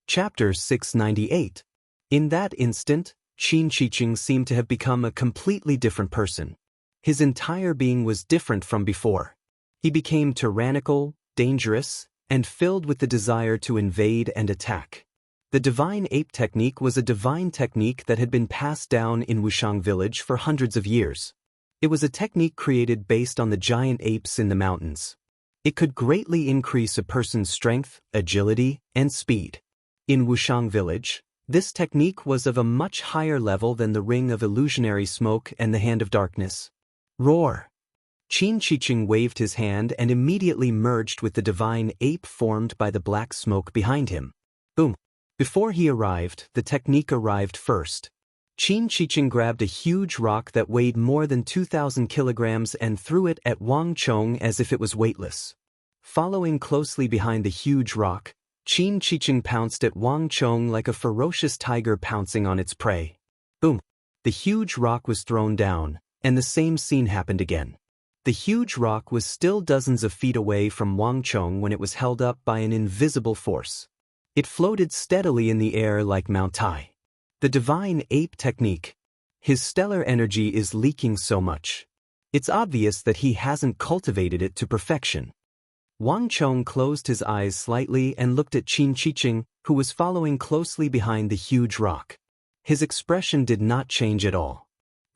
Chapter 698. In that instant, Qin Shiqing seemed to have become a completely different person. His entire being was different from before. He became tyrannical, dangerous, and filled with the desire to invade and attack. The divine ape technique was a divine technique that had been passed down in Wushang village for hundreds of years. It was a technique created based on the giant apes in the mountains. It could greatly increase a person's strength, agility, and speed. In Wushang village, this technique was of a much higher level than the ring of illusionary smoke and the hand of darkness. Roar! Qin Shiqing waved his hand and immediately merged with the divine ape formed by the black smoke behind him. Boom! Before he arrived, the technique arrived first. Qin Shiqing grabbed a huge rock that weighed more than 2,000 kilograms and threw it at Wang Chong as if it was weightless. Following closely behind the huge rock, Qin Shiqing pounced at Wang Chong like a ferocious tiger pouncing on its prey. Boom! The huge rock was thrown down, and the same scene happened again. The huge rock was still dozens of feet away from Wang Chong when it was held up by an invisible force. It floated steadily in the air like Mount Tai. The divine ape technique. His stellar energy is leaking so much. It's obvious that he hasn't cultivated it to perfection. Wang Chong closed his eyes slightly and looked at Qin Shiqing, who was following closely behind the huge rock. His expression did not change at all.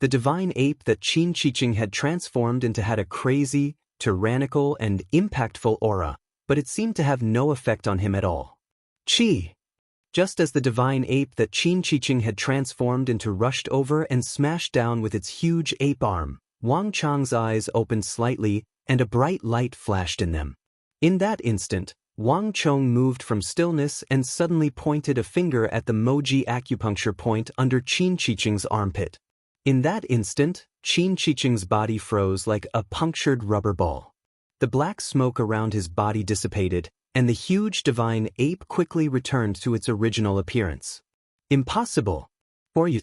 The divine ape that Qin Shiqing had transformed into had a crazy, tyrannical, and impactful aura, but it seemed to have no effect on him at all. Qi! Just as the divine ape that Qin Shiqing had transformed into rushed over and smashed down with its huge ape arm, Wang Chong's eyes opened slightly, and a bright light flashed in them. In that instant, Wang Chong moved from stillness and suddenly pointed a finger at the Moji acupuncture point under Qin Shiqing's armpit. In that instant, Qin Shiqing's body froze like a punctured rubber ball. The black smoke around his body dissipated, and the huge divine ape quickly returned to its original appearance. Impossible! For you.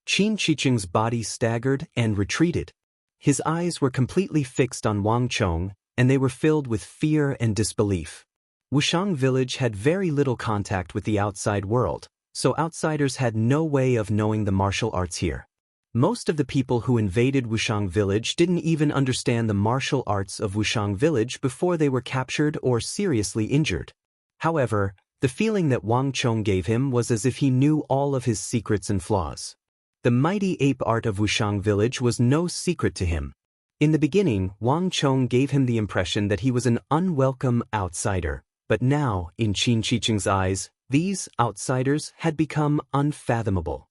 Qin Shiqing's body staggered and retreated. His eyes were completely fixed on Wang Chong, and they were filled with fear and disbelief. Wushang village had very little contact with the outside world, so outsiders had no way of knowing the martial arts here. Most of the people who invaded Wushang village didn't even understand the martial arts of Wushang village before they were captured or seriously injured. However, the feeling that Wang Chong gave him was as if he knew all of his secrets and flaws. The mighty ape art of Wushang village was no secret to him. In the beginning, Wang Chong gave him the impression that he was an unwelcome outsider, but now, in Qin Shiqing's eyes, these outsiders had become unfathomable.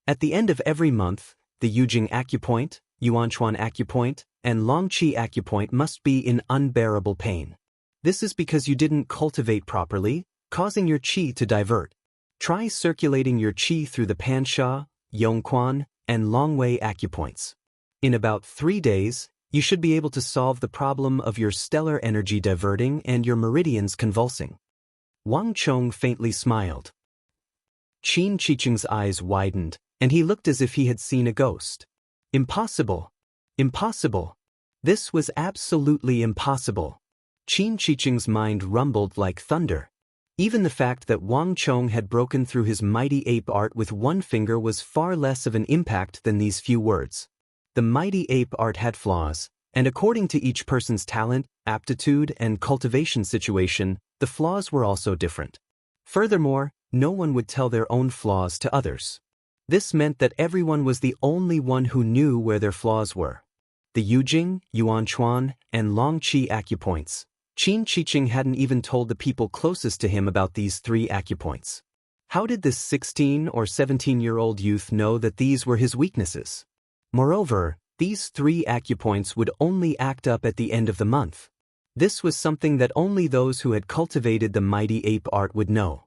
At the end of every month, the Yujing acupoint, Yuanchuan acupoint, and Longqi acupoint must be in unbearable pain. This is because you didn't cultivate properly, causing your qi to divert. Try circulating your qi through the Pansha, Yongquan, and Longwei acupoints. In about 3 days, you should be able to solve the problem of your stellar energy diverting and your meridians convulsing. Wang Chong faintly smiled. Qin Shiqing's eyes widened, and he looked as if he had seen a ghost. Impossible! Impossible! This was absolutely impossible. Qin Shiqing's mind rumbled like thunder. Even the fact that Wang Chong had broken through his mighty ape art with one finger was far less of an impact than these few words. The mighty ape art had flaws, and according to each person's talent, aptitude, and cultivation situation, the flaws were also different. Furthermore, no one would tell their own flaws to others. This meant that everyone was the only one who knew where their flaws were. The Yujing, Yuanchuan, and Longqi acupoints. Qin Shiqing hadn't even told the people closest to him about these 3 acupoints. How did this 16 or 17-year-old youth know that these were his weaknesses? Moreover, these 3 acupoints would only act up at the end of the month. This was something that only those who had cultivated the mighty ape art would know.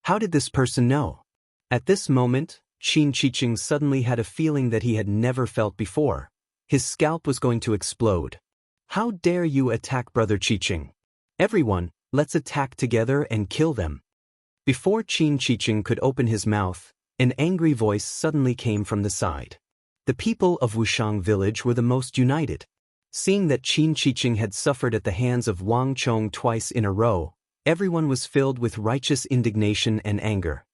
How did this person know? At this moment, Qin Shiqing suddenly had a feeling that he had never felt before. His scalp was going to explode. How dare you attack Brother Shiqing? Everyone, let's attack together and kill them. Before Qin Shiqing could open his mouth, an angry voice suddenly came from the side. The people of Wushang village were the most united. Seeing that Qin Shiqing had suffered at the hands of Wang Chong twice in a row, Everyone was filled with righteous indignation and anger.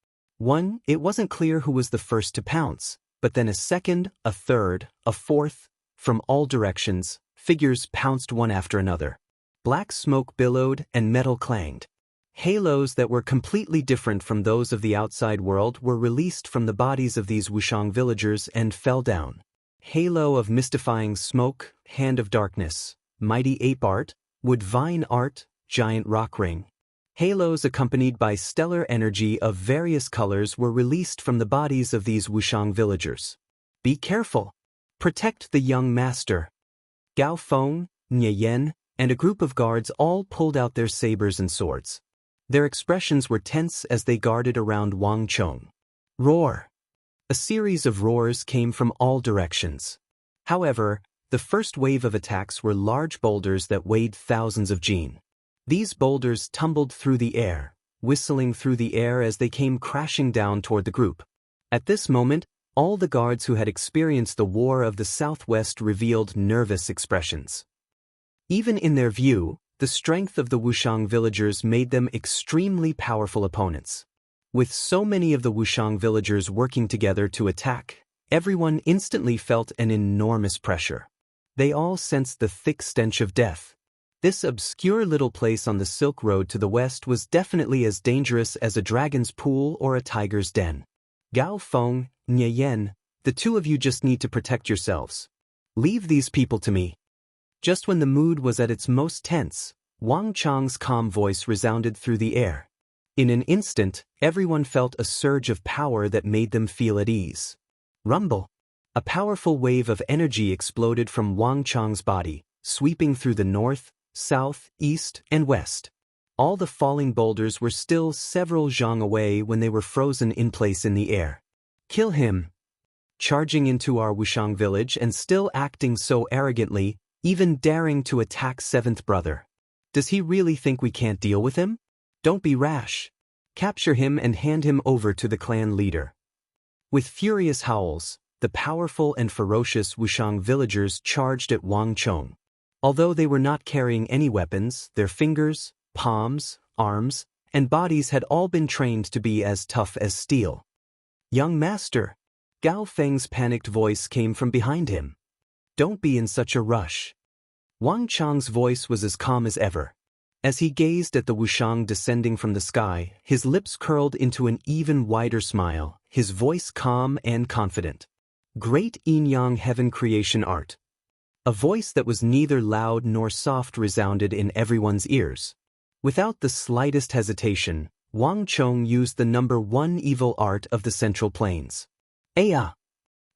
It wasn't clear who was the first to pounce, but then a second, a third, a fourth. From all directions, figures pounced one after another. Black smoke billowed and metal clanged. Halos that were completely different from those of the outside world were released from the bodies of these Wushang villagers and fell down. Halo of mystifying smoke, hand of darkness, mighty ape art, wood vine art, giant rock ring. Halos accompanied by stellar energy of various colors were released from the bodies of these Wushang villagers. Be careful. Protect the young master. Gao Feng, Nye Yen, and a group of guards all pulled out their sabers and swords. Their expressions were tense as they guarded around Wang Chong. Roar! A series of roars came from all directions. However, the first wave of attacks were large boulders that weighed thousands of jin. These boulders tumbled through the air, whistling through the air as they came crashing down toward the group. At this moment, all the guards who had experienced the War of the Southwest revealed nervous expressions. Even in their view, the strength of the Wushang villagers made them extremely powerful opponents. With so many of the Wushang villagers working together to attack, everyone instantly felt an enormous pressure. They all sensed the thick stench of death. This obscure little place on the Silk Road to the west was definitely as dangerous as a dragon's pool or a tiger's den. Gao Feng, Nye Yen, the two of you just need to protect yourselves. Leave these people to me. Just when the mood was at its most tense, Wang Chang's calm voice resounded through the air. In an instant, everyone felt a surge of power that made them feel at ease. Rumble! A powerful wave of energy exploded from Wang Chang's body, sweeping through the north, south, east, and west. All the falling boulders were still several zhang away when they were frozen in place in the air. Kill him! Charging into our Wushang village and still acting so arrogantly, even daring to attack seventh brother. Does he really think we can't deal with him? Don't be rash. Capture him and hand him over to the clan leader. With furious howls, the powerful and ferocious Wushang villagers charged at Wang Chong. Although they were not carrying any weapons, their fingers, palms, arms, and bodies had all been trained to be as tough as steel. Young master! Gao Feng's panicked voice came from behind him. Don't be in such a rush. Wang Chang's voice was as calm as ever. As he gazed at the Wushang descending from the sky, his lips curled into an even wider smile, his voice calm and confident. Great yin-yang heaven creation art. A voice that was neither loud nor soft resounded in everyone's ears. Without the slightest hesitation, Wang Chong used the number 1 evil art of the Central Plains. Aya!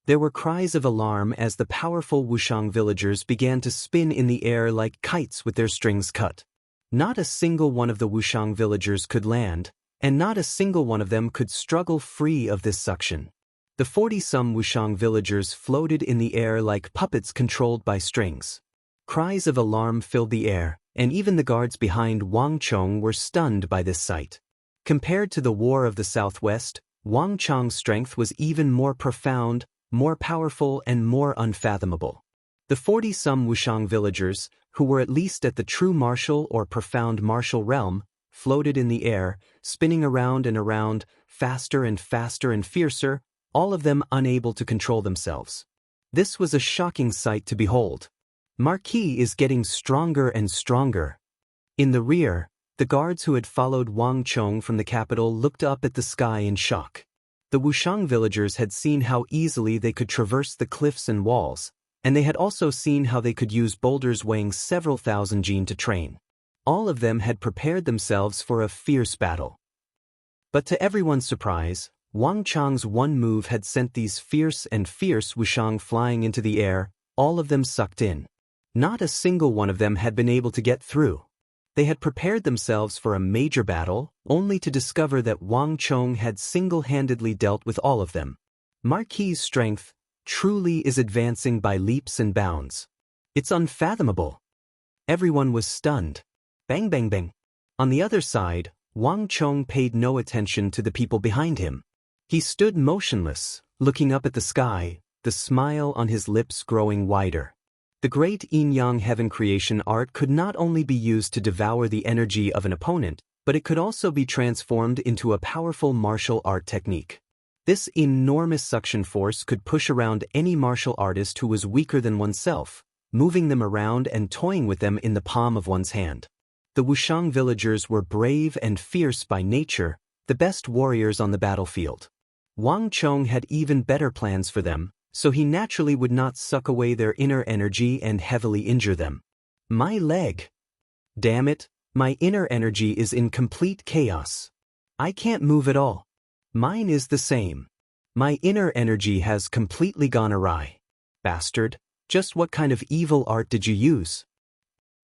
There were cries of alarm as the powerful Wushang villagers began to spin in the air like kites with their strings cut. Not a single one of the Wushang villagers could land, and not a single one of them could struggle free of this suction. The 40-some Wushang villagers floated in the air like puppets controlled by strings. Cries of alarm filled the air, and even the guards behind Wang Chong were stunned by this sight. Compared to the War of the Southwest, Wang Chong's strength was even more profound, more powerful, and more unfathomable. The 40-some Wushang villagers, who were at least at the true martial or profound martial realm, floated in the air, spinning around and around, faster and fiercer, all of them unable to control themselves. This was a shocking sight to behold. Marquis is getting stronger and stronger. In the rear, the guards who had followed Wang Chong from the capital looked up at the sky in shock. The Wushang villagers had seen how easily they could traverse the cliffs and walls, and they had also seen how they could use boulders weighing several thousand jin to train. All of them had prepared themselves for a fierce battle. But to everyone's surprise, Wang Chong's one move had sent these fierce Wushang flying into the air, all of them sucked in. Not a single one of them had been able to get through. They had prepared themselves for a major battle, only to discover that Wang Chong had single-handedly dealt with all of them. Marquis' strength truly is advancing by leaps and bounds. It's unfathomable. Everyone was stunned. Bang bang bang. On the other side, Wang Chong paid no attention to the people behind him. He stood motionless, looking up at the sky, the smile on his lips growing wider. The great yin-yang heaven creation art could not only be used to devour the energy of an opponent, but it could also be transformed into a powerful martial art technique. This enormous suction force could push around any martial artist who was weaker than oneself, moving them around and toying with them in the palm of one's hand. The Wushang villagers were brave and fierce by nature, the best warriors on the battlefield. Wang Chong had even better plans for them, so he naturally would not suck away their inner energy and heavily injure them. My leg! Damn it, my inner energy is in complete chaos. I can't move at all. Mine is the same. My inner energy has completely gone awry. Bastard, just what kind of evil art did you use?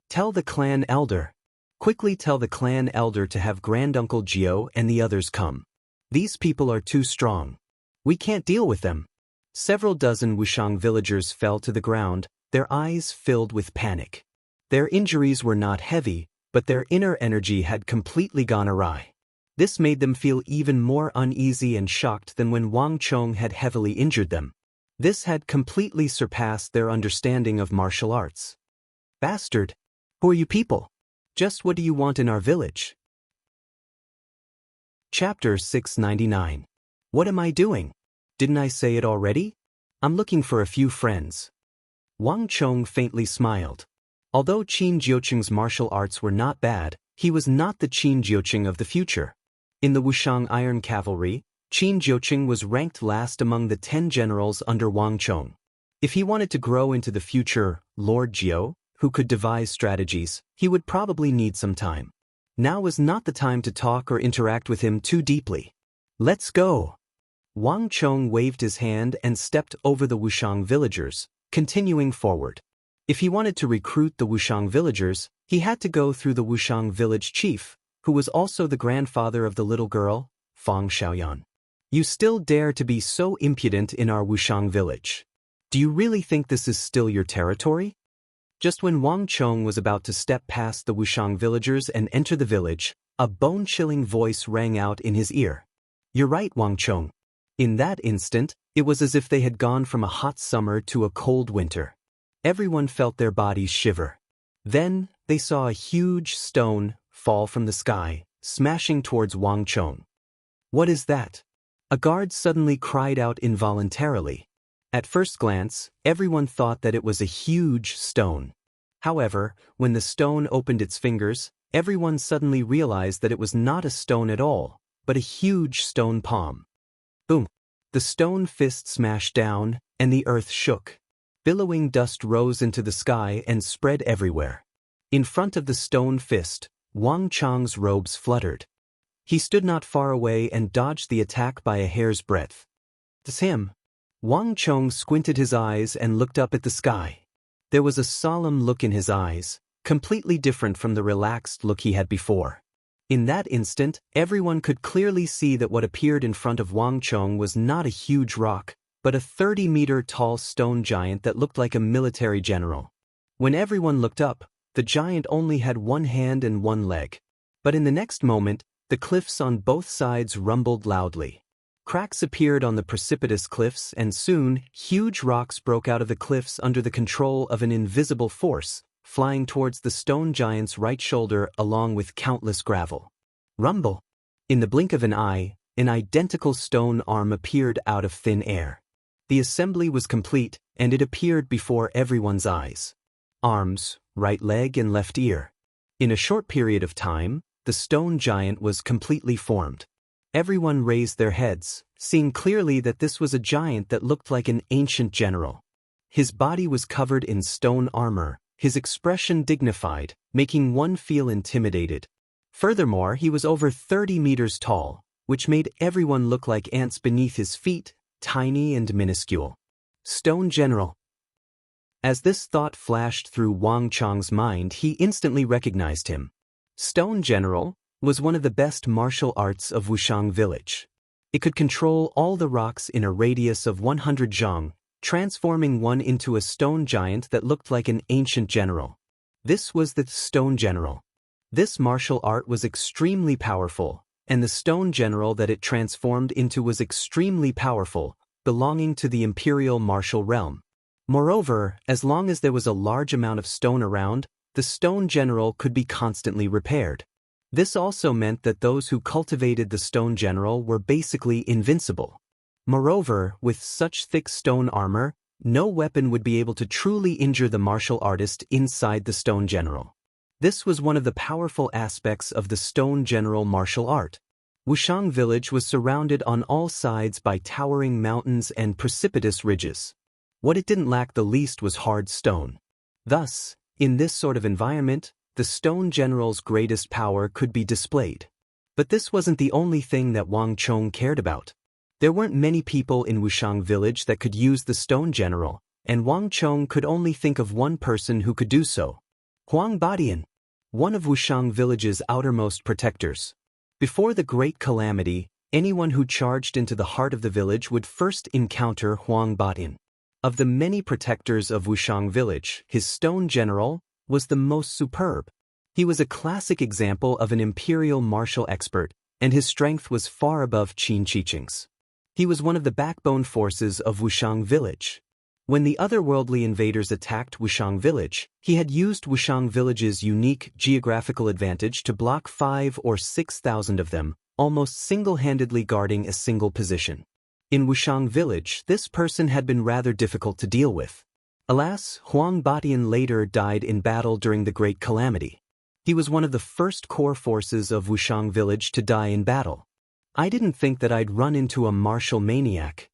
Tell the clan elder. Quickly tell the clan elder to have Granduncle Jiao and the others come. These people are too strong. We can't deal with them. Several dozen Wushang villagers fell to the ground, their eyes filled with panic. Their injuries were not heavy, but their inner energy had completely gone awry. This made them feel even more uneasy and shocked than when Wang Chong had heavily injured them. This had completely surpassed their understanding of martial arts. Bastard! Who are you people? Just what do you want in our village? Chapter 699. What am I doing? Didn't I say it already? I'm looking for a few friends. Wang Chong faintly smiled. Although Qin Jiuqing's martial arts were not bad, he was not the Qin Jiuqing of the future. In the Wushang Iron Cavalry, Qin Jiuqing was ranked last among the 10 generals under Wang Chong. If he wanted to grow into the future Lord Jiao, who could devise strategies, he would probably need some time. Now was not the time to talk or interact with him too deeply. Let's go! Wang Chong waved his hand and stepped over the Wushang villagers, continuing forward. If he wanted to recruit the Wushang villagers, he had to go through the Wushang village chief, who was also the grandfather of the little girl, Fang Xiaoyan. You still dare to be so impudent in our Wushang village? Do you really think this is still your territory? Just when Wang Chong was about to step past the Wushang villagers and enter the village, a bone-chilling voice rang out in his ear. You're right, Wang Chong. In that instant, it was as if they had gone from a hot summer to a cold winter. Everyone felt their bodies shiver. Then, they saw a huge stone fall from the sky, smashing towards Wang Chong. What is that? A guard suddenly cried out involuntarily. At first glance, everyone thought that it was a huge stone. However, when the stone opened its fingers, everyone suddenly realized that it was not a stone at all, but a huge stone palm. Boom! The stone fist smashed down, and the earth shook. Billowing dust rose into the sky and spread everywhere. In front of the stone fist, Wang Chong's robes fluttered. He stood not far away and dodged the attack by a hair's breadth. It's him. Wang Chong squinted his eyes and looked up at the sky. There was a solemn look in his eyes, completely different from the relaxed look he had before. In that instant, everyone could clearly see that what appeared in front of Wang Chong was not a huge rock, but a 30-meter-tall stone giant that looked like a military general. When everyone looked up, the giant only had one hand and one leg. But in the next moment, the cliffs on both sides rumbled loudly. Cracks appeared on the precipitous cliffs, and soon, huge rocks broke out of the cliffs under the control of an invisible force, flying towards the stone giant's right shoulder along with countless gravel. Rumble! In the blink of an eye, an identical stone arm appeared out of thin air. The assembly was complete, and it appeared before everyone's eyes. Arms, right leg and left ear. In a short period of time, the stone giant was completely formed. Everyone raised their heads, seeing clearly that this was a giant that looked like an ancient general. His body was covered in stone armor, his expression dignified, making one feel intimidated. Furthermore, he was over 30 meters tall, which made everyone look like ants beneath his feet, tiny and minuscule. Stone General. As this thought flashed through Wang Chong's mind, he instantly recognized him. Stone General was one of the best martial arts of Wushang village. It could control all the rocks in a radius of 100 zhang, transforming one into a stone giant that looked like an ancient general. This was the Stone General. This martial art was extremely powerful, and the stone general that it transformed into was extremely powerful, belonging to the imperial martial realm. Moreover, as long as there was a large amount of stone around, the stone general could be constantly repaired. This also meant that those who cultivated the stone general were basically invincible. Moreover, with such thick stone armor, no weapon would be able to truly injure the martial artist inside the stone general. This was one of the powerful aspects of the stone general martial art. Wushang village was surrounded on all sides by towering mountains and precipitous ridges. What it didn't lack the least was hard stone. Thus, in this sort of environment, the stone general's greatest power could be displayed. But this wasn't the only thing that Wang Chong cared about. There weren't many people in Wushang village that could use the stone general, and Wang Chong could only think of one person who could do so. Huang Badian, one of Wushang village's outermost protectors. Before the Great Calamity, anyone who charged into the heart of the village would first encounter Huang Badian. Of the many protectors of Wushang village, his stone general was the most superb. He was a classic example of an imperial martial expert, and his strength was far above Qin Shiqing's. He was one of the backbone forces of Wushang village. When the otherworldly invaders attacked Wushang village, he had used Wushang village's unique geographical advantage to block 5,000 or 6,000 of them, almost single-handedly guarding a single position. In Wushang village, this person had been rather difficult to deal with. Alas, Huang Badian later died in battle during the Great Calamity. He was one of the first core forces of Wushang village to die in battle. I didn't think that I'd run into a martial maniac.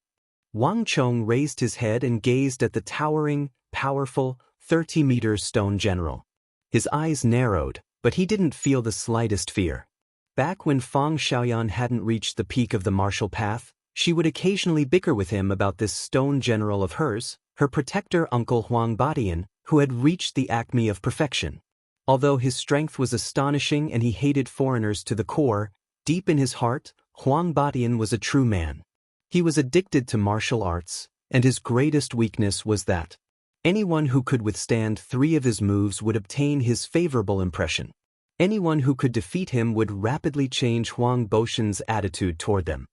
Wang Chong raised his head and gazed at the towering, powerful, 30-meter stone general. His eyes narrowed, but he didn't feel the slightest fear. Back when Fang Xiaoyan hadn't reached the peak of the martial path, she would occasionally bicker with him about this stone general of hers, her protector uncle Huang Badian, who had reached the acme of perfection. Although his strength was astonishing and he hated foreigners to the core, deep in his heart, Huang Badian was a true man. He was addicted to martial arts, and his greatest weakness was that anyone who could withstand 3 of his moves would obtain his favorable impression. Anyone who could defeat him would rapidly change Huang Boshan's attitude toward them.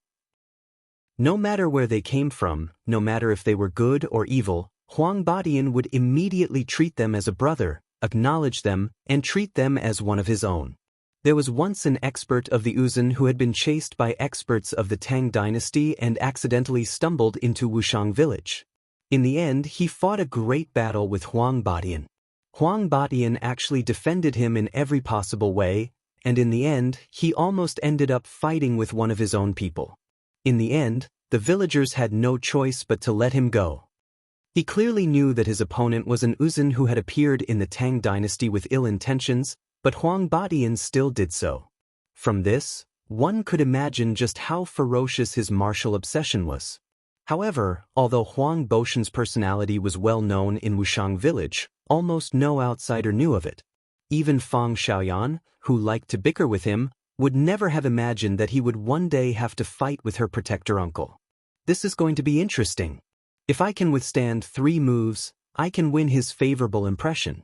No matter where they came from, no matter if they were good or evil, Huang Badian would immediately treat them as a brother, acknowledge them, and treat them as one of his own. There was once an expert of the Uzun who had been chased by experts of the Tang dynasty and accidentally stumbled into Wushang village. In the end, he fought a great battle with Huang Badian. Huang Badian actually defended him in every possible way, and in the end, he almost ended up fighting with one of his own people. In the end, the villagers had no choice but to let him go. He clearly knew that his opponent was an Uzun who had appeared in the Tang dynasty with ill intentions, but Huang Badian still did so. From this, one could imagine just how ferocious his martial obsession was. However, although Huang Boshan's personality was well known in Wushang village, almost no outsider knew of it. Even Fang Xiaoyan, who liked to bicker with him, would never have imagined that he would one day have to fight with her protector uncle. This is going to be interesting. If I can withstand 3 moves, I can win his favorable impression.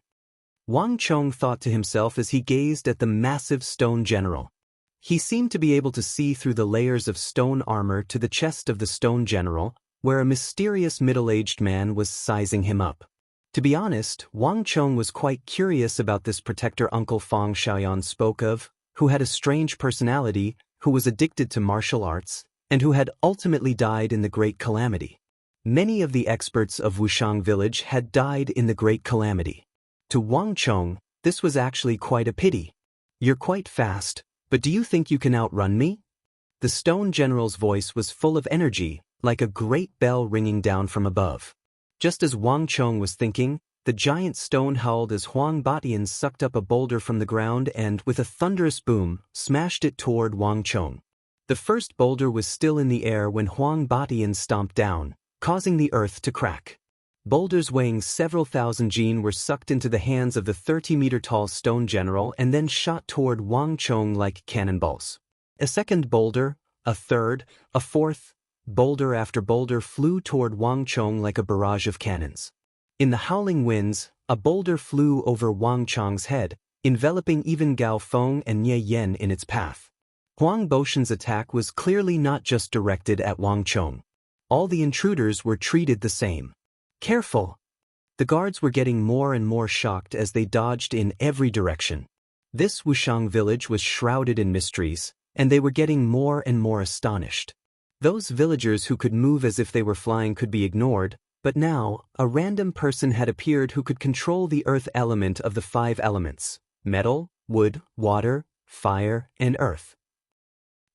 Wang Chong thought to himself as he gazed at the massive stone general. He seemed to be able to see through the layers of stone armor to the chest of the stone general, where a mysterious middle-aged man was sizing him up. To be honest, Wang Chong was quite curious about this protector uncle Fang Xiaoyan spoke of, who had a strange personality, who was addicted to martial arts, and who had ultimately died in the Great Calamity. Many of the experts of Wushang village had died in the Great Calamity. To Wang Chong, this was actually quite a pity. You're quite fast, but do you think you can outrun me? The stone general's voice was full of energy, like a great bell ringing down from above. Just as Wang Chong was thinking, the giant stone howled as Huang Badian sucked up a boulder from the ground and, with a thunderous boom, smashed it toward Wang Chong. The first boulder was still in the air when Huang Badian stomped down, causing the earth to crack. Boulders weighing several thousand jin were sucked into the hands of the 30-meter-tall stone general and then shot toward Wang Chong like cannonballs. A second boulder, a third, a fourth, boulder after boulder flew toward Wang Chong like a barrage of cannons. In the howling winds, a boulder flew over Wang Chong's head, enveloping even Gao Feng and Ye Yen in its path. Huang Boshan's attack was clearly not just directed at Wang Chong. All the intruders were treated the same. Careful! The guards were getting more and more shocked as they dodged in every direction. This Wushang village was shrouded in mysteries, and they were getting more and more astonished. Those villagers who could move as if they were flying could be ignored, but now, a random person had appeared who could control the earth element of the 5 elements: metal, wood, water, fire, and earth.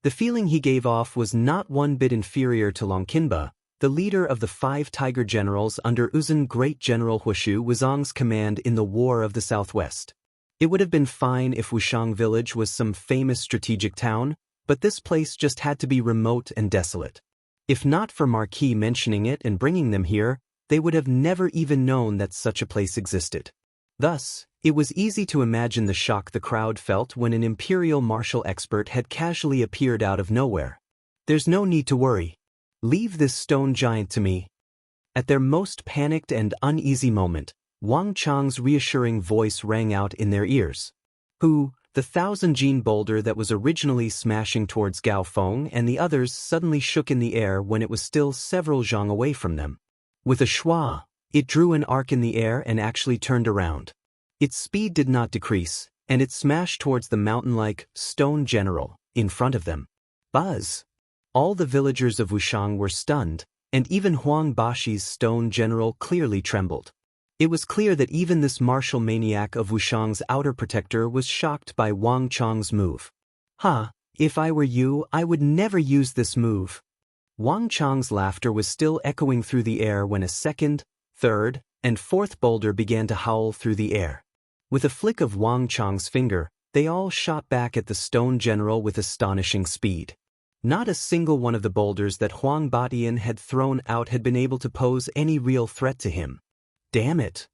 The feeling he gave off was not one bit inferior to Longkinba, the leader of the 5 tiger generals under Uzun Great General Huishu Wuzong's command in the War of the Southwest. It would have been fine if Wushang village was some famous strategic town, but this place just had to be remote and desolate. If not for Marquis mentioning it and bringing them here, they would have never even known that such a place existed. Thus, it was easy to imagine the shock the crowd felt when an imperial martial expert had casually appeared out of nowhere. There's no need to worry. Leave this stone giant to me. At their most panicked and uneasy moment, Wang Chang's reassuring voice rang out in their ears. Who, the 1,000-gene boulder that was originally smashing towards Gao Feng and the others suddenly shook in the air when it was still several zhang away from them. With a schwa, it drew an arc in the air and actually turned around. Its speed did not decrease, and it smashed towards the mountain-like stone general in front of them. Buzz! All the villagers of Wushang were stunned, and even Huang Bashi's stone general clearly trembled. It was clear that even this martial maniac of Wushang's outer protector was shocked by Wang Chang's move. If I were you, I would never use this move. Wang Chang's laughter was still echoing through the air when a second, third, and fourth boulder began to howl through the air. With a flick of Wang Chang's finger, they all shot back at the stone general with astonishing speed. Not a single one of the boulders that Huang Batian had thrown out had been able to pose any real threat to him. Damn it!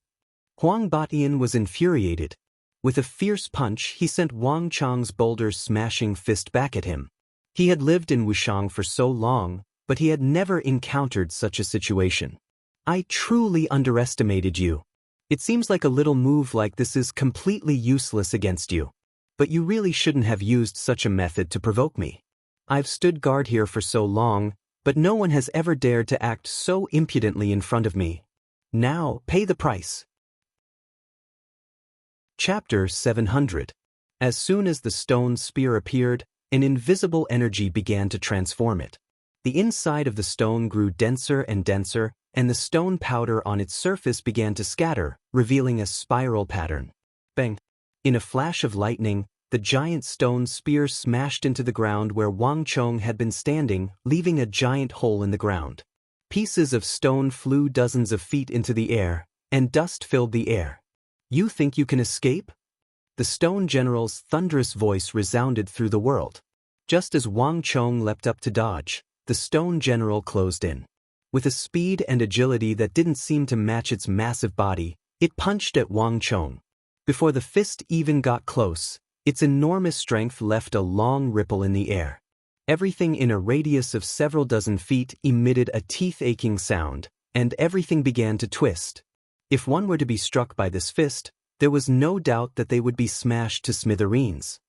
Huang Batian was infuriated. With a fierce punch, he sent Wang Chang's boulder smashing fist back at him. He had lived in Wushang for so long, but he had never encountered such a situation. I truly underestimated you. It seems like a little move like this is completely useless against you. But you really shouldn't have used such a method to provoke me. I've stood guard here for so long, but no one has ever dared to act so impudently in front of me. Now, pay the price. Chapter 700. As soon as the stone spear appeared, an invisible energy began to transform it. The inside of the stone grew denser and denser, and the stone powder on its surface began to scatter, revealing a spiral pattern. Bang! In a flash of lightning, the giant stone spear smashed into the ground where Wang Chong had been standing, leaving a giant hole in the ground. Pieces of stone flew dozens of feet into the air, and dust filled the air. You think you can escape? The stone general's thunderous voice resounded through the world. Just as Wang Chong leapt up to dodge, the stone general closed in. With a speed and agility that didn't seem to match its massive body, it punched at Wang Chong. Before the fist even got close, its enormous strength left a long ripple in the air. Everything in a radius of several dozen feet emitted a teeth-aching sound, and everything began to twist. If one were to be struck by this fist, there was no doubt that they would be smashed to smithereens.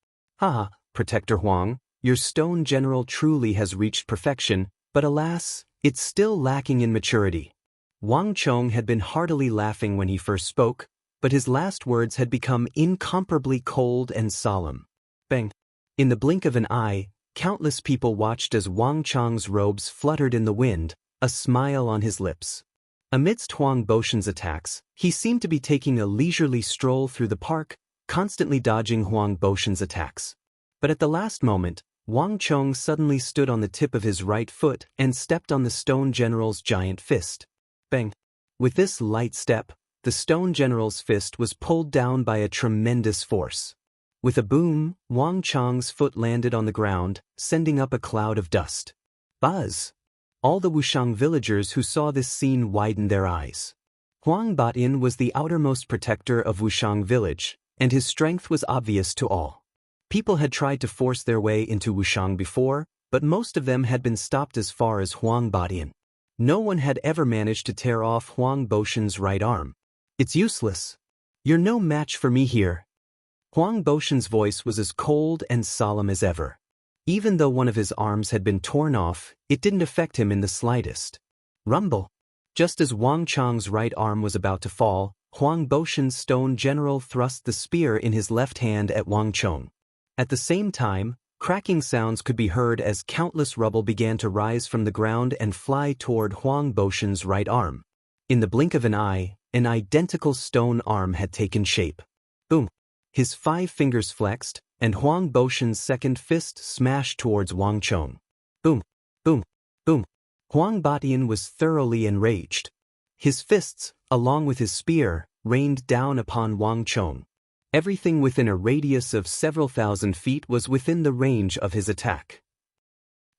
Protector Huang, your stone general truly has reached perfection, but alas, it's still lacking in maturity. Wang Chong had been heartily laughing when he first spoke, but his last words had become incomparably cold and solemn. Bang! In the blink of an eye, countless people watched as Wang Chong's robes fluttered in the wind, a smile on his lips. Amidst Huang Boshan's attacks, he seemed to be taking a leisurely stroll through the park, constantly dodging Huang Boshan's attacks. But at the last moment, Wang Chong suddenly stood on the tip of his right foot and stepped on the stone general's giant fist. Bang! With this light step, the stone general's fist was pulled down by a tremendous force. With a boom, Wang Chong's foot landed on the ground, sending up a cloud of dust. Buzz! All the Wushang villagers who saw this scene widened their eyes. Huang Batian was the outermost protector of Wushang village, and his strength was obvious to all. People had tried to force their way into Wushang before, but most of them had been stopped as far as Huang Batian. No one had ever managed to tear off Huang Boshan's right arm. It's useless. You're no match for me here. Huang Boshan's voice was as cold and solemn as ever. Even though one of his arms had been torn off, it didn't affect him in the slightest. Rumble! Just as Wang Chong's right arm was about to fall, Huang Boshan's stone general thrust the spear in his left hand at Wang Chong. At the same time, cracking sounds could be heard as countless rubble began to rise from the ground and fly toward Huang Boshan's right arm. In the blink of an eye, an identical stone arm had taken shape. Boom! His 5 fingers flexed, and Huang Boshan's second fist smashed towards Wang Chong. Boom! Boom! Boom! Huang Batian was thoroughly enraged. His fists, along with his spear, rained down upon Wang Chong. Everything within a radius of several thousand feet was within the range of his attack.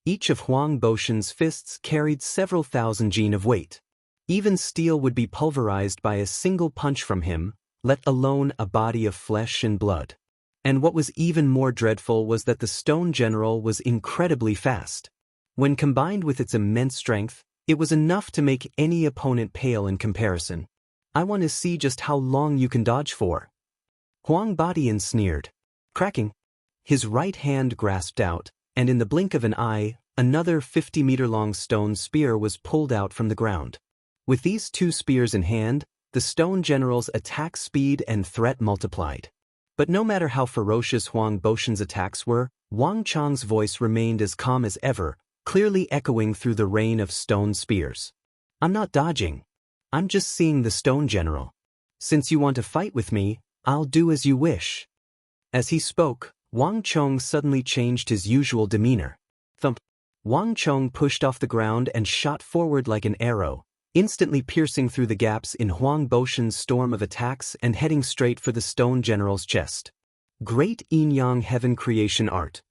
Each of Huang Boshan's fists carried several thousand jin of weight. Even steel would be pulverized by a single punch from him, let alone a body of flesh and blood. And what was even more dreadful was that the stone general was incredibly fast. When combined with its immense strength, it was enough to make any opponent pale in comparison. I want to see just how long you can dodge for. Huang Batian sneered. Cracking. His right hand grasped out, and in the blink of an eye, another 50-meter-long stone spear was pulled out from the ground. With these 2 spears in hand, the stone general's attack speed and threat multiplied. But no matter how ferocious Huang Boshan's attacks were, Wang Chong's voice remained as calm as ever, clearly echoing through the rain of stone spears. I'm not dodging. I'm just seeing the stone general. Since you want to fight with me, I'll do as you wish. As he spoke, Wang Chong suddenly changed his usual demeanor. Thump! Wang Chong pushed off the ground and shot forward like an arrow, instantly piercing through the gaps in Huang Boshan's storm of attacks and heading straight for the stone general's chest. Great Yin-Yang Heaven Creation Art.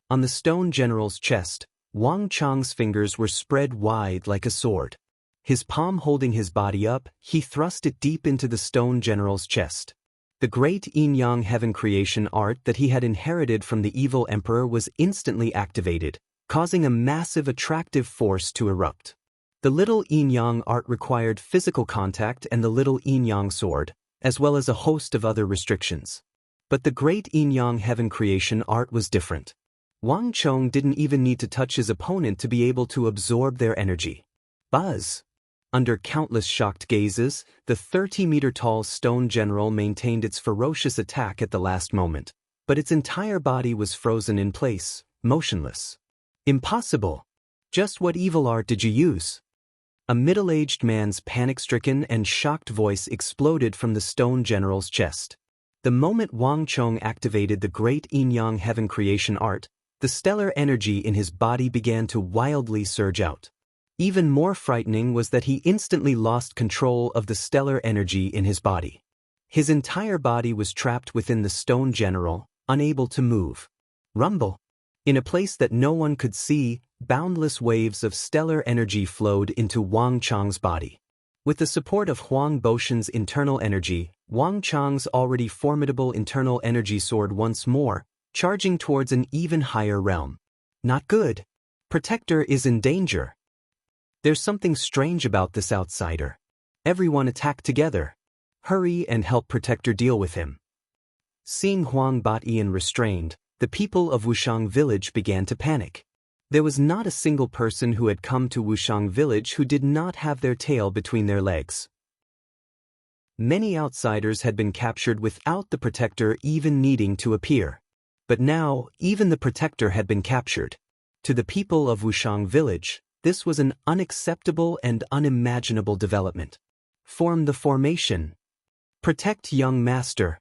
On the stone general's chest, Wang Chong's fingers were spread wide like a sword. His palm holding his body up, he thrust it deep into the stone general's chest. The great Yin-Yang Heaven Creation Art that he had inherited from the evil emperor was instantly activated, causing a massive attractive force to erupt. The little Yin-Yang art required physical contact and the little Yin-Yang sword, as well as a host of other restrictions. But the great Yin-Yang Heaven Creation Art was different. Wang Chong didn't even need to touch his opponent to be able to absorb their energy. Buzz! Under countless shocked gazes, the 30-meter-tall stone general maintained its ferocious attack at the last moment, but its entire body was frozen in place, motionless. Impossible! Just what evil art did you use? A middle-aged man's panic-stricken and shocked voice exploded from the stone general's chest. The moment Wang Chong activated the great Yin-Yang Heaven Creation Art, the stellar energy in his body began to wildly surge out. Even more frightening was that he instantly lost control of the stellar energy in his body. His entire body was trapped within the stone general, unable to move. Rumble! In a place that no one could see, boundless waves of stellar energy flowed into Wang Chong's body. With the support of Huang Boshan's internal energy, Wang Chong's already formidable internal energy soared once more, charging towards an even higher realm. Not good. Protector is in danger. There's something strange about this outsider. Everyone attack together. Hurry and help Protector deal with him. Seeing Huang Batian restrained, the people of Wushang village began to panic. There was not a single person who had come to Wushang village who did not have their tail between their legs. Many outsiders had been captured without the Protector even needing to appear. But now, even the Protector had been captured. To the people of Wushang village, this was an unacceptable and unimaginable development. Form the formation. Protect young master.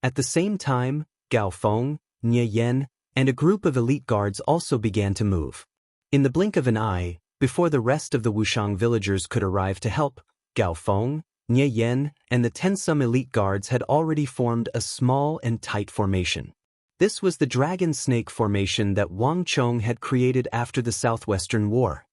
At the same time, Gao Feng, Nye Yen, and a group of elite guards also began to move. In the blink of an eye, before the rest of the Wushang villagers could arrive to help, Gao Feng, Nye Yen, and the 10-some elite guards had already formed a small and tight formation. This was the Dragon Snake formation that Wang Chong had created after the Southwestern War.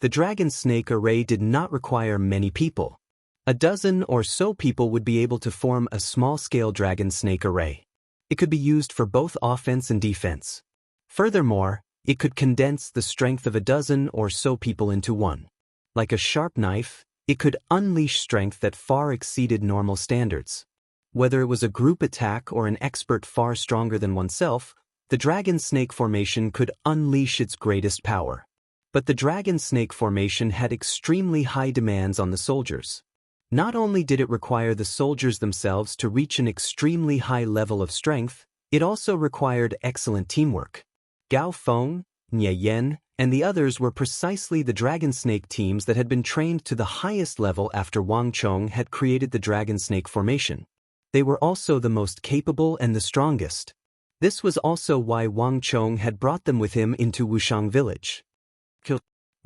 The Dragon Snake array did not require many people. A dozen or so people would be able to form a small-scale Dragon Snake array. It could be used for both offense and defense. Furthermore, it could condense the strength of a dozen or so people into one. Like a sharp knife, it could unleash strength that far exceeded normal standards. Whether it was a group attack or an expert far stronger than oneself, the Dragon Snake formation could unleash its greatest power. But the Dragon Snake formation had extremely high demands on the soldiers. Not only did it require the soldiers themselves to reach an extremely high level of strength, it also required excellent teamwork. Gao Feng, Nie Yen, and the others were precisely the dragon snake teams that had been trained to the highest level after Wang Chong had created the dragon snake formation. They were also the most capable and the strongest. This was also why Wang Chong had brought them with him into Wushang village.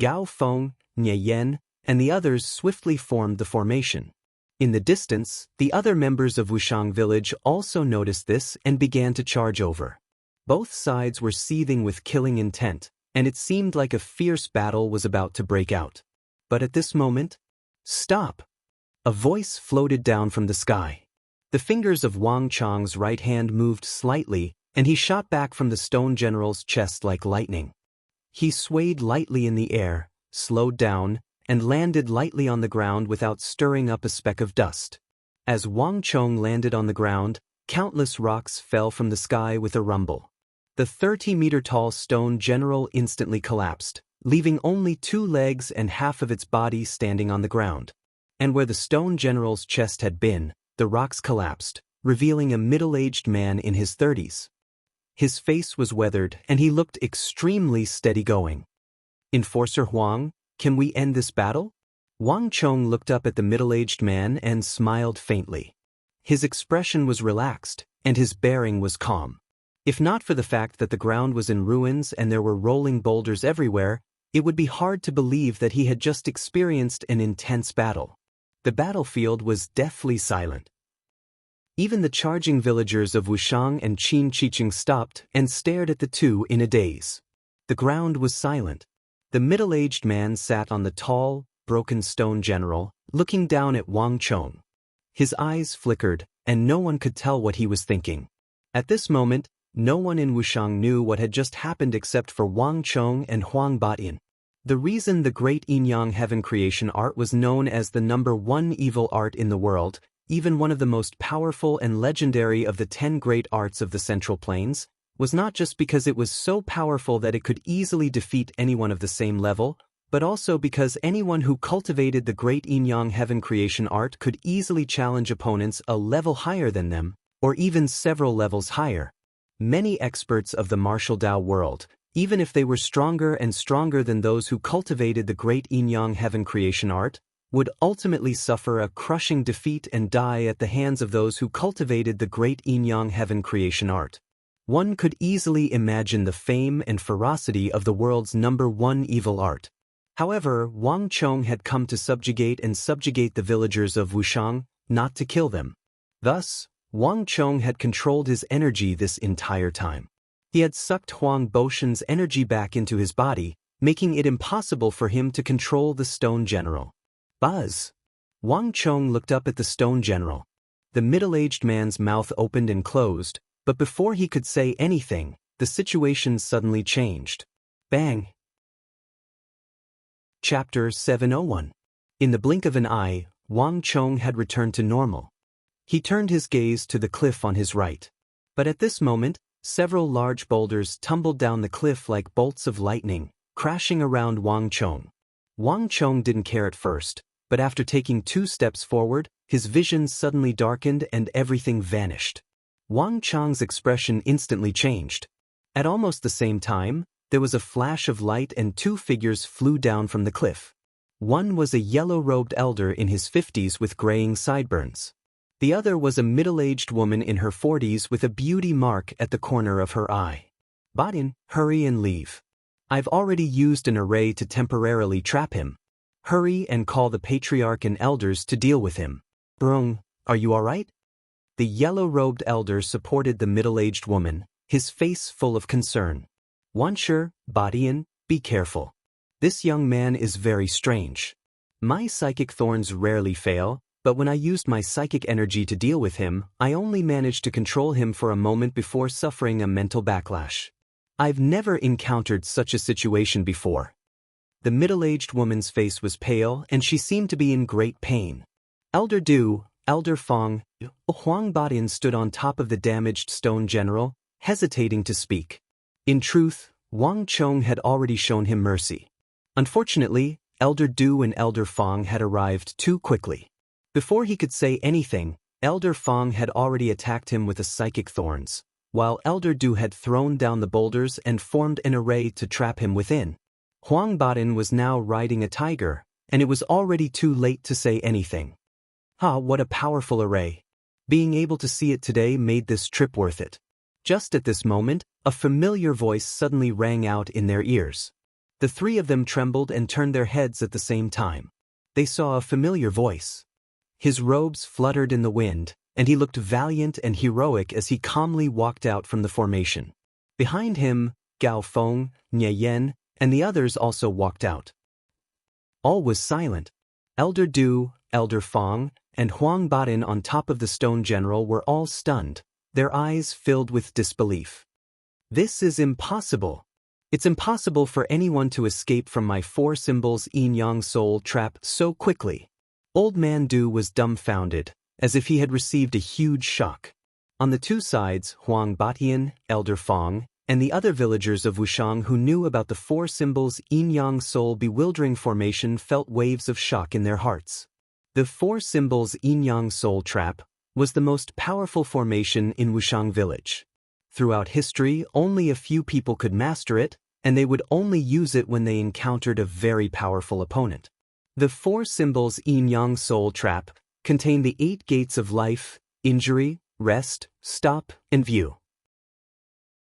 Gao Feng, Nie Yen, and the others swiftly formed the formation. In the distance, the other members of Wushang village also noticed this and began to charge over. Both sides were seething with killing intent, and it seemed like a fierce battle was about to break out. But at this moment, stop! A voice floated down from the sky. The fingers of Wang Chong's right hand moved slightly, and he shot back from the stone general's chest like lightning. He swayed lightly in the air, slowed down, and landed lightly on the ground without stirring up a speck of dust. As Wang Chong landed on the ground, countless rocks fell from the sky with a rumble. The 30-meter-tall stone general instantly collapsed, leaving only 2 legs and half of its body standing on the ground. And where the stone general's chest had been, the rocks collapsed, revealing a middle-aged man in his 30s. His face was weathered, and he looked extremely steady-going. Enforcer Huang, can we end this battle? Wang Chong looked up at the middle-aged man and smiled faintly. His expression was relaxed, and his bearing was calm. If not for the fact that the ground was in ruins and there were rolling boulders everywhere, it would be hard to believe that he had just experienced an intense battle. The battlefield was deathly silent. Even the charging villagers of Wushang and Qin Chicheng stopped and stared at the two in a daze. The ground was silent. The middle-aged man sat on the tall, broken stone general, looking down at Wang Chong. His eyes flickered, and no one could tell what he was thinking. At this moment, no one in Wushang knew what had just happened except for Wang Chong and Huang Batin. The reason the Great Yin-Yang Heaven creation art was known as the #1 evil art in the world, even one of the most powerful and legendary of the 10 great arts of the Central Plains, was not just because it was so powerful that it could easily defeat anyone of the same level, but also because anyone who cultivated the Great Yin-Yang Heaven creation art could easily challenge opponents a level higher than them, or even several levels higher. Many experts of the martial Tao world, even if they were stronger and stronger than those who cultivated the Great Yin-Yang Heaven creation art, would ultimately suffer a crushing defeat and die at the hands of those who cultivated the Great Yin-Yang Heaven creation art. One could easily imagine the fame and ferocity of the world's #1 evil art. However, Wang Chong had come to subjugate the villagers of Wushang, not to kill them. Thus, Wang Chong had controlled his energy this entire time. He had sucked Huang Boshan's energy back into his body, making it impossible for him to control the stone general. Buzz! Wang Chong looked up at the stone general. The middle-aged man's mouth opened and closed, but before he could say anything, the situation suddenly changed. Bang! Chapter 701. In the blink of an eye, Wang Chong had returned to normal. He turned his gaze to the cliff on his right. But at this moment, several large boulders tumbled down the cliff like bolts of lightning, crashing around Wang Chong. Wang Chong didn't care at first, but after taking 2 steps forward, his vision suddenly darkened and everything vanished. Wang Chong's expression instantly changed. At almost the same time, there was a flash of light and 2 figures flew down from the cliff. One was a yellow-robed elder in his 50s with graying sideburns. The other was a middle-aged woman in her 40s with a beauty mark at the corner of her eye. Batin, hurry and leave. I've already used an array to temporarily trap him. Hurry and call the patriarch and elders to deal with him. Brung, are you all right? The yellow-robed elder supported the middle-aged woman, his face full of concern. Wansher, Batin, be careful. This young man is very strange. My psychic thorns rarely fail, but when I used my psychic energy to deal with him, I only managed to control him for a moment before suffering a mental backlash. I've never encountered such a situation before. The middle-aged woman's face was pale and she seemed to be in great pain. Elder Du, Elder Fong, Huang Batin stood on top of the damaged stone general, hesitating to speak. In truth, Wang Chong had already shown him mercy. Unfortunately, Elder Du and Elder Fong had arrived too quickly. Before he could say anything, Elder Fong had already attacked him with the psychic thorns, while Elder Du had thrown down the boulders and formed an array to trap him within. Huang Batin was now riding a tiger, and it was already too late to say anything. What a powerful array. Being able to see it today made this trip worth it. Just at this moment, a familiar voice suddenly rang out in their ears. The three of them trembled and turned their heads at the same time. They saw a familiar voice. His robes fluttered in the wind, and he looked valiant and heroic as he calmly walked out from the formation. Behind him, Gao Feng, Nye Yen, and the others also walked out. All was silent. Elder Du, Elder Fong, and Huang Batin on top of the stone general were all stunned, their eyes filled with disbelief. This is impossible. It's impossible for anyone to escape from my four symbols yin-yang soul trap so quickly. Old Man Du was dumbfounded, as if he had received a huge shock. On the two sides, Huang Batian, Elder Fong, and the other villagers of Wushang who knew about the four symbols yin-yang soul bewildering formation felt waves of shock in their hearts. The four symbols yin-yang soul trap was the most powerful formation in Wushang village. Throughout history, only a few people could master it, and they would only use it when they encountered a very powerful opponent. The four symbols yin-yang soul trap contain the 8 gates of life, injury, rest, stop, and view.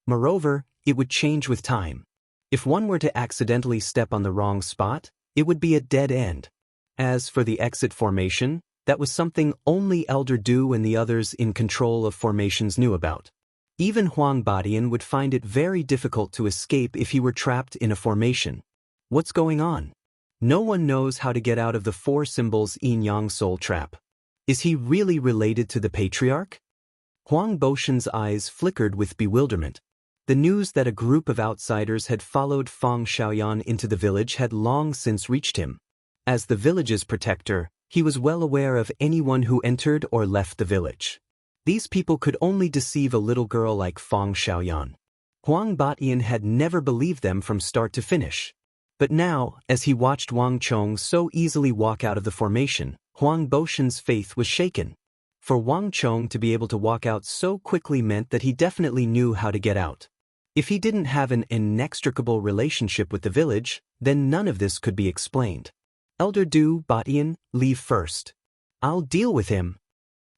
Moreover, it would change with time. If one were to accidentally step on the wrong spot, it would be a dead end. As for the exit formation, that was something only Elder Du and the others in control of formations knew about. Even Huang Batian would find it very difficult to escape if he were trapped in a formation. What's going on? No one knows how to get out of the four symbols yin-yang soul trap. Is he really related to the patriarch? Huang Boshan's eyes flickered with bewilderment. The news that a group of outsiders had followed Fang Xiaoyan into the village had long since reached him. As the village's protector, he was well aware of anyone who entered or left the village. These people could only deceive a little girl like Fang Xiaoyan. Huang Batian had never believed them from start to finish. But now, as he watched Wang Chong so easily walk out of the formation, Huang Boshan's faith was shaken. For Wang Chong to be able to walk out so quickly meant that he definitely knew how to get out. If he didn't have an inextricable relationship with the village, then none of this could be explained. Elder Du, Batian, leave first. I'll deal with him.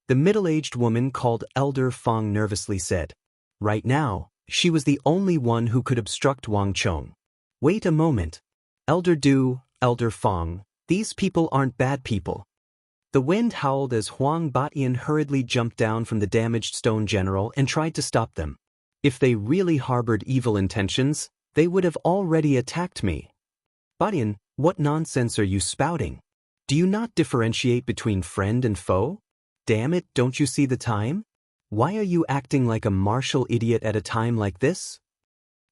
The middle-aged woman called Elder Fong nervously said. Right now, she was the only one who could obstruct Wang Chong. Wait a moment. Elder Du, Elder Fong, these people aren't bad people. The wind howled as Huang Batian hurriedly jumped down from the damaged stone general and tried to stop them. If they really harbored evil intentions, they would have already attacked me. Batian, what nonsense are you spouting? Do you not differentiate between friend and foe? Damn it, don't you see the time? Why are you acting like a martial idiot at a time like this?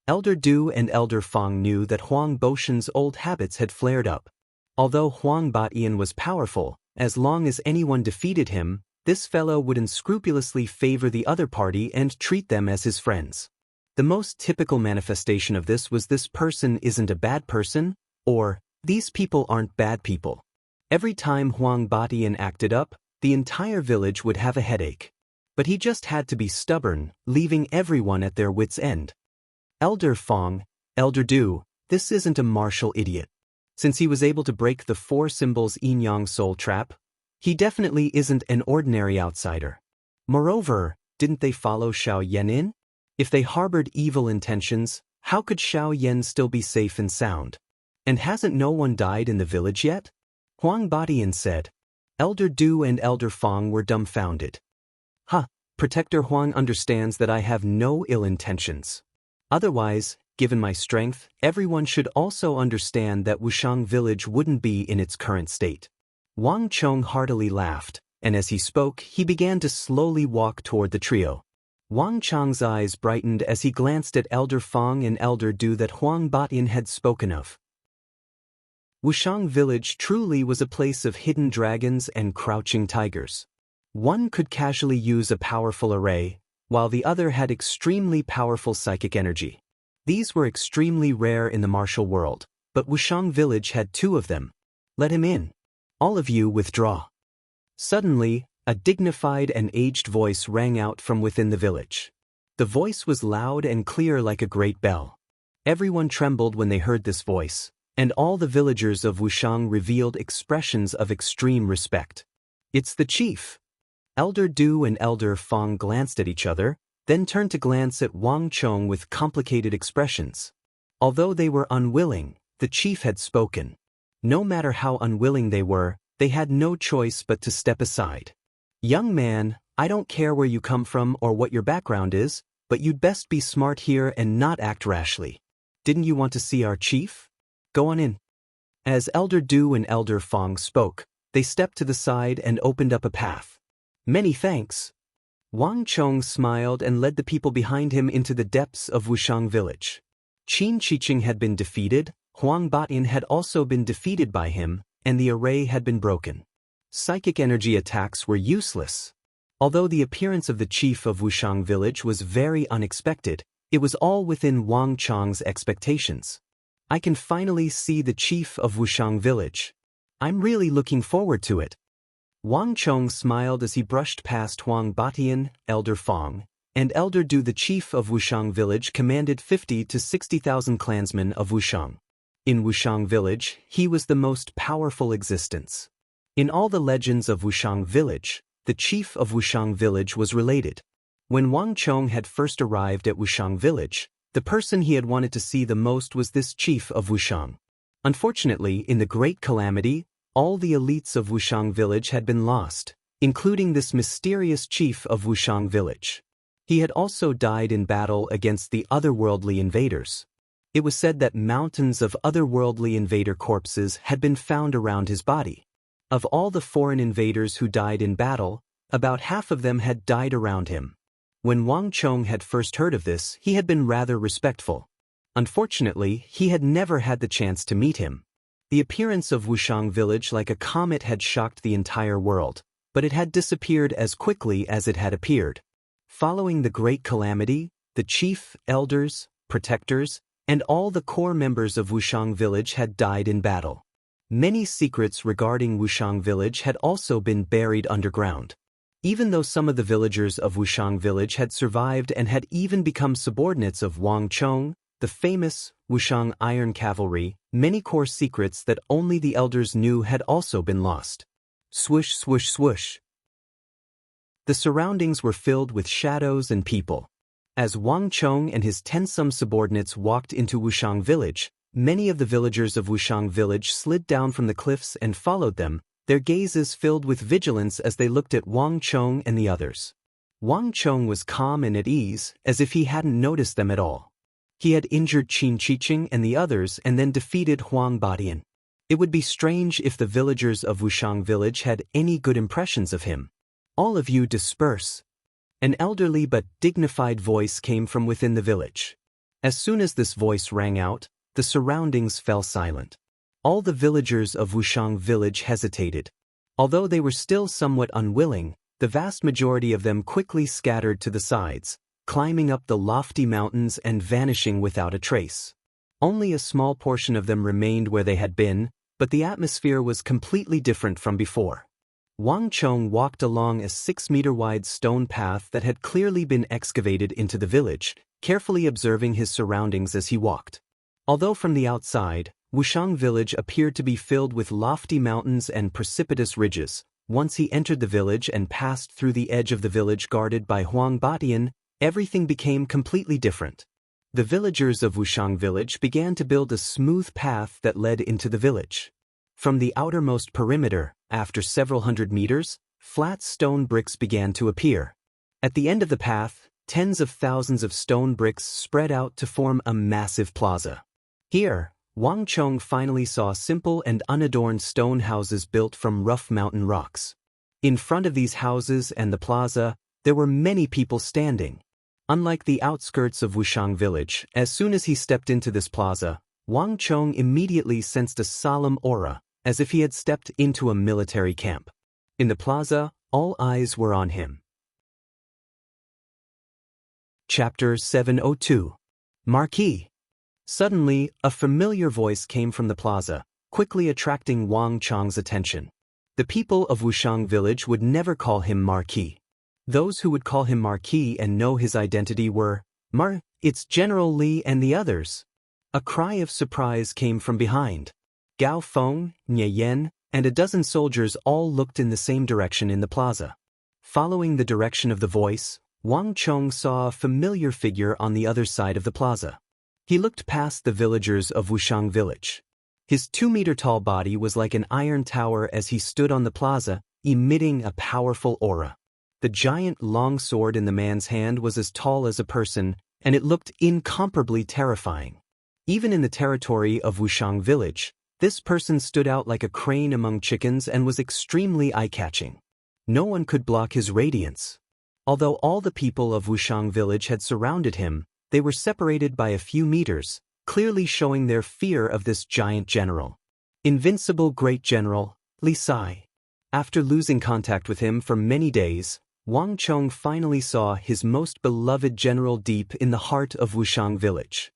Elder Du and Elder Fong knew that Huang Boshan's old habits had flared up. Although Huang Batian was powerful, as long as anyone defeated him, this fellow would unscrupulously favor the other party and treat them as his friends. The most typical manifestation of this was this person isn't a bad person, or these people aren't bad people. Every time Huang Batian acted up, the entire village would have a headache. But he just had to be stubborn, leaving everyone at their wits' end. Elder Fong, Elder Du, this isn't a martial idiot. Since he was able to break the four symbols yin-yang soul trap, he definitely isn't an ordinary outsider. Moreover, didn't they follow Xiao Yan in? If they harbored evil intentions, how could Xiao Yan still be safe and sound? And hasn't no one died in the village yet? Huang Batian said. Elder Du and Elder Fong were dumbfounded. Protector Huang understands that I have no ill intentions. Otherwise, given my strength, everyone should also understand that Wushang village wouldn't be in its current state. Wang Chong heartily laughed, and as he spoke, he began to slowly walk toward the trio. Wang Chong's eyes brightened as he glanced at Elder Fong and Elder Du that Huang Batian had spoken of. Wushang village truly was a place of hidden dragons and crouching tigers. One could casually use a powerful array, while the other had extremely powerful psychic energy. These were extremely rare in the martial world, but Wushang village had 2 of them. Let him in. All of you withdraw. Suddenly, a dignified and aged voice rang out from within the village. The voice was loud and clear like a great bell. Everyone trembled when they heard this voice, and all the villagers of Wushang revealed expressions of extreme respect. "It's the chief." Elder Du and Elder Fong glanced at each other, then turned to glance at Wang Chong with complicated expressions. Although they were unwilling, the chief had spoken. No matter how unwilling they had no choice but to step aside. "Young man, I don't care where you come from or what your background is, but you'd best be smart here and not act rashly. Didn't you want to see our chief? Go on in." As Elder Du and Elder Fong spoke, they stepped to the side and opened up a path. "Many thanks." Wang Chong smiled and led the people behind him into the depths of Wushang village. Qin Shiqing had been defeated, Huang Batian had also been defeated by him, and the array had been broken. Psychic energy attacks were useless. Although the appearance of the chief of Wushang village was very unexpected, it was all within Wang Chong's expectations. "I can finally see the chief of Wushang village. I'm really looking forward to it." Wang Chong smiled as he brushed past Huang Batian, Elder Fong, and Elder Du. The chief of Wushang village commanded 50 to 60,000 clansmen of Wushang. In Wushang village, he was the most powerful existence. In all the legends of Wushang village, the chief of Wushang village was related. When Wang Chong had first arrived at Wushang village, the person he had wanted to see the most was this chief of Wushang. Unfortunately, in the Great Calamity, all the elites of Wushang village had been lost, including this mysterious chief of Wushang village. He had also died in battle against the otherworldly invaders. It was said that mountains of otherworldly invader corpses had been found around his body. Of all the foreign invaders who died in battle, about half of them had died around him. When Wang Chong had first heard of this, he had been rather respectful. Unfortunately, he had never had the chance to meet him. The appearance of Wushang village like a comet had shocked the entire world, but it had disappeared as quickly as it had appeared. Following the Great Calamity, the chief, elders, protectors, and all the core members of Wushang village had died in battle. Many secrets regarding Wushang village had also been buried underground. Even though some of the villagers of Wushang village had survived and had even become subordinates of Wang Chong, the famous Wushang Iron Cavalry, many core secrets that only the elders knew had also been lost. Swoosh, swoosh, swoosh. The surroundings were filled with shadows and people. As Wang Chong and his 10-some subordinates walked into Wushang village, many of the villagers of Wushang village slid down from the cliffs and followed them, their gazes filled with vigilance as they looked at Wang Chong and the others. Wang Chong was calm and at ease, as if he hadn't noticed them at all. He had injured Qin Shiqing and the others and then defeated Huang Batian. It would be strange if the villagers of Wushang village had any good impressions of him. "All of you disperse." An elderly but dignified voice came from within the village. As soon as this voice rang out, the surroundings fell silent. All the villagers of Wushang village hesitated. Although they were still somewhat unwilling, the vast majority of them quickly scattered to the sides, climbing up the lofty mountains and vanishing without a trace. Only a small portion of them remained where they had been, but the atmosphere was completely different from before. Wang Chong walked along a 6-meter-wide stone path that had clearly been excavated into the village, carefully observing his surroundings as he walked. Although from the outside, Wushang village appeared to be filled with lofty mountains and precipitous ridges, once he entered the village and passed through the edge of the village guarded by Huang Batian, everything became completely different. The villagers of Wushang village began to build a smooth path that led into the village. From the outermost perimeter, after several hundred meters, flat stone bricks began to appear. At the end of the path, tens of thousands of stone bricks spread out to form a massive plaza. Here, Wang Chong finally saw simple and unadorned stone houses built from rough mountain rocks. In front of these houses and the plaza, there were many people standing. Unlike the outskirts of Wushang village, as soon as he stepped into this plaza, Wang Chong immediately sensed a solemn aura, as if he had stepped into a military camp. In the plaza, all eyes were on him. Chapter 702. Marquis. Suddenly, a familiar voice came from the plaza, quickly attracting Wang Chong's attention. The people of Wushang village would never call him Marquis. Those who would call him Marquis and know his identity were, it's General Li and the others. A cry of surprise came from behind. Gao Feng, Nye Yen, and a dozen soldiers all looked in the same direction in the plaza. Following the direction of the voice, Wang Chong saw a familiar figure on the other side of the plaza. He looked past the villagers of Wushang village. His 2-meter-tall body was like an iron tower as he stood on the plaza, emitting a powerful aura. The giant long sword in the man's hand was as tall as a person, and it looked incomparably terrifying. Even in the territory of Wushang village, this person stood out like a crane among chickens and was extremely eye-catching. No one could block his radiance. Although all the people of Wushang village had surrounded him, they were separated by a few meters, clearly showing their fear of this giant general. Invincible great general, Li Sai. After losing contact with him for many days, Wang Chong finally saw his most beloved general deep in the heart of Wushang village.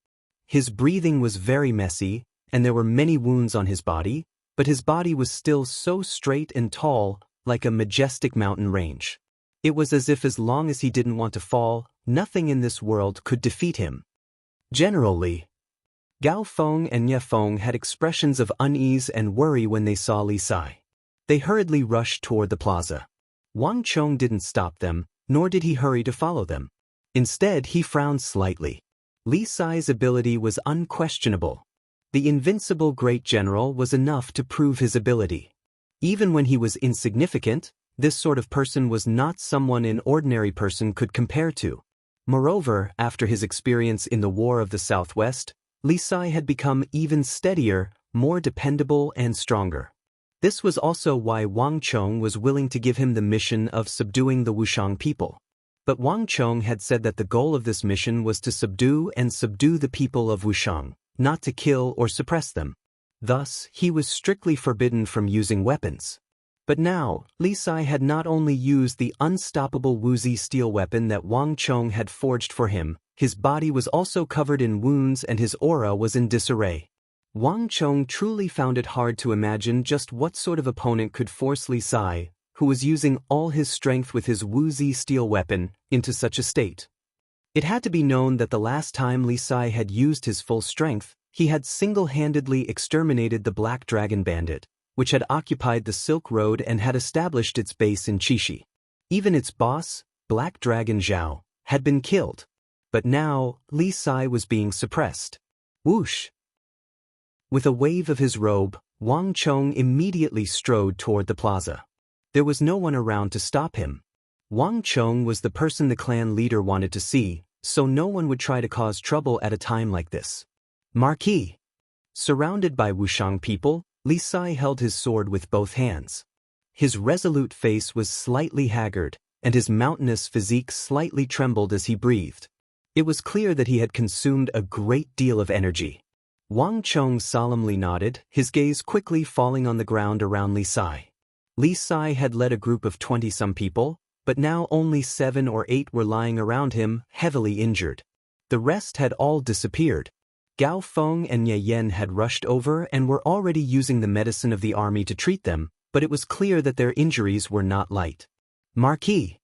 His breathing was very messy, and there were many wounds on his body, but his body was still so straight and tall, like a majestic mountain range. It was as if as long as he didn't want to fall, nothing in this world could defeat him. General Li. Gao Feng and Nye Feng had expressions of unease and worry when they saw Li Sai. They hurriedly rushed toward the plaza. Wang Chong didn't stop them, nor did he hurry to follow them. Instead, he frowned slightly. Li Sai's ability was unquestionable. The invincible great general was enough to prove his ability. Even when he was insignificant, this sort of person was not someone an ordinary person could compare to. Moreover, after his experience in the War of the Southwest, Li Sai had become even steadier, more dependable and stronger. This was also why Wang Chong was willing to give him the mission of subduing the Wushang people. But Wang Chong had said that the goal of this mission was to subdue the people of Wushang, not to kill or suppress them. Thus, he was strictly forbidden from using weapons. But now, Li Sai had not only used the unstoppable Wuzi steel weapon that Wang Chong had forged for him, his body was also covered in wounds and his aura was in disarray. Wang Chong truly found it hard to imagine just what sort of opponent could force Li Sai, who was using all his strength with his Wuzi steel weapon, into such a state. It had to be known that the last time Li Sai had used his full strength, he had single-handedly exterminated the Black Dragon Bandit, which had occupied the Silk Road and had established its base in Qixi. Even its boss, Black Dragon Zhao, had been killed. But now, Li Sai was being suppressed. Whoosh! With a wave of his robe, Wang Chong immediately strode toward the plaza. There was no one around to stop him. Wang Chong was the person the clan leader wanted to see, so no one would try to cause trouble at a time like this. Marquis. Surrounded by Wushang people, Li Sai held his sword with both hands. His resolute face was slightly haggard, and his mountainous physique slightly trembled as he breathed. It was clear that he had consumed a great deal of energy. Wang Chong solemnly nodded, his gaze quickly falling on the ground around Li Sai. Li Sai had led a group of 20-some people, but now only 7 or 8 were lying around him, heavily injured. The rest had all disappeared. Gao Feng and Nye Yen had rushed over and were already using the medicine of the army to treat them, but it was clear that their injuries were not light. Marquis.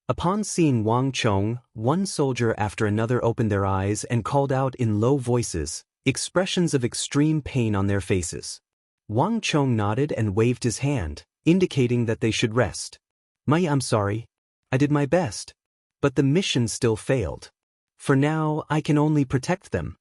Upon seeing Wang Chong, one soldier after another opened their eyes and called out in low voices, expressions of extreme pain on their faces. Wang Chong nodded and waved his hand, indicating that they should rest. I'm sorry. I did my best. But the mission still failed. For now, I can only protect them.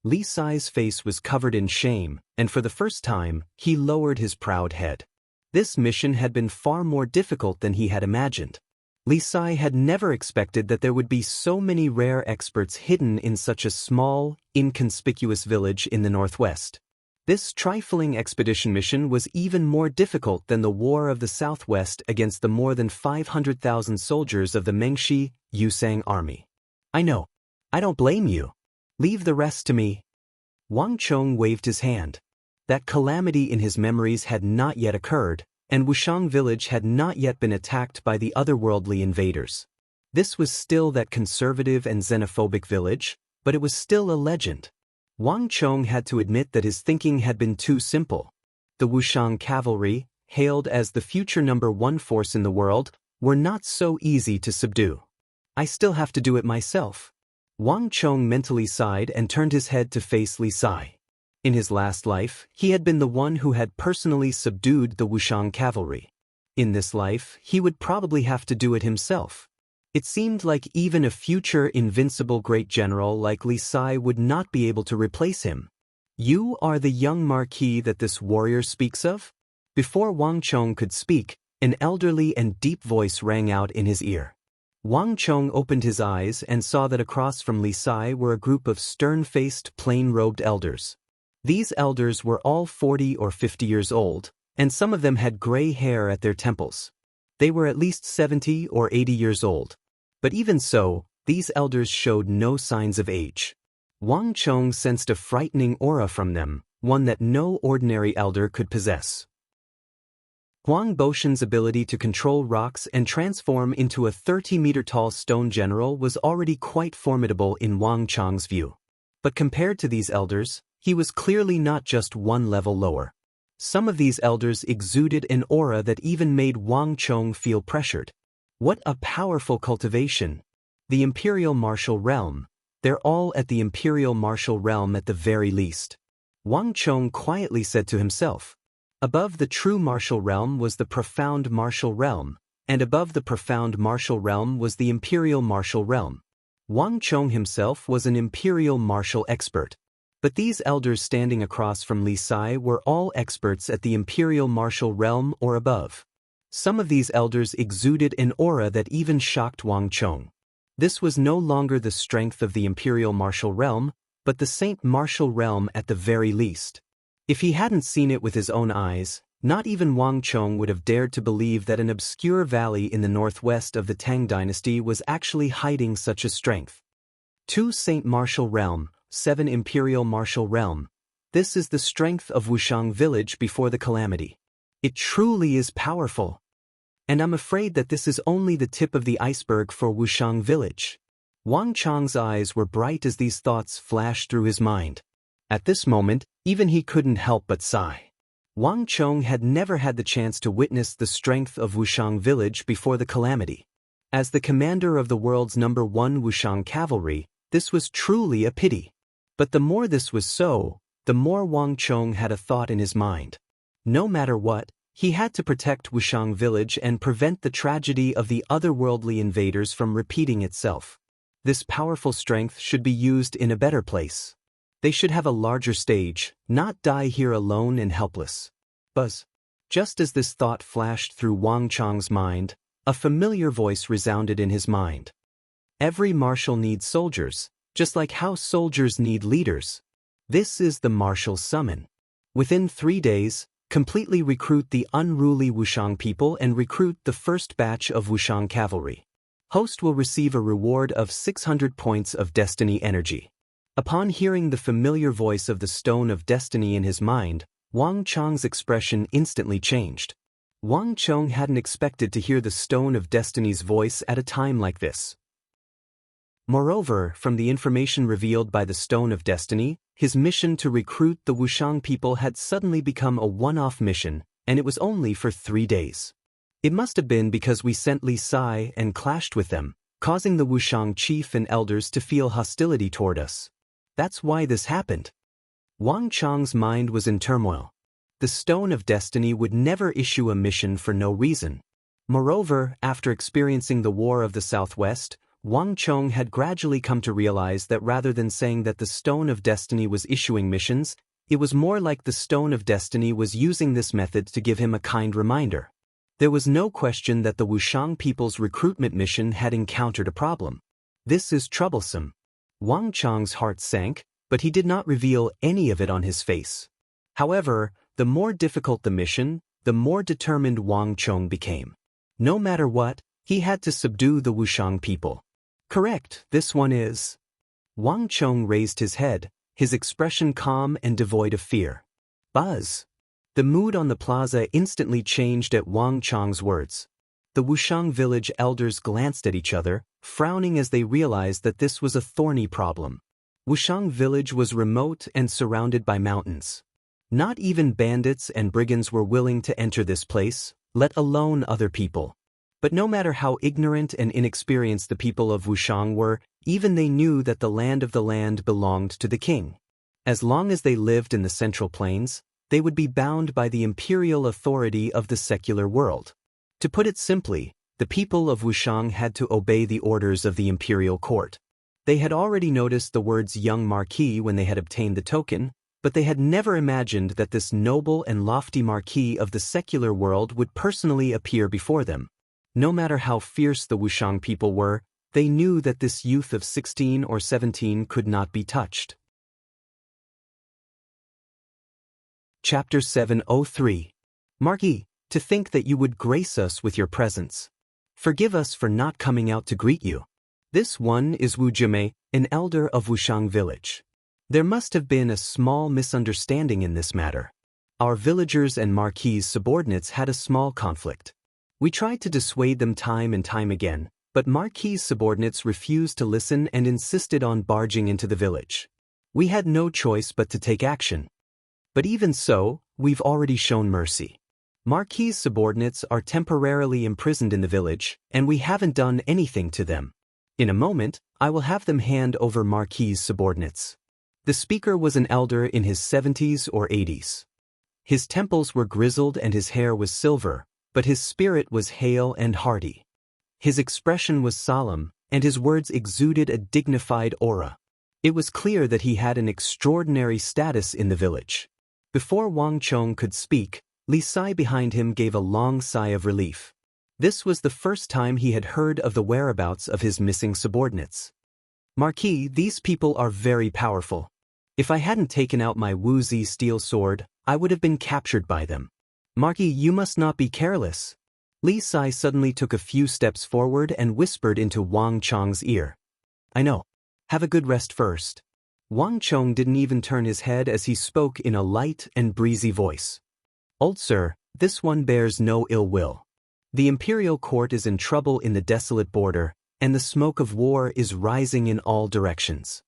Li Sai's face was covered in shame, and for the first time, he lowered his proud head. This mission had been far more difficult than he had imagined. Li Sai had never expected that there would be so many rare experts hidden in such a small, inconspicuous village in the northwest. This trifling expedition mission was even more difficult than the War of the Southwest against the more than 500,000 soldiers of the Mengshi Yusang army. I know. I don't blame you. Leave the rest to me. Wang Chong waved his hand. That calamity in his memories had not yet occurred, and Wushang village had not yet been attacked by the otherworldly invaders. This was still that conservative and xenophobic village, but it was still a legend. Wang Chong had to admit that his thinking had been too simple. The Wushang cavalry, hailed as the future #1 force in the world, were not so easy to subdue. I still have to do it myself. Wang Chong mentally sighed and turned his head to face Li Sai. In his last life, he had been the one who had personally subdued the Wushang cavalry. In this life, he would probably have to do it himself. It seemed like even a future invincible great general like Li Sai would not be able to replace him. You are the young marquis that this warrior speaks of? Before Wang Chong could speak, an elderly and deep voice rang out in his ear. Wang Chong opened his eyes and saw that across from Li Sai were a group of stern-faced, plain-robed elders. These elders were all 40 or 50 years old, and some of them had gray hair at their temples. They were at least 70 or 80 years old. But even so, these elders showed no signs of age. Wang Chong sensed a frightening aura from them, one that no ordinary elder could possess. Huang Boshan's ability to control rocks and transform into a 30-meter-tall stone general was already quite formidable in Wang Chong's view. But compared to these elders, he was clearly not just one level lower. Some of these elders exuded an aura that even made Wang Chong feel pressured. What a powerful cultivation! The Imperial Martial Realm. They're all at the Imperial Martial Realm at the very least. Wang Chong quietly said to himself. Above the true martial realm was the profound martial realm, and above the profound martial realm was the imperial martial realm. Wang Chong himself was an imperial martial expert. But these elders standing across from Li Sai were all experts at the imperial martial realm or above. Some of these elders exuded an aura that even shocked Wang Chong. This was no longer the strength of the imperial martial realm, but the Saint Martial Realm at the very least. If he hadn't seen it with his own eyes, not even Wang Chong would have dared to believe that an obscure valley in the northwest of the Tang dynasty was actually hiding such a strength. 2 Saint Martial Realm, 7 Imperial Martial Realm. This is the strength of Wushang village before the calamity. It truly is powerful. And I'm afraid that this is only the tip of the iceberg for Wushang village. Wang Chong's eyes were bright as these thoughts flashed through his mind. At this moment, even he couldn't help but sigh. Wang Chong had never had the chance to witness the strength of Wushang village before the calamity. As the commander of the world's #1 Wushang cavalry, this was truly a pity. But the more this was so, the more Wang Chong had a thought in his mind. No matter what, he had to protect Wushang village and prevent the tragedy of the otherworldly invaders from repeating itself. This powerful strength should be used in a better place. They should have a larger stage, not die here alone and helpless. Buzz. Just as this thought flashed through Wang Chong's mind, a familiar voice resounded in his mind. Every marshal needs soldiers, just like how soldiers need leaders. This is the martial summon. Within 3 days, completely recruit the unruly Wushang people and recruit the first batch of Wushang cavalry. Host will receive a reward of 600 points of destiny energy. Upon hearing the familiar voice of the Stone of Destiny in his mind, Wang Chong's expression instantly changed. Wang Chong hadn't expected to hear the Stone of Destiny's voice at a time like this. Moreover, from the information revealed by the Stone of Destiny, his mission to recruit the Wushang people had suddenly become a one-off mission, and it was only for 3 days. It must have been because we sent Li Sai and clashed with them, causing the Wushang chief and elders to feel hostility toward us. That's why this happened. Wang Chong's mind was in turmoil. The Stone of Destiny would never issue a mission for no reason. Moreover, after experiencing the War of the Southwest, Wang Chong had gradually come to realize that rather than saying that the Stone of Destiny was issuing missions, it was more like the Stone of Destiny was using this method to give him a kind reminder. There was no question that the Wushang people's recruitment mission had encountered a problem. This is troublesome. Wang Chong's heart sank, but he did not reveal any of it on his face. However, the more difficult the mission, the more determined Wang Chong became. No matter what, he had to subdue the Wushang people. Correct, this one is. Wang Chong raised his head, his expression calm and devoid of fear. Buzz. The mood on the plaza instantly changed at Wang Chong's words. The Wushang village elders glanced at each other, frowning as they realized that this was a thorny problem. Wushang village was remote and surrounded by mountains. Not even bandits and brigands were willing to enter this place, let alone other people. But no matter how ignorant and inexperienced the people of Wushang were, even they knew that the land belonged to the king. As long as they lived in the Central Plains, they would be bound by the imperial authority of the secular world. To put it simply, the people of Wushang had to obey the orders of the imperial court. They had already noticed the words young marquis when they had obtained the token, but they had never imagined that this noble and lofty marquis of the secular world would personally appear before them. No matter how fierce the Wushang people were, they knew that this youth of 16 or 17 could not be touched. Chapter 703. Marquis, to think that you would grace us with your presence. Forgive us for not coming out to greet you. This one is Wu Jiamei, an elder of Wushang village. There must have been a small misunderstanding in this matter. Our villagers and marquis' subordinates had a small conflict. We tried to dissuade them time and time again, but marquis' subordinates refused to listen and insisted on barging into the village. We had no choice but to take action. But even so, we've already shown mercy. Marquis' subordinates are temporarily imprisoned in the village, and we haven't done anything to them. In a moment, I will have them hand over marquis' subordinates. The speaker was an elder in his 70s or 80s. His temples were grizzled and his hair was silver, but his spirit was hale and hearty. His expression was solemn, and his words exuded a dignified aura. It was clear that he had an extraordinary status in the village. Before Wang Chong could speak, Li Sai behind him gave a long sigh of relief. This was the first time he had heard of the whereabouts of his missing subordinates. Marquis, these people are very powerful. If I hadn't taken out my Wu Zi steel sword, I would have been captured by them. Marquis, you must not be careless. Li Sai suddenly took a few steps forward and whispered into Wang Chong's ear. I know. Have a good rest first. Wang Chong didn't even turn his head as he spoke in a light and breezy voice. Old sir, this one bears no ill will. The imperial court is in trouble in the desolate border, and the smoke of war is rising in all directions.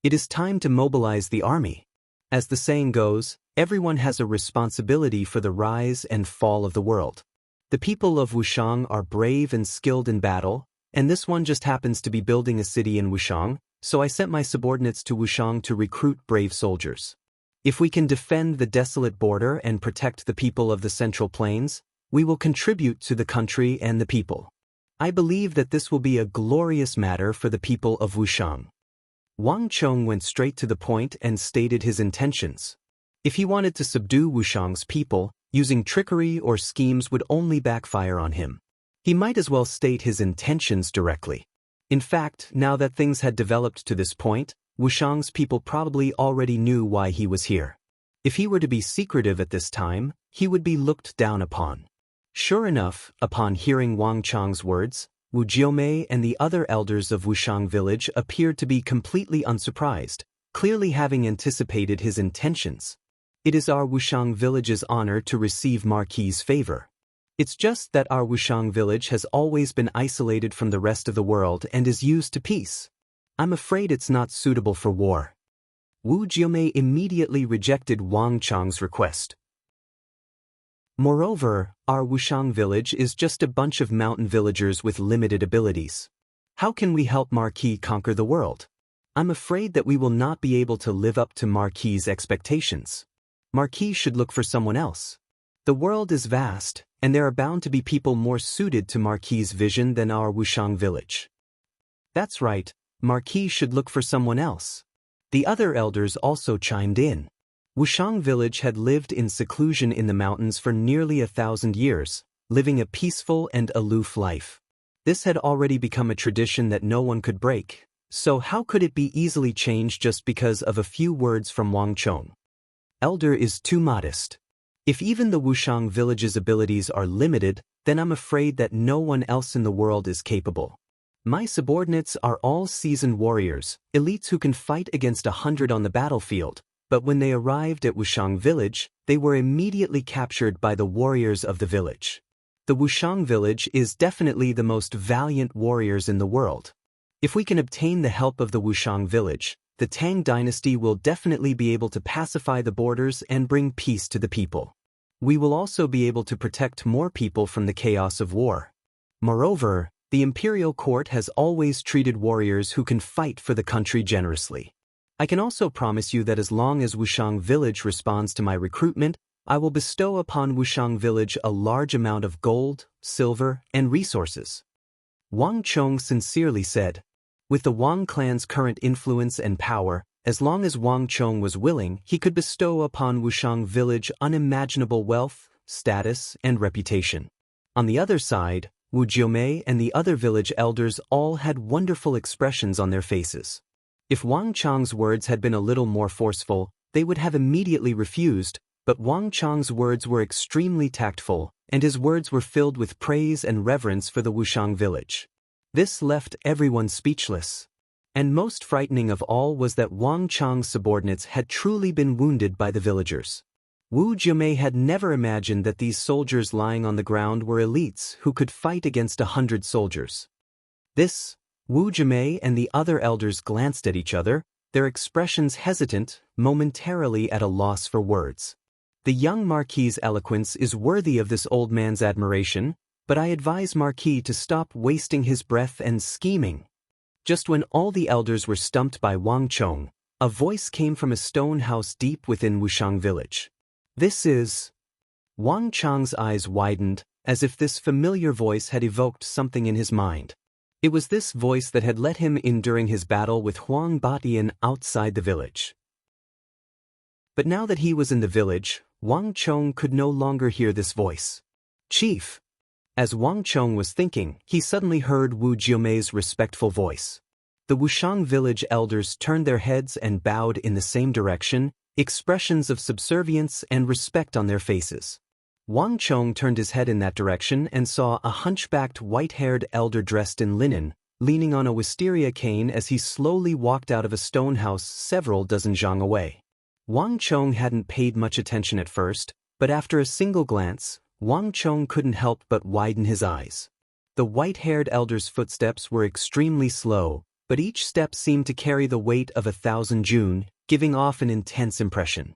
It is time to mobilize the army. As the saying goes, everyone has a responsibility for the rise and fall of the world. The people of Wushang are brave and skilled in battle, and this one just happens to be building a city in Wushang, so I sent my subordinates to Wushang to recruit brave soldiers. If we can defend the desolate border and protect the people of the Central Plains, we will contribute to the country and the people. I believe that this will be a glorious matter for the people of Wushang. Wang Chong went straight to the point and stated his intentions. If he wanted to subdue Wushang's people, using trickery or schemes would only backfire on him. He might as well state his intentions directly. In fact, now that things had developed to this point, Wushang's people probably already knew why he was here. If he were to be secretive at this time, he would be looked down upon. Sure enough, upon hearing Wang Chong's words, Wu Jiamei and the other elders of Wushang village appeared to be completely unsurprised, clearly having anticipated his intentions. It is our Wushang village's honor to receive Marquis' favor. It's just that our Wushang village has always been isolated from the rest of the world and is used to peace. I'm afraid it's not suitable for war. Wu Jiamei immediately rejected Wang Chong's request. Moreover, our Wushang village is just a bunch of mountain villagers with limited abilities. How can we help Marquis conquer the world? I'm afraid that we will not be able to live up to Marquis' expectations. Marquis should look for someone else. The world is vast, and there are bound to be people more suited to Marquis' vision than our Wushang village. That's right, Marquis should look for someone else. The other elders also chimed in. Wushang village had lived in seclusion in the mountains for nearly 1,000 years, living a peaceful and aloof life. This had already become a tradition that no one could break, so how could it be easily changed just because of a few words from Wang Chong? Elder is too modest. If even the Wushang village's abilities are limited, then I'm afraid that no one else in the world is capable. My subordinates are all seasoned warriors, elites who can fight against 100 on the battlefield, but when they arrived at Wushang village, they were immediately captured by the warriors of the village. The Wushang village is definitely the most valiant warriors in the world. If we can obtain the help of the Wushang village, the Tang dynasty will definitely be able to pacify the borders and bring peace to the people. We will also be able to protect more people from the chaos of war. Moreover, the imperial court has always treated warriors who can fight for the country generously. I can also promise you that as long as Wushang village responds to my recruitment, I will bestow upon Wushang village a large amount of gold, silver, and resources. Wang Chong sincerely said. With the Wang clan's current influence and power, as long as Wang Chong was willing, he could bestow upon Wushang village unimaginable wealth, status, and reputation. On the other side, Wu Jiumei and the other village elders all had wonderful expressions on their faces. If Wang Chong's words had been a little more forceful, they would have immediately refused, but Wang Chong's words were extremely tactful, and his words were filled with praise and reverence for the Wushang village. This left everyone speechless. And most frightening of all was that Wang Chong's subordinates had truly been wounded by the villagers. Wu Jiumei had never imagined that these soldiers lying on the ground were elites who could fight against 100 soldiers. Wu Jiumei and the other elders glanced at each other, their expressions hesitant, momentarily at a loss for words. The young Marquis's eloquence is worthy of this old man's admiration, but I advise Marquis to stop wasting his breath and scheming. Just when all the elders were stumped by Wang Chong, a voice came from a stone house deep within Wushang village. This is... Wang Chong's eyes widened, as if this familiar voice had evoked something in his mind. It was this voice that had let him in during his battle with Huang Batian outside the village. But now that he was in the village, Wang Chong could no longer hear this voice. "Chief." As Wang Chong was thinking, he suddenly heard Wu Jiumei's respectful voice. The Wushang village elders turned their heads and bowed in the same direction, expressions of subservience and respect on their faces. Wang Chong turned his head in that direction and saw a hunchbacked white-haired elder dressed in linen, leaning on a wisteria cane as he slowly walked out of a stone house several dozen zhang away. Wang Chong hadn't paid much attention at first, but after a single glance, Wang Chong couldn't help but widen his eyes. The white-haired elder's footsteps were extremely slow, but each step seemed to carry the weight of 1,000 jun, giving off an intense impression.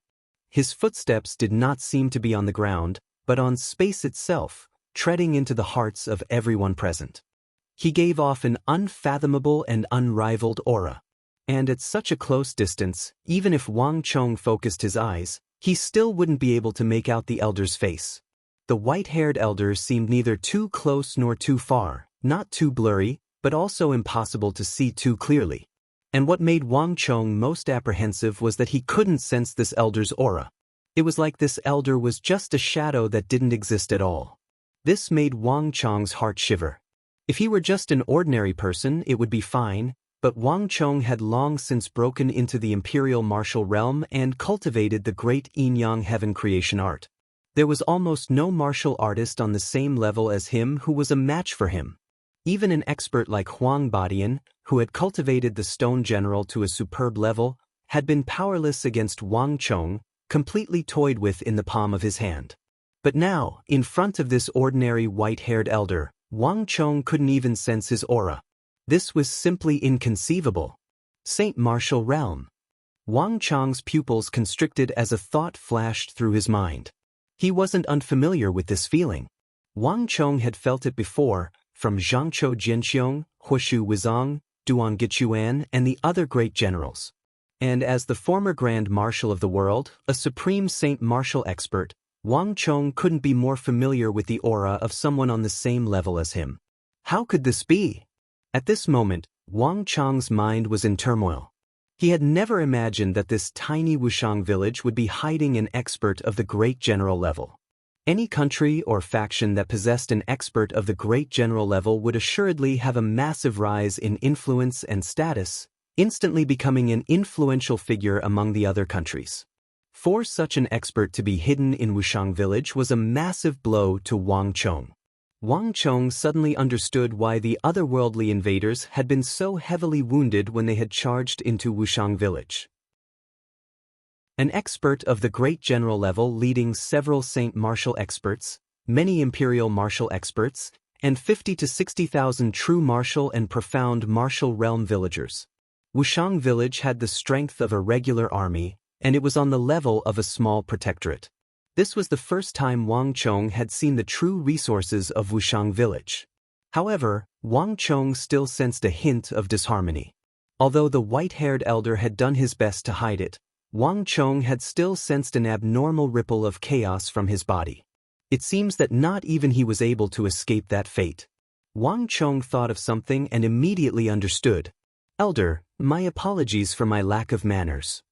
His footsteps did not seem to be on the ground, but on space itself, treading into the hearts of everyone present. He gave off an unfathomable and unrivaled aura. And at such a close distance, even if Wang Chong focused his eyes, he still wouldn't be able to make out the elder's face. The white-haired elder seemed neither too close nor too far, not too blurry, but also impossible to see too clearly. And what made Wang Chong most apprehensive was that he couldn't sense this elder's aura. It was like this elder was just a shadow that didn't exist at all. This made Wang Chong's heart shiver. If he were just an ordinary person, it would be fine, but Wang Chong had long since broken into the imperial martial realm and cultivated the great yin-yang heaven creation art. There was almost no martial artist on the same level as him who was a match for him. Even an expert like Huang Batian, who had cultivated the stone general to a superb level, had been powerless against Wang Chong, completely toyed with in the palm of his hand. But now, in front of this ordinary white-haired elder, Wang Chong couldn't even sense his aura. This was simply inconceivable. Saint Martial Realm. Wang Chong's pupils constricted as a thought flashed through his mind. He wasn't unfamiliar with this feeling. Wang Chong had felt it before, from Zhangzhou Jianxiong, Huishu Wizang, Duan Gichuan, and the other great generals. And as the former Grand Marshal of the world, a supreme Saint Martial expert, Wang Chong couldn't be more familiar with the aura of someone on the same level as him. How could this be? At this moment, Wang Chong's mind was in turmoil. He had never imagined that this tiny Wushang village would be hiding an expert of the great general level. Any country or faction that possessed an expert of the great general level would assuredly have a massive rise in influence and status, instantly becoming an influential figure among the other countries. For such an expert to be hidden in Wushang village was a massive blow to Wang Chong. Wang Chong suddenly understood why the otherworldly invaders had been so heavily wounded when they had charged into Wushang village. An expert of the great general level leading several Saint Martial experts, many imperial martial experts, and 50 to 60,000 true martial and profound martial realm villagers. Wushang village had the strength of a regular army, and it was on the level of a small protectorate. This was the first time Wang Chong had seen the true resources of Wushang village. However, Wang Chong still sensed a hint of disharmony. Although the white-haired elder had done his best to hide it, Wang Chong had still sensed an abnormal ripple of chaos from his body. It seems that not even he was able to escape that fate. Wang Chong thought of something and immediately understood. "Elder, my apologies for my lack of manners."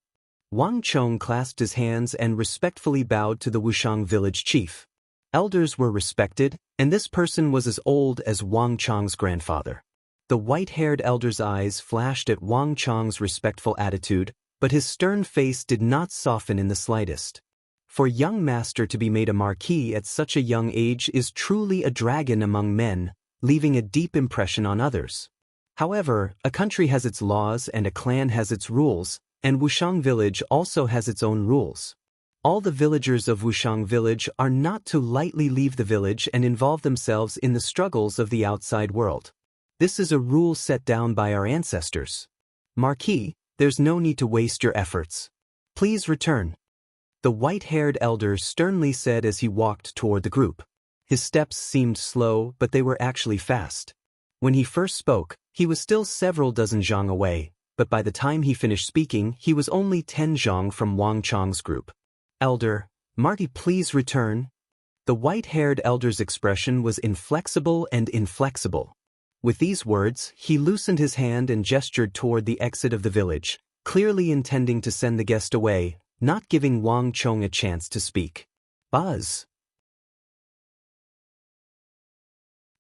Wang Chong clasped his hands and respectfully bowed to the Wushang village chief. Elders were respected, and this person was as old as Wang Chong's grandfather. The white-haired elder's eyes flashed at Wang Chong's respectful attitude, but his stern face did not soften in the slightest. For young master to be made a marquis at such a young age is truly a dragon among men, leaving a deep impression on others. However, a country has its laws and a clan has its rules, and Wushang village also has its own rules. All the villagers of Wushang village are not to lightly leave the village and involve themselves in the struggles of the outside world. This is a rule set down by our ancestors. Marquis, there's no need to waste your efforts. Please return. The white-haired elder sternly said as he walked toward the group. His steps seemed slow, but they were actually fast. When he first spoke, he was still several dozen zhang away, but by the time he finished speaking, he was only 10 zhang from Wang Chong's group. "Elder, Marty, please return." The white-haired elder's expression was inflexible and inflexible. With these words, he loosened his hand and gestured toward the exit of the village, clearly intending to send the guest away, not giving Wang Chong a chance to speak. Buzz.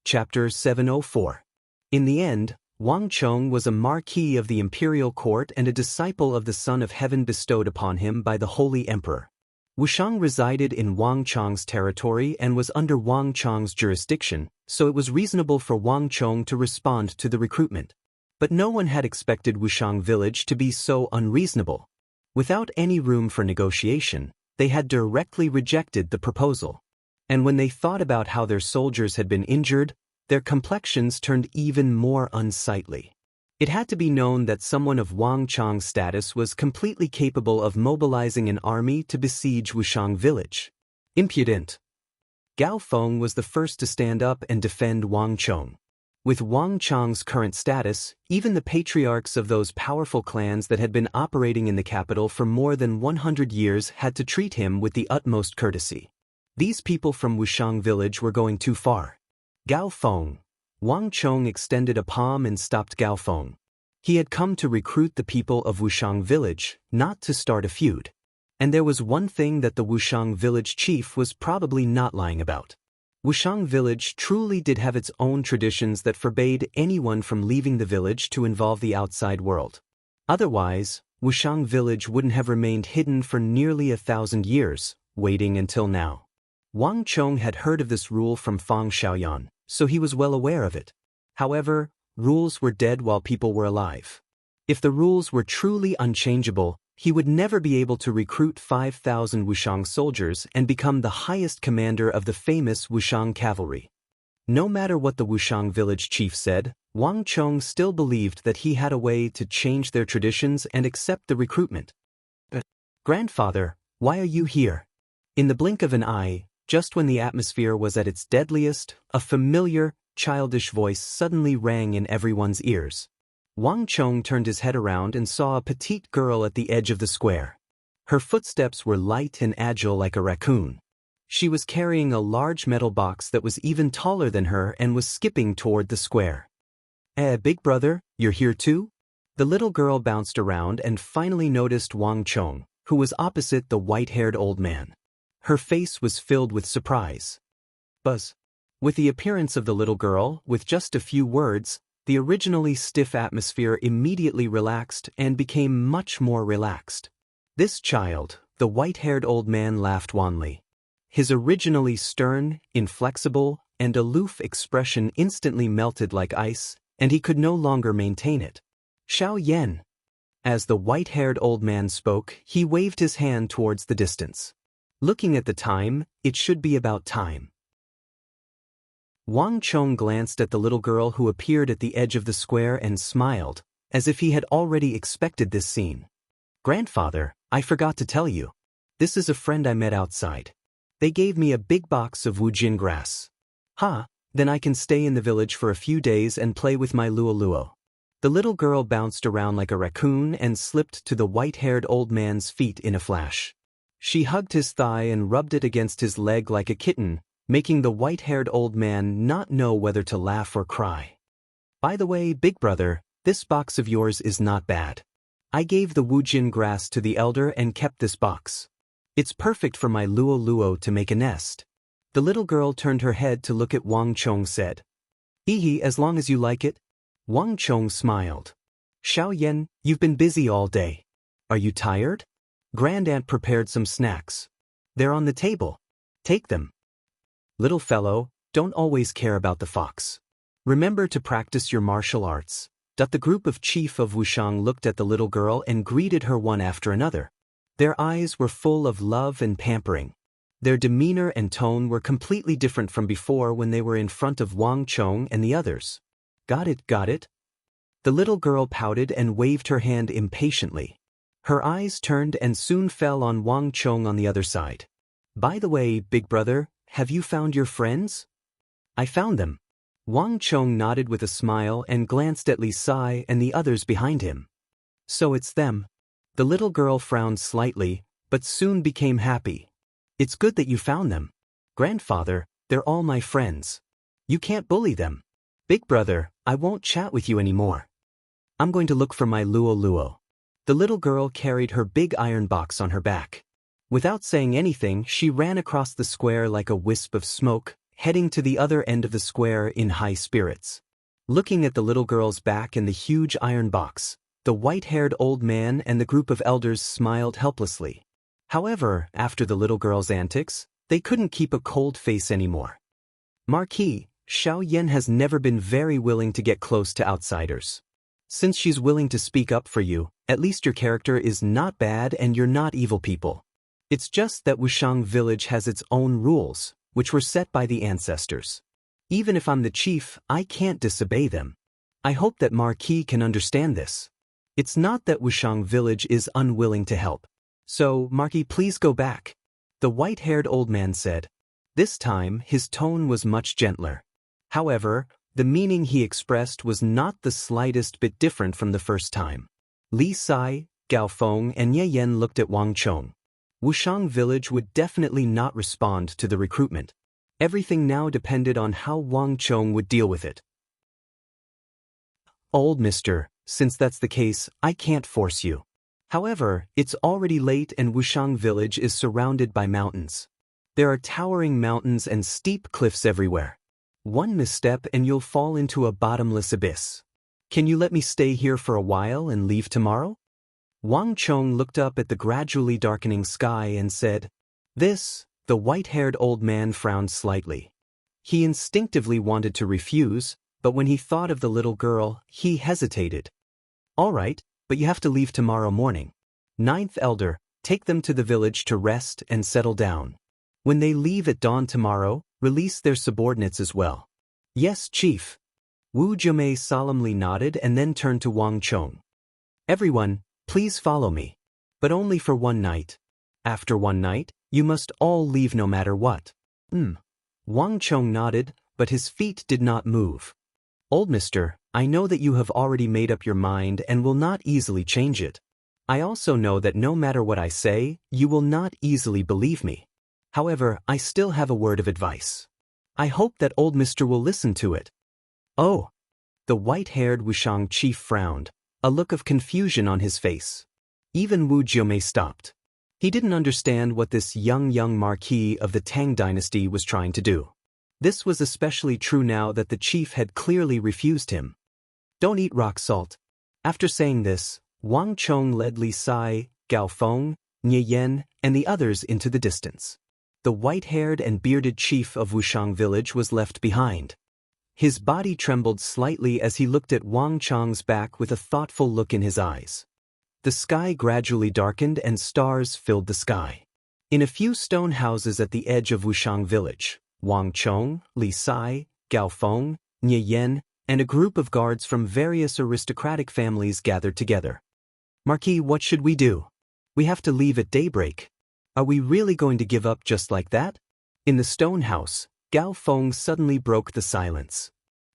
Chapter 704. In the end, Wang Chong was a marquis of the imperial court and a disciple of the Son of Heaven bestowed upon him by the Holy Emperor. Wushang resided in Wang Chong's territory and was under Wang Chong's jurisdiction, so it was reasonable for Wang Chong to respond to the recruitment. But no one had expected Wushang village to be so unreasonable. Without any room for negotiation, they had directly rejected the proposal. And when they thought about how their soldiers had been injured, their complexions turned even more unsightly. It had to be known that someone of Wang Chong's status was completely capable of mobilizing an army to besiege Wushang village. Impudent. Gao Feng was the first to stand up and defend Wang Chong. With Wang Chong's current status, even the patriarchs of those powerful clans that had been operating in the capital for more than 100 years had to treat him with the utmost courtesy. These people from Wushang village were going too far. Gao Feng. Wang Chong extended a palm and stopped Gao Feng. He had come to recruit the people of Wushang village, not to start a feud. And there was one thing that the Wushang village chief was probably not lying about. Wushang village truly did have its own traditions that forbade anyone from leaving the village to involve the outside world. Otherwise, Wushang village wouldn't have remained hidden for nearly 1,000 years, waiting until now. Wang Chong had heard of this rule from Fang Xiaoyan, so he was well aware of it. However, rules were dead while people were alive. If the rules were truly unchangeable, he would never be able to recruit 5,000 Wushang soldiers and become the highest commander of the famous Wushang cavalry. No matter what the Wushang village chief said, Wang Chong still believed that he had a way to change their traditions and accept the recruitment. But, "Grandfather, why are you here?" In the blink of an eye, just when the atmosphere was at its deadliest, a familiar, childish voice suddenly rang in everyone's ears. Wang Chong turned his head around and saw a petite girl at the edge of the square. Her footsteps were light and agile like a raccoon. She was carrying a large metal box that was even taller than her and was skipping toward the square. Big brother, you're here too?" The little girl bounced around and finally noticed Wang Chong, who was opposite the white-haired old man. Her face was filled with surprise. Buzz. With the appearance of the little girl, with just a few words, the originally stiff atmosphere immediately relaxed and became much more relaxed. "This child," the white-haired old man laughed wanly. His originally stern, inflexible, and aloof expression instantly melted like ice, and he could no longer maintain it. "Xiao Yan." As the white-haired old man spoke, he waved his hand towards the distance. Looking at the time, it should be about time. Wang Chong glanced at the little girl who appeared at the edge of the square and smiled, as if he had already expected this scene. "Grandfather, I forgot to tell you. This is a friend I met outside. They gave me a big box of Wujin grass." "Ha, then I can stay in the village for a few days and play with my luo-luo." The little girl bounced around like a raccoon and slipped to the white-haired old man's feet in a flash. She hugged his thigh and rubbed it against his leg like a kitten, making the white-haired old man not know whether to laugh or cry. "By the way, big brother, this box of yours is not bad. I gave the Wujin grass to the elder and kept this box. It's perfect for my luo-luo to make a nest." The little girl turned her head to look at Wang Chong said. "Ehe, as long as you like it." Wang Chong smiled. "Xiao Yan, you've been busy all day. Are you tired? Grandaunt prepared some snacks. They're on the table. Take them." "Little fellow, don't always care about the fox. Remember to practice your martial arts." The group of chief of Wushang looked at the little girl and greeted her one after another. Their eyes were full of love and pampering. Their demeanor and tone were completely different from before when they were in front of Wang Chong and the others. Got it, got it." The little girl pouted and waved her hand impatiently. Her eyes turned and soon fell on Wang Chong on the other side. "By the way, big brother, have you found your friends?" "I found them." Wang Chong nodded with a smile and glanced at Li Sai and the others behind him. "So it's them." The little girl frowned slightly, but soon became happy. "It's good that you found them. Grandfather, they're all my friends. You can't bully them. Big brother, I won't chat with you anymore. I'm going to look for my luo-luo." The little girl carried her big iron box on her back. Without saying anything, she ran across the square like a wisp of smoke, heading to the other end of the square in high spirits. Looking at the little girl's back and the huge iron box, the white-haired old man and the group of elders smiled helplessly. However, after the little girl's antics, they couldn't keep a cold face anymore. "Marquis, Xiao Yan has never been very willing to get close to outsiders. Since she's willing to speak up for you, at least your character is not bad and you're not evil people. It's just that Wushang village has its own rules, which were set by the ancestors. Even if I'm the chief, I can't disobey them. I hope that Marquis can understand this. It's not that Wushang village is unwilling to help. So, Marquis, please go back," the white-haired old man said. This time, his tone was much gentler. However, the meaning he expressed was not the slightest bit different from the first time. Li Sai, Gao Feng, and Ye Yen looked at Wang Chong. Wushang village would definitely not respond to the recruitment. Everything now depended on how Wang Chong would deal with it. "Old mister, since that's the case, I can't force you. However, it's already late and Wushang village is surrounded by mountains. There are towering mountains and steep cliffs everywhere. One misstep and you'll fall into a bottomless abyss. Can you let me stay here for a while and leave tomorrow?" Wang Chong looked up at the gradually darkening sky and said, "This." The white-haired old man frowned slightly. He instinctively wanted to refuse, but when he thought of the little girl, he hesitated. "All right, but you have to leave tomorrow morning. Ninth elder, take them to the village to rest and settle down. When they leave at dawn tomorrow, release their subordinates as well." "Yes, chief." Wu Jiumei solemnly nodded and then turned to Wang Chong. "Everyone, please follow me. But only for one night. After one night, you must all leave no matter what." Wang Chong nodded, but his feet did not move. "Old mister, I know that you have already made up your mind and will not easily change it. I also know that no matter what I say, you will not easily believe me. However, I still have a word of advice. I hope that old mister will listen to it." "Oh." The white-haired Wushang chief frowned, a look of confusion on his face. Even Wu Jiumei stopped. He didn't understand what this young marquis of the Tang dynasty was trying to do. This was especially true now that the chief had clearly refused him. "Don't eat rock salt." After saying this, Wang Chong led Li Sai, Gao Feng, Nye Yen, and the others into the distance. The white-haired and bearded chief of Wushang village was left behind. His body trembled slightly as he looked at Wang Chong's back with a thoughtful look in his eyes. The sky gradually darkened and stars filled the sky. In a few stone houses at the edge of Wushang village, Wang Chong, Li Sai, Gao Feng, Nye Yen, and a group of guards from various aristocratic families gathered together. "Marquis, what should we do? We have to leave at daybreak. Are we really going to give up just like that?" In the stone house, Gao Feng suddenly broke the silence.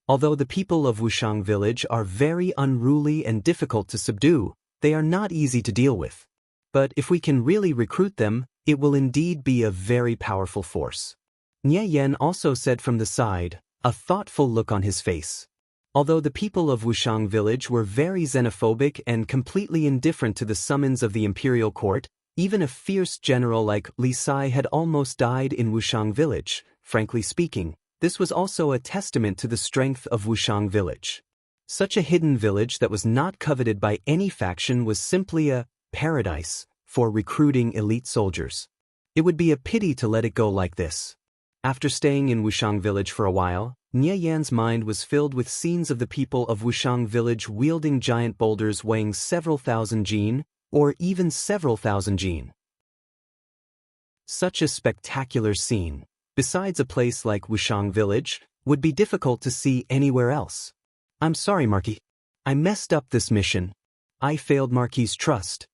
Although the people of Wushang village are very unruly and difficult to subdue, they are not easy to deal with. But if we can really recruit them, it will indeed be a very powerful force. Nie Yan also said from the side, a thoughtful look on his face. Although the people of Wushang village were very xenophobic and completely indifferent to the summons of the imperial court, even a fierce general like Li Sai had almost died in Wushang village. Frankly speaking, this was also a testament to the strength of Wushang village. Such a hidden village that was not coveted by any faction was simply a paradise for recruiting elite soldiers. It would be a pity to let it go like this. After staying in Wushang village for a while, Nie Yan's mind was filled with scenes of the people of Wushang village wielding giant boulders weighing several thousand jin, or even several thousand jin. Such a spectacular scene, besides a place like Wushang village, would be difficult to see anywhere else. "I'm sorry, Marquis. I messed up this mission. I failed Marquis's trust."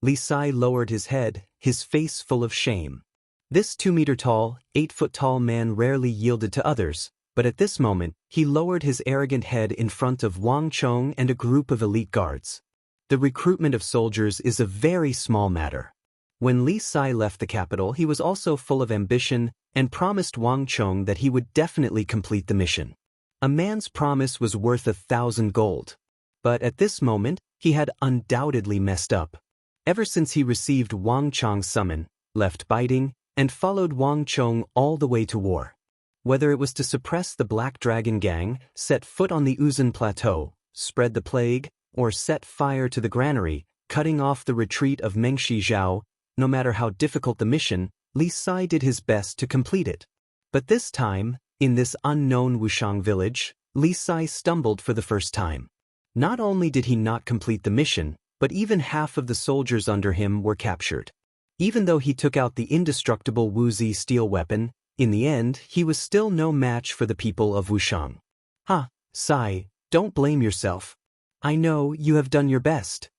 Li Sai lowered his head, his face full of shame. This 2-meter-tall, 8-foot-tall man rarely yielded to others, but at this moment, he lowered his arrogant head in front of Wang Chong and a group of elite guards. The recruitment of soldiers is a very small matter. When Li Sai left the capital, he was also full of ambition and promised Wang Chong that he would definitely complete the mission. A man's promise was worth 1,000 gold. But at this moment, he had undoubtedly messed up. Ever since he received Wang Chong's summon, left biting, and followed Wang Chong all the way to war. Whether it was to suppress the Black Dragon Gang, set foot on the Uzun Plateau, spread the plague, or set fire to the granary, cutting off the retreat of Mengshi Zhao, no matter how difficult the mission, Li Sai did his best to complete it. But this time, in this unknown Wushang village, Li Sai stumbled for the first time. Not only did he not complete the mission, but even half of the soldiers under him were captured. Even though he took out the indestructible Wuzi steel weapon, in the end he was still no match for the people of Wushang. "Ha, Sai, don't blame yourself. I know you have done your best."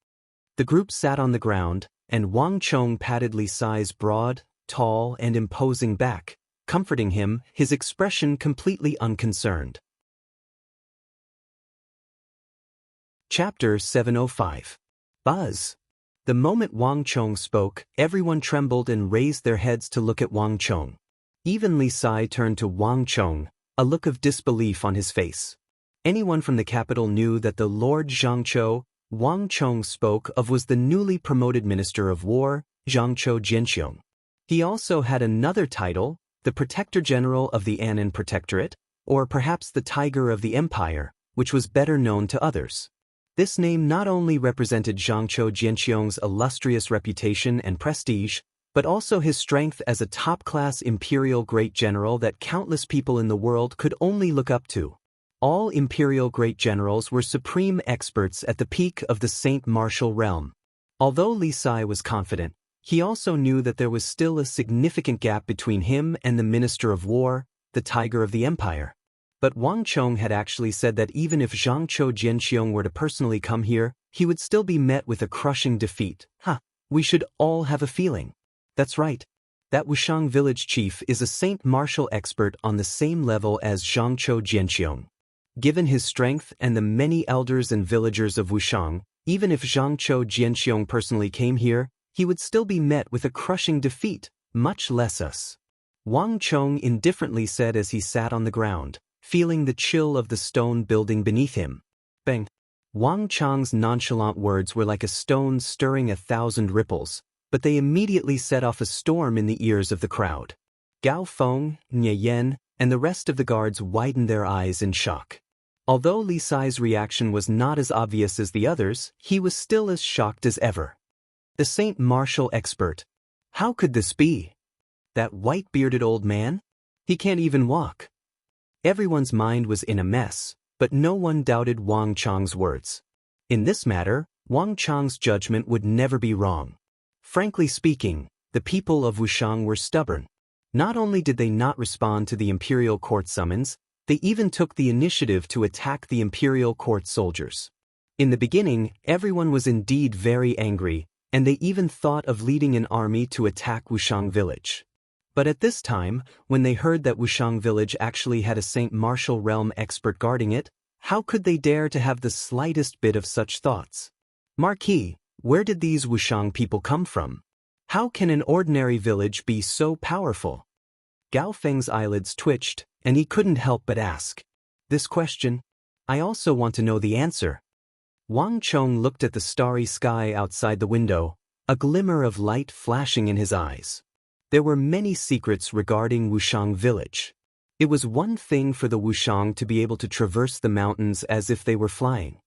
The group sat on the ground, and Wang Chong patted Li Sai's broad, tall, and imposing back, comforting him, his expression completely unconcerned. Chapter 705. Buzz. The moment Wang Chong spoke, everyone trembled and raised their heads to look at Wang Chong. Even Li Sai turned to Wang Chong, a look of disbelief on his face. Anyone from the capital knew that the Lord Zhangqiu Wang Chong spoke of was the newly promoted Minister of War, Zhangqiu Jianxiong. He also had another title, the Protector General of the Annan Protectorate, or perhaps the Tiger of the Empire, which was better known to others. This name not only represented Zhangqiu Jianxiong's illustrious reputation and prestige, but also his strength as a top-class imperial great general that countless people in the world could only look up to. All imperial great generals were supreme experts at the peak of the Saint Martial realm. Although Li Sai was confident, he also knew that there was still a significant gap between him and the Minister of War, the Tiger of the Empire. But Wang Chong had actually said that even if Zhangqiu Jianxiong were to personally come here, he would still be met with a crushing defeat. We should all have a feeling. That's right. That Wushang village chief is a Saint Martial expert on the same level as Zhangqiu Jianxiong. Given his strength and the many elders and villagers of Wushang, even if Zhangqiu Jianxiong personally came here, he would still be met with a crushing defeat, much less us. Wang Chong indifferently said as he sat on the ground, feeling the chill of the stone building beneath him. Bang! Wang Chong's nonchalant words were like a stone stirring 1,000 ripples, but they immediately set off a storm in the ears of the crowd. Gao Feng, Nie Yan, and the rest of the guards widened their eyes in shock. Although Li Sai's reaction was not as obvious as the others, he was still as shocked as ever. The Saint Martial expert. How could this be? That white-bearded old man? He can't even walk. Everyone's mind was in a mess, but no one doubted Wang Chong's words. In this matter, Wang Chong's judgment would never be wrong. Frankly speaking, the people of Wushang were stubborn. Not only did they not respond to the imperial court summons, They even took the initiative to attack the imperial court soldiers. In the beginning, everyone was indeed very angry, and they even thought of leading an army to attack Wushang village. But at this time, when they heard that Wushang village actually had a Saint Martial Realm expert guarding it, how could they dare to have the slightest bit of such thoughts? Marquis, where did these Wushang people come from? How can an ordinary village be so powerful? Gao Feng's eyelids twitched, and he couldn't help but ask. This question? I also want to know the answer. Wang Chong looked at the starry sky outside the window, a glimmer of light flashing in his eyes. There were many secrets regarding Wushang village. It was one thing for the Wushang to be able to traverse the mountains as if they were flying.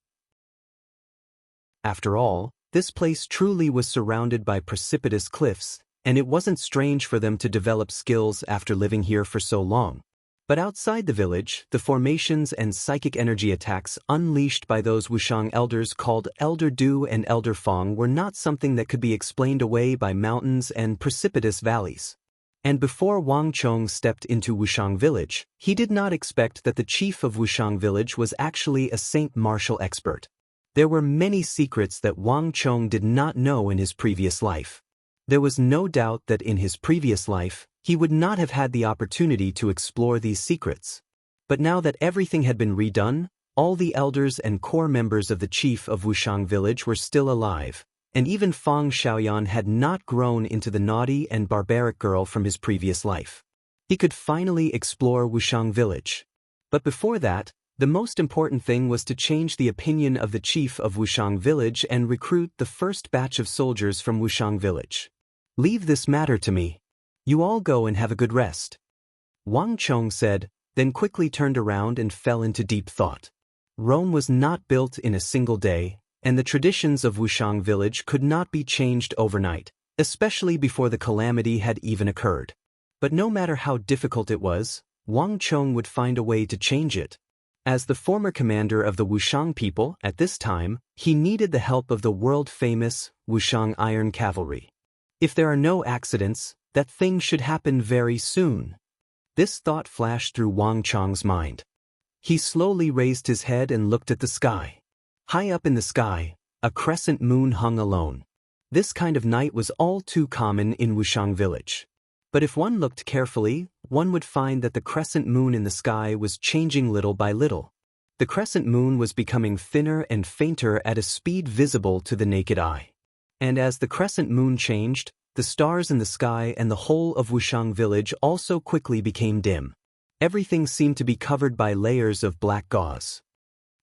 After all, this place truly was surrounded by precipitous cliffs, and it wasn't strange for them to develop skills after living here for so long. But outside the village, the formations and psychic energy attacks unleashed by those Wushang elders called Elder Du and Elder Fong were not something that could be explained away by mountains and precipitous valleys. And before Wang Chong stepped into Wushang village, he did not expect that the chief of Wushang village was actually a Saint Martial expert. There were many secrets that Wang Chong did not know in his previous life. There was no doubt that in his previous life, he would not have had the opportunity to explore these secrets. But now that everything had been redone, all the elders and core members of the chief of Wushang village were still alive, and even Fang Xiaoyan had not grown into the naughty and barbaric girl from his previous life. He could finally explore Wushang village. But before that, the most important thing was to change the opinion of the chief of Wushang village and recruit the first batch of soldiers from Wushang village. Leave this matter to me. You all go and have a good rest. Wang Chong said, then quickly turned around and fell into deep thought. Rome was not built in a single day, and the traditions of Wushang village could not be changed overnight, especially before the calamity had even occurred. But no matter how difficult it was, Wang Chong would find a way to change it. As the former commander of the Wushang people at this time, he needed the help of the world-famous Wushang Iron Cavalry. If there are no accidents, that thing should happen very soon. This thought flashed through Wang Chong's mind. He slowly raised his head and looked at the sky. High up in the sky, a crescent moon hung alone. This kind of night was all too common in Wushang village. But if one looked carefully, one would find that the crescent moon in the sky was changing little by little. The crescent moon was becoming thinner and fainter at a speed visible to the naked eye. And as the crescent moon changed, the stars in the sky and the whole of Wushang village also quickly became dim. Everything seemed to be covered by layers of black gauze.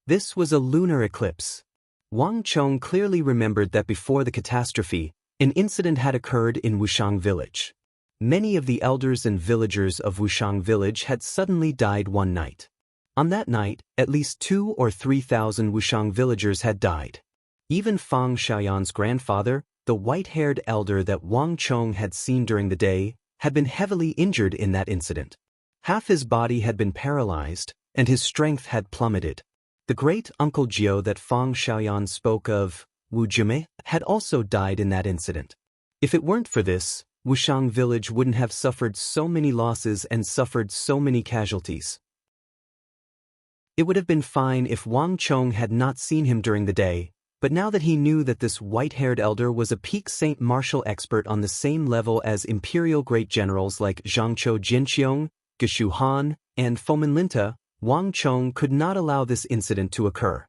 This was a lunar eclipse. Wang Chong clearly remembered that before the catastrophe, an incident had occurred in Wushang village. Many of the elders and villagers of Wushang village had suddenly died one night. On that night, at least 2,000 or 3,000 Wushang villagers had died. Even Fang Xiaoyan's grandfather, the white-haired elder that Wang Chong had seen during the day, had been heavily injured in that incident. Half his body had been paralyzed, and his strength had plummeted. The great Uncle Jiao that Fang Xiaoyan spoke of, Wu Jime, had also died in that incident. If it weren't for this, Wushang village wouldn't have suffered so many losses and suffered so many casualties. It would have been fine if Wang Chong had not seen him during the day, but now that he knew that this white-haired elder was a peak Saint Martial expert on the same level as imperial great generals like Zhangqiu Jinqiong, Geshu Han, and Fomin Linta, Wang Chong could not allow this incident to occur.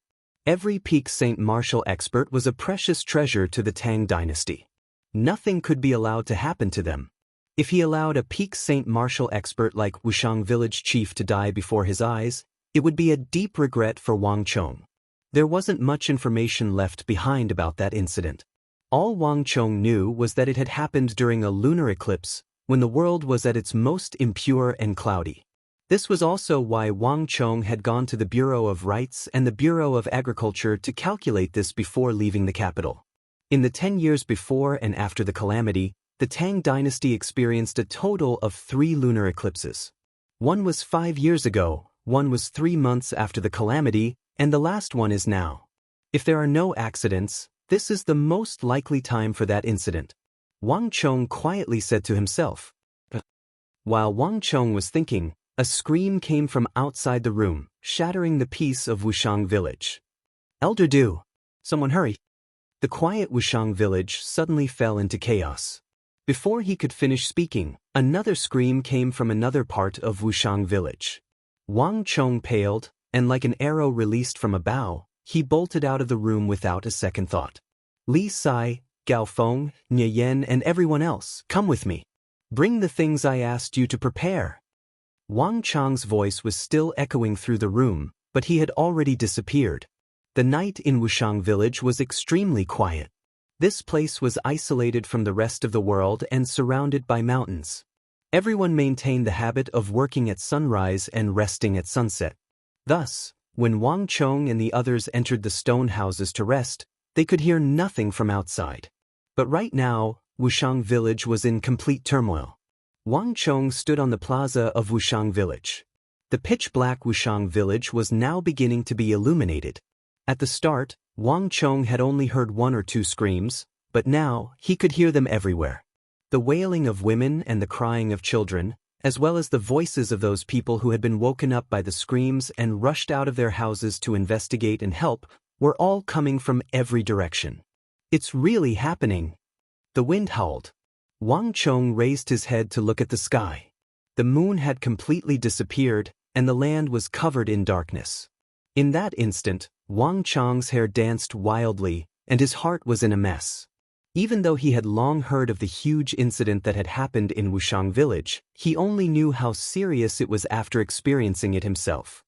Every peak Saint Martial expert was a precious treasure to the Tang dynasty. Nothing could be allowed to happen to them. If he allowed a peak Saint Martial expert like Wushang village chief to die before his eyes, it would be a deep regret for Wang Chong. There wasn't much information left behind about that incident. All Wang Chong knew was that it had happened during a lunar eclipse, when the world was at its most impure and cloudy. This was also why Wang Chong had gone to the Bureau of Rights and the Bureau of Agriculture to calculate this before leaving the capital. In the 10 years before and after the calamity, the Tang dynasty experienced a total of 3 lunar eclipses. One was 5 years ago, one was 3 months after the calamity, and the last one is now. If there are no accidents, this is the most likely time for that incident. Wang Chong quietly said to himself. While Wang Chong was thinking, A scream came from outside the room, shattering the peace of Wushang village. Elder Du! Someone hurry! The quiet Wushang village suddenly fell into chaos. Before he could finish speaking, another scream came from another part of Wushang village. Wang Chong paled, and like an arrow released from a bow, he bolted out of the room without a second thought. Li Sai, Gao Feng, Nye Yen and everyone else, come with me. Bring the things I asked you to prepare. Wang Chang's voice was still echoing through the room, but he had already disappeared. The night in Wushang village was extremely quiet. This place was isolated from the rest of the world and surrounded by mountains. Everyone maintained the habit of working at sunrise and resting at sunset. Thus, when Wang Chong and the others entered the stone houses to rest, they could hear nothing from outside. But right now, Wushang village was in complete turmoil. Wang Chong stood on the plaza of Wushang village. The pitch-black Wushang village was now beginning to be illuminated. At the start, Wang Chong had only heard one or two screams, but now he could hear them everywhere. The wailing of women and the crying of children, as well as the voices of those people who had been woken up by the screams and rushed out of their houses to investigate and help, were all coming from every direction. It's really happening. The wind howled. Wang Chong raised his head to look at the sky. The moon had completely disappeared, and the land was covered in darkness. In that instant, Wang Chong's hair danced wildly, and his heart was in a mess. Even though he had long heard of the huge incident that had happened in Wushang village, he only knew how serious it was after experiencing it himself.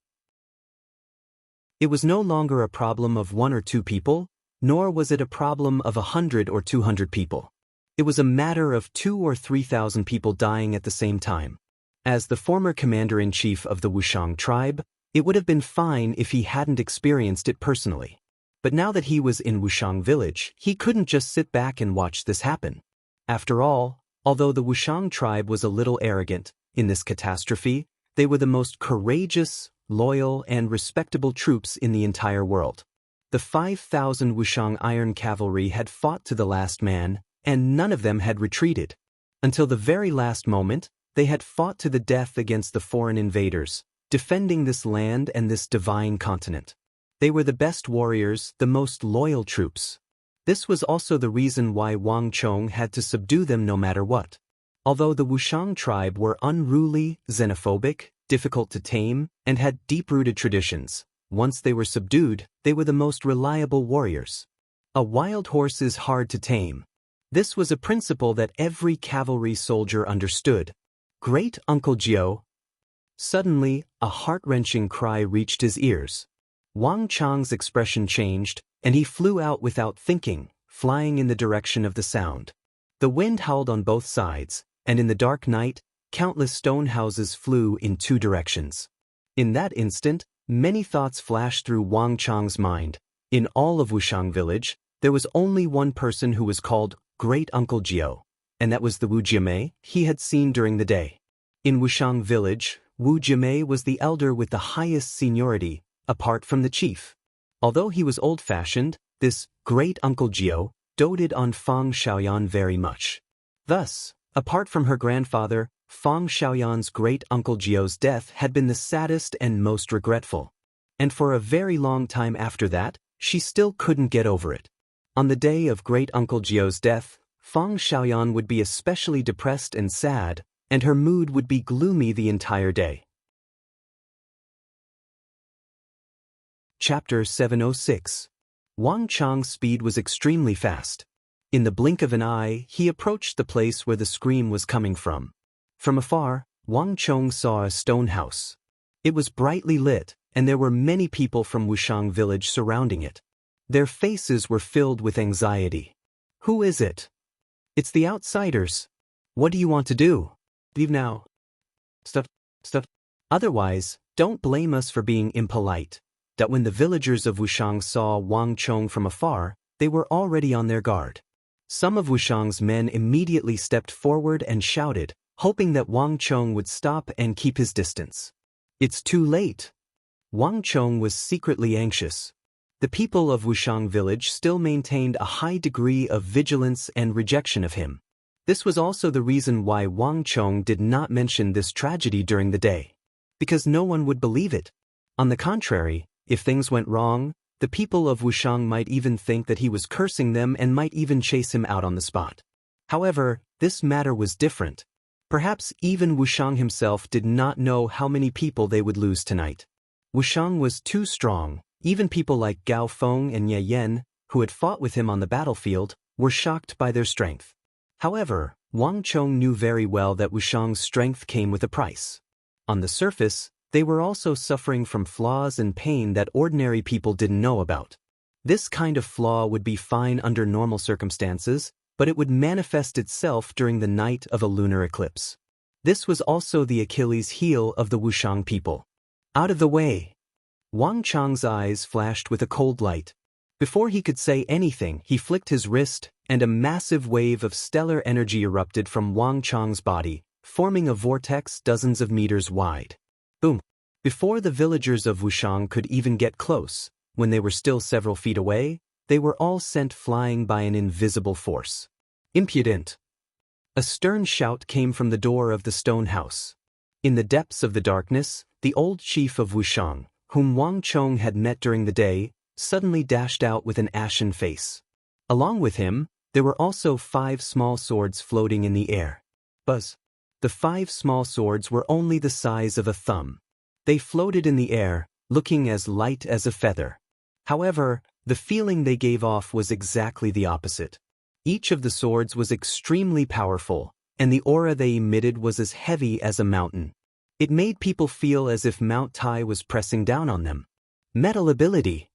It was no longer a problem of 1 or 2 people, nor was it a problem of 100 or 200 people. It was a matter of 2,000 or 3,000 people dying at the same time. As the former commander-in-chief of the Wushang tribe, it would have been fine if he hadn't experienced it personally. But now that he was in Wushang village, he couldn't just sit back and watch this happen. After all, although the Wushang tribe was a little arrogant, in this catastrophe, they were the most courageous, loyal, and respectable troops in the entire world. The 5,000 Wushang Iron Cavalry had fought to the last man, and none of them had retreated. Until the very last moment, they had fought to the death against the foreign invaders, defending this land and this divine continent. They were the best warriors, the most loyal troops. This was also the reason why Wang Chong had to subdue them no matter what. Although the Wushang tribe were unruly, xenophobic, difficult to tame, and had deep-rooted traditions, once they were subdued, they were the most reliable warriors. A wild horse is hard to tame. This was a principle that every cavalry soldier understood. Great Uncle Jiao. Suddenly, a heart-wrenching cry reached his ears. Wang Chang's expression changed, and he flew out without thinking, flying in the direction of the sound. The wind howled on both sides, and in the dark night, countless stone houses flew in 2 directions. In that instant, many thoughts flashed through Wang Chang's mind. In all of Wushang village, there was only one person who was called Great Uncle Jiao, and that was the Wu Jiamei he had seen during the day. In Wushang village, Wu Jiamei was the elder with the highest seniority, apart from the chief. Although he was old-fashioned, this Great Uncle Jiao doted on Fang Xiaoyan very much. Thus, apart from her grandfather, Fang Xiaoyan's Great Uncle Jiao's death had been the saddest and most regretful. And for a very long time after that, she still couldn't get over it. On the day of Great Uncle Jiao's death, Fang Xiaoyan would be especially depressed and sad, and her mood would be gloomy the entire day. Chapter 706. Wang Chang's speed was extremely fast. In the blink of an eye, he approached the place where the scream was coming from. From afar, Wang Chong saw a stone house. It was brightly lit, and there were many people from Wushang village surrounding it. Their faces were filled with anxiety. Who is it? It's the outsiders. What do you want to do? Leave now. Stuff. Otherwise, don't blame us for being impolite. That when the villagers of Wushang saw Wang Chong from afar, they were already on their guard. Some of Wushang's men immediately stepped forward and shouted, hoping that Wang Chong would stop and keep his distance. It's too late. Wang Chong was secretly anxious. The people of Wushang village still maintained a high degree of vigilance and rejection of him. This was also the reason why Wang Chong did not mention this tragedy during the day. because no one would believe it. On the contrary, if things went wrong, the people of Wushang might even think that he was cursing them and might even chase him out on the spot. However, this matter was different. Perhaps even Wushang himself did not know how many people they would lose tonight. Wushang was too strong. Even people like Gao Feng and Ye Yan, who had fought with him on the battlefield, were shocked by their strength. However, Wang Chong knew very well that Wushang's strength came with a price. On the surface, they were also suffering from flaws and pain that ordinary people didn't know about. This kind of flaw would be fine under normal circumstances, but it would manifest itself during the night of a lunar eclipse. This was also the Achilles heel of the Wushang people. Out of the way! Wang Chong's eyes flashed with a cold light. Before he could say anything, he flicked his wrist, and a massive wave of stellar energy erupted from Wang Chong's body, forming a vortex dozens of meters wide. Boom! Before the villagers of Wushang could even get close, when they were still several feet away, they were all sent flying by an invisible force. Impudent! A stern shout came from the door of the stone house. In the depths of the darkness, the old chief of Wushang, whom Wang Chong had met during the day, suddenly dashed out with an ashen face. Along with him, there were also 5 small swords floating in the air. Buzz! The 5 small swords were only the size of a thumb. They floated in the air, looking as light as a feather. However, the feeling they gave off was exactly the opposite. Each of the swords was extremely powerful, and the aura they emitted was as heavy as a mountain. It made people feel as if Mount Tai was pressing down on them. Metal ability!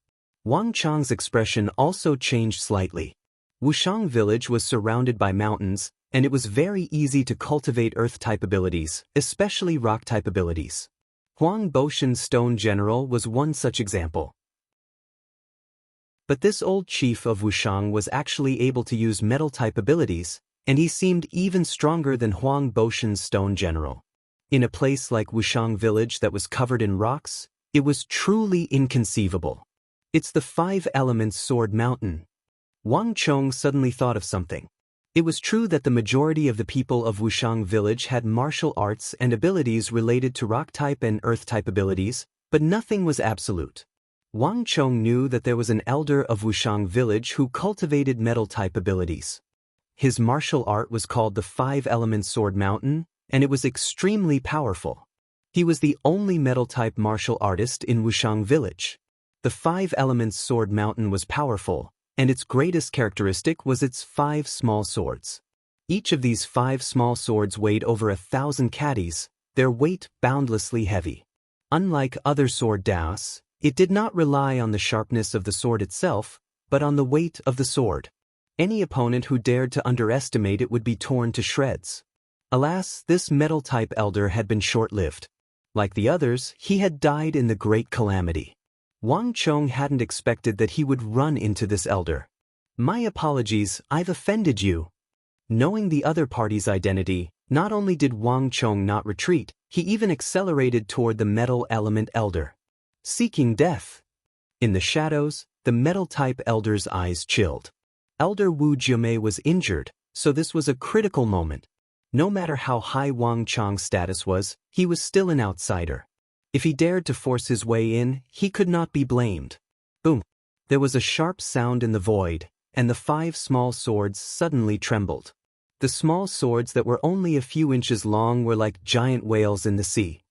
Wang Chong's expression also changed slightly. Wushang village was surrounded by mountains, and it was very easy to cultivate earth-type abilities, especially rock-type abilities. Huang Boshan's stone general was one such example. But this old chief of Wushang was actually able to use metal-type abilities, and he seemed even stronger than Huang Boshan's stone general. In a place like Wushang village that was covered in rocks, it was truly inconceivable. It's the 5 elements sword mountain. Wang Chong suddenly thought of something. It was true that the majority of the people of Wushang village had martial arts and abilities related to rock-type and earth-type abilities, but nothing was absolute. Wang Chong knew that there was an elder of Wushang village who cultivated metal-type abilities. His martial art was called the 5 elements sword mountain, and it was extremely powerful. He was the only metal-type martial artist in Wushang village. The 5 elements sword mountain was powerful, and its greatest characteristic was its 5 small swords. Each of these 5 small swords weighed over 1,000 caddies, their weight boundlessly heavy. Unlike other sword daos, it did not rely on the sharpness of the sword itself, but on the weight of the sword. Any opponent who dared to underestimate it would be torn to shreds. Alas, this metal-type elder had been short-lived. Like the others, he had died in the Great Calamity. Wang Chong hadn't expected that he would run into this elder. My apologies, I've offended you. Knowing the other party's identity, not only did Wang Chong not retreat, he even accelerated toward the metal element elder. Seeking death. In the shadows, the metal-type elder's eyes chilled. Elder Wu Jiumei was injured, so this was a critical moment. No matter how high Wang Chong's status was, he was still an outsider. If he dared to force his way in, he could not be blamed. Boom! There was a sharp sound in the void, and the 5 small swords suddenly trembled. The small swords that were only a few inches long were like giant whales in the sea.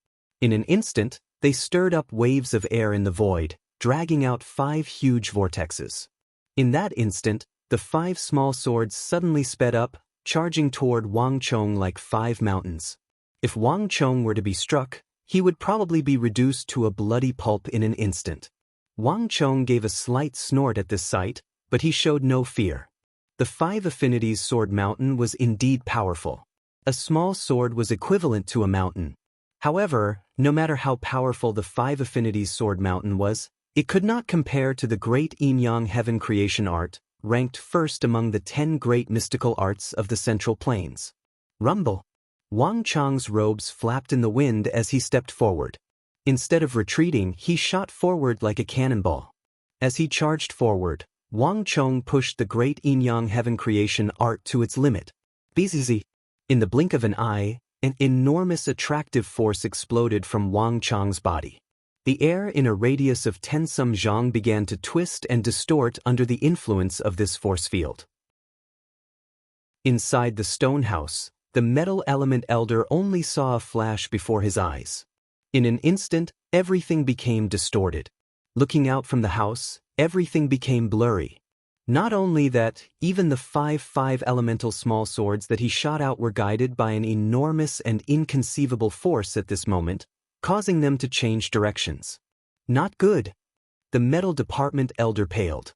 In an instant, they stirred up waves of air in the void, dragging out 5 huge vortexes. In that instant, the 5 small swords suddenly sped up, charging toward Wang Chong like 5 mountains. If Wang Chong were to be struck, he would probably be reduced to a bloody pulp in an instant. Wang Chong gave a slight snort at this sight, but he showed no fear. The 5 affinities sword mountain was indeed powerful. A small sword was equivalent to a mountain. However, no matter how powerful the 5 affinities sword mountain was, it could not compare to the great Yin-Yang heaven creation art, ranked first among the 10 great mystical arts of the Central Plains. Rumble! Wang Chong's robes flapped in the wind as he stepped forward. Instead of retreating, he shot forward like a cannonball. As he charged forward, Wang Chong pushed the great Yin-Yang heaven creation art to its limit. Bzz. In the blink of an eye, An enormous attractive force exploded from Wang Chang's body. The air in a radius of 10 some zhang began to twist and distort under the influence of this force field. Inside the stone house, the metal element elder only saw a flash before his eyes. In an instant, everything became distorted. Looking out from the house, everything became blurry. Not only that, even the 5 elemental small swords that he shot out were guided by an enormous and inconceivable force at this moment, causing them to change directions. Not good. The metal department elder paled.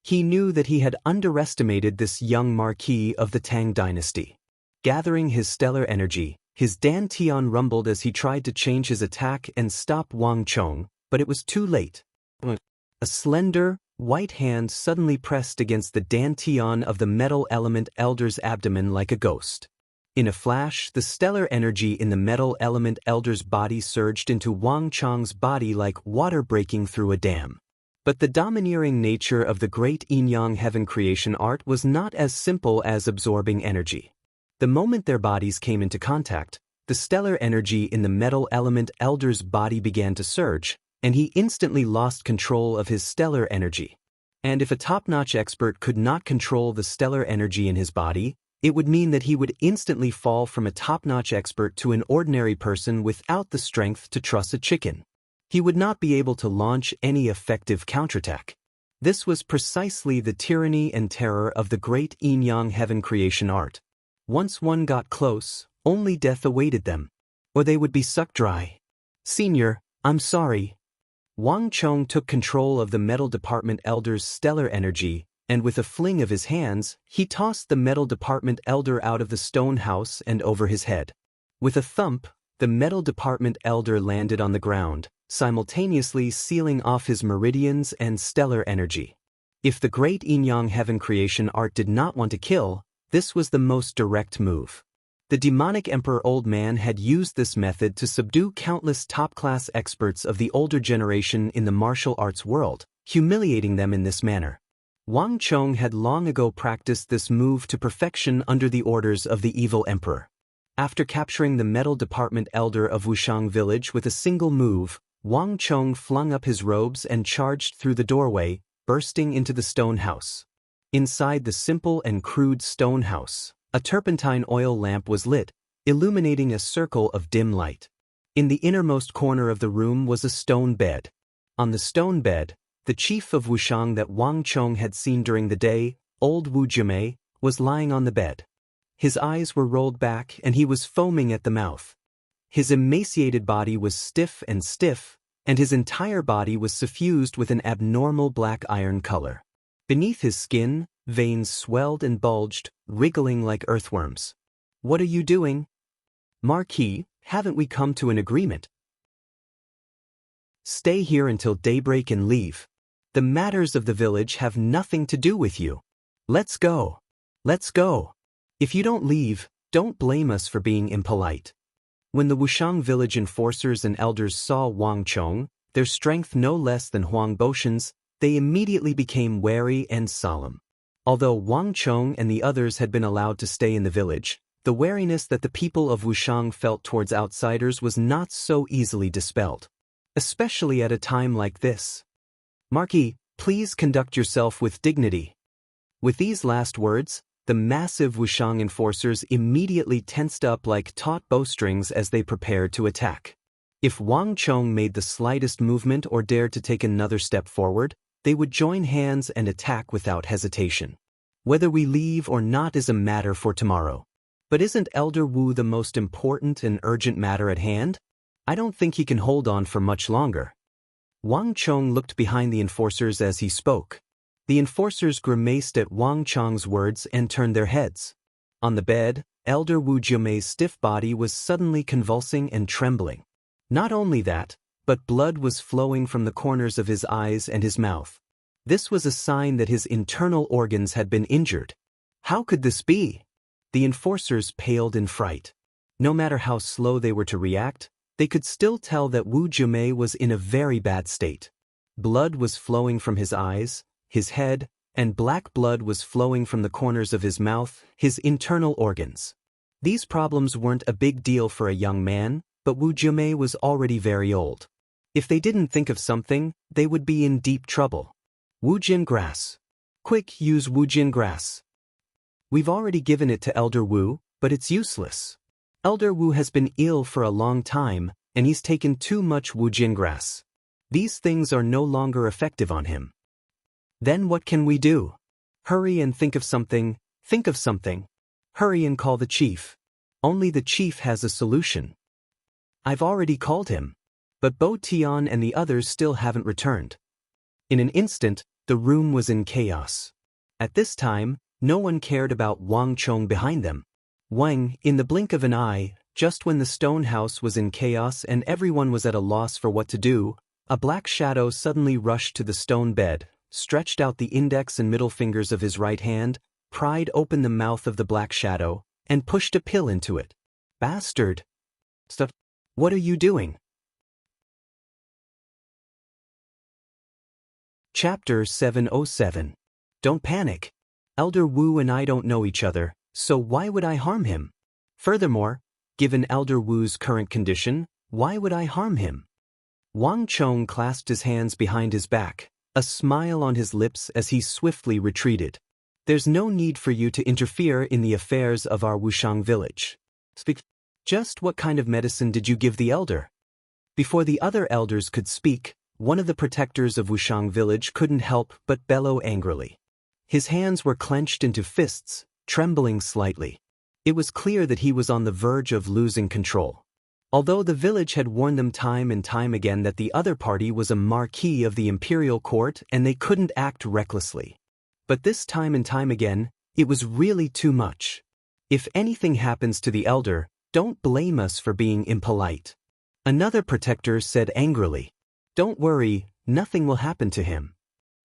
He knew that he had underestimated this young marquis of the Tang dynasty. Gathering his stellar energy, his dantian rumbled as he tried to change his attack and stop Wang Chong, but it was too late. A slender, white hand suddenly pressed against the dantian of the metal element elder's abdomen like a ghost. In a flash, the stellar energy in the metal element elder's body surged into Wang Chong's body like water breaking through a dam. But the domineering nature of the great yin-yang heaven creation art was not as simple as absorbing energy. The moment their bodies came into contact, the stellar energy in the metal element elder's body began to surge, and he instantly lost control of his stellar energy. And if a top-notch expert could not control the stellar energy in his body, it would mean that he would instantly fall from a top-notch expert to an ordinary person without the strength to truss a chicken. He would not be able to launch any effective counterattack. This was precisely the tyranny and terror of the great yin-yang heaven creation art. Once one got close, only death awaited them. Or they would be sucked dry. Senior, I'm sorry. Wang Chong took control of the metal department elder's stellar energy, and with a fling of his hands, he tossed the metal department elder out of the stone house and over his head. With a thump, the metal department elder landed on the ground, simultaneously sealing off his meridians and stellar energy. If the great yin-yang heaven creation art did not want to kill, this was the most direct move. The demonic emperor old man had used this method to subdue countless top-class experts of the older generation in the martial arts world, humiliating them in this manner. Wang Chong had long ago practiced this move to perfection under the orders of the evil emperor. After capturing the metal department elder of Wushang village with a single move, Wang Chong flung up his robes and charged through the doorway, bursting into the stone house. Inside the simple and crude stone house, a turpentine oil lamp was lit, illuminating a circle of dim light. In the innermost corner of the room was a stone bed. On the stone bed, the chief of Wushang that Wang Chong had seen during the day, old Wu Jimei, was lying on the bed. His eyes were rolled back and he was foaming at the mouth. His emaciated body was stiff, and his entire body was suffused with an abnormal black iron color. Beneath his skin, veins swelled and bulged, wriggling like earthworms. What are you doing? Marquis, haven't we come to an agreement? Stay here until daybreak and leave. The matters of the village have nothing to do with you. Let's go. Let's go. If you don't leave, don't blame us for being impolite. When the Wushang village enforcers and elders saw Wang Chong, their strength no less than Huang Boshan's, they immediately became wary and solemn. Although Wang Chong and the others had been allowed to stay in the village, the wariness that the people of Wushang felt towards outsiders was not so easily dispelled. Especially at a time like this. Marquis, please conduct yourself with dignity. With these last words, the massive Wushang enforcers immediately tensed up like taut bowstrings as they prepared to attack. If Wang Chong made the slightest movement or dared to take another step forward, they would join hands and attack without hesitation. Whether we leave or not is a matter for tomorrow. But isn't Elder Wu the most important and urgent matter at hand? I don't think he can hold on for much longer. Wang Chong looked behind the enforcers as he spoke. The enforcers grimaced at Wang Chong's words and turned their heads. On the bed, Elder Wu Jiumei's stiff body was suddenly convulsing and trembling. Not only that, but blood was flowing from the corners of his eyes and his mouth. This was a sign that his internal organs had been injured. How could this be? The enforcers paled in fright. No matter how slow they were to react, they could still tell that Wu Jiumei was in a very bad state. Blood was flowing from his eyes, his head, and black blood was flowing from the corners of his mouth, his internal organs. These problems weren't a big deal for a young man, but Wu Jiumei was already very old. If they didn't think of something, they would be in deep trouble. Wu Jin grass. Quick, use Wu Jin grass. We've already given it to Elder Wu, but it's useless. Elder Wu has been ill for a long time, and he's taken too much Wu Jin grass. These things are no longer effective on him. Then what can we do? Hurry and think of something. Think of something. Hurry and call the chief. Only the chief has a solution. I've already called him. But Bo Tian and the others still haven't returned. In an instant, the room was in chaos. At this time, no one cared about Wang Chong behind them. Wang, in the blink of an eye, just when the stone house was in chaos and everyone was at a loss for what to do, a black shadow suddenly rushed to the stone bed, stretched out the index and middle fingers of his right hand, pried open the mouth of the black shadow, and pushed a pill into it. Bastard! Stuff! What are you doing? Chapter 707. Don't panic. Elder Wu and I don't know each other, so why would I harm him? Furthermore, given Elder Wu's current condition, why would I harm him? Wang Chong clasped his hands behind his back, a smile on his lips as he swiftly retreated. There's no need for you to interfere in the affairs of our Wushang village. Speak. Just what kind of medicine did you give the elder? Before the other elders could speak, one of the protectors of Wushang village couldn't help but bellow angrily. His hands were clenched into fists, trembling slightly. It was clear that he was on the verge of losing control. Although the village had warned them time and time again that the other party was a marquis of the imperial court and they couldn't act recklessly. But this time and time again, it was really too much. If anything happens to the elder, don't blame us for being impolite. Another protector said angrily. Don't worry, nothing will happen to him.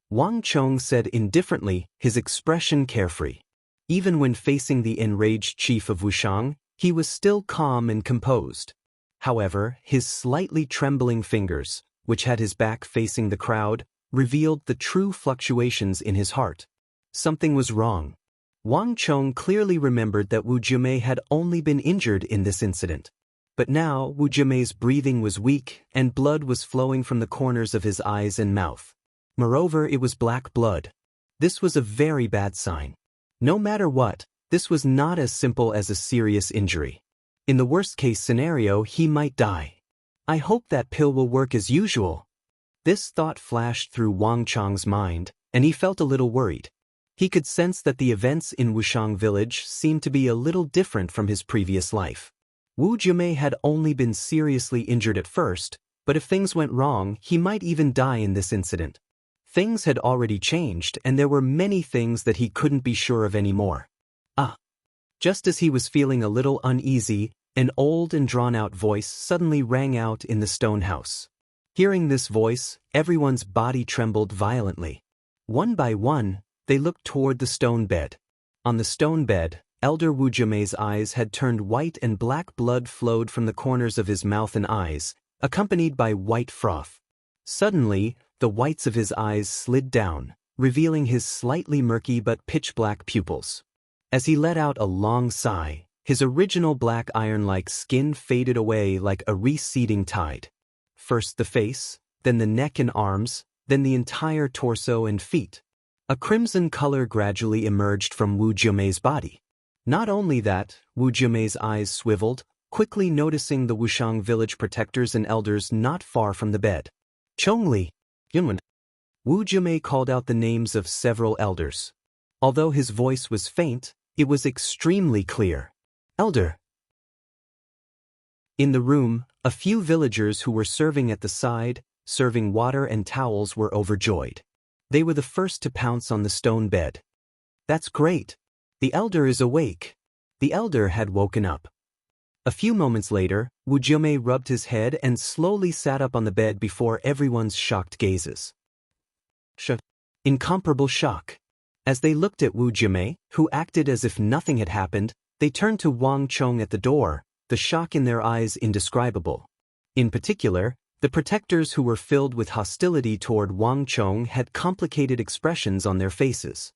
Wang Chong said indifferently, his expression carefree. Even when facing the enraged chief of Wushang, he was still calm and composed. However, his slightly trembling fingers, which had his back facing the crowd, revealed the true fluctuations in his heart. Something was wrong. Wang Chong clearly remembered that Wu Jiumei had only been injured in this incident. But now Wu Jiumei's breathing was weak and blood was flowing from the corners of his eyes and mouth. Moreover, it was black blood. This was a very bad sign. No matter what, this was not as simple as a serious injury. In the worst-case scenario, he might die. I hope that pill will work as usual. This thought flashed through Wang Chong's mind, and he felt a little worried. He could sense that the events in Wushang village seemed to be a little different from his previous life. Wu Jiumei had only been seriously injured at first, but if things went wrong, he might even die in this incident. Things had already changed, and there were many things that he couldn't be sure of anymore. Just as he was feeling a little uneasy, an old and drawn-out voice suddenly rang out in the stone house. Hearing this voice, everyone's body trembled violently. One by one, they looked toward the stone bed. On the stone bed, Elder Wu Jiumei's eyes had turned white and black blood flowed from the corners of his mouth and eyes, accompanied by white froth. Suddenly, the whites of his eyes slid down, revealing his slightly murky but pitch-black pupils. As he let out a long sigh, his original black iron-like skin faded away like a receding tide. First the face, then the neck and arms, then the entire torso and feet. A crimson color gradually emerged from Wu Jiumei's body. Not only that, Wu Jiumei's eyes swiveled, quickly noticing the Wushang village protectors and elders not far from the bed. Chongli, Yunwen. Wu Jiumei called out the names of several elders. Although his voice was faint, it was extremely clear. Elder. In the room, a few villagers who were serving at the side, serving water and towels, were overjoyed. They were the first to pounce on the stone bed. That's great. The elder is awake. The elder had woken up. A few moments later, Wu Jiumei rubbed his head and slowly sat up on the bed before everyone's shocked gazes. Incomparable shock. As they looked at Wu Jiumei, who acted as if nothing had happened, they turned to Wang Chong at the door, the shock in their eyes indescribable. In particular, the protectors who were filled with hostility toward Wang Chong had complicated expressions on their faces.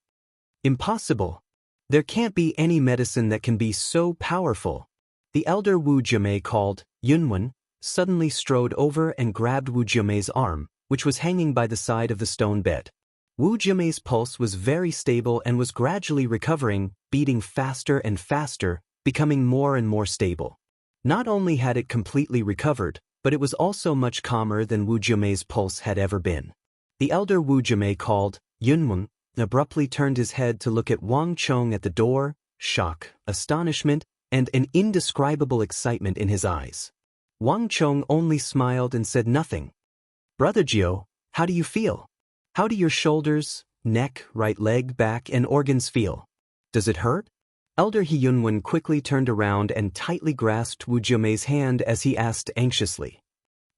Impossible. There can't be any medicine that can be so powerful. The elder Wu Jiamei called Yunwen suddenly strode over and grabbed Wu Jiamei's arm, which was hanging by the side of the stone bed. Wu Jiamei's pulse was very stable and was gradually recovering, beating faster and faster, becoming more and more stable. Not only had it completely recovered, but it was also much calmer than Wu Jiamei's pulse had ever been. The elder Wu Jiamei called Yunwen abruptly turned his head to look at Wang Chong at the door, shock, astonishment, and an indescribable excitement in his eyes. Wang Chong only smiled and said nothing. "Brother Jiao, how do you feel? How do your shoulders, neck, right leg, back, and organs feel? Does it hurt?" Elder He Yunwen quickly turned around and tightly grasped Wu Jiamei's hand as he asked anxiously.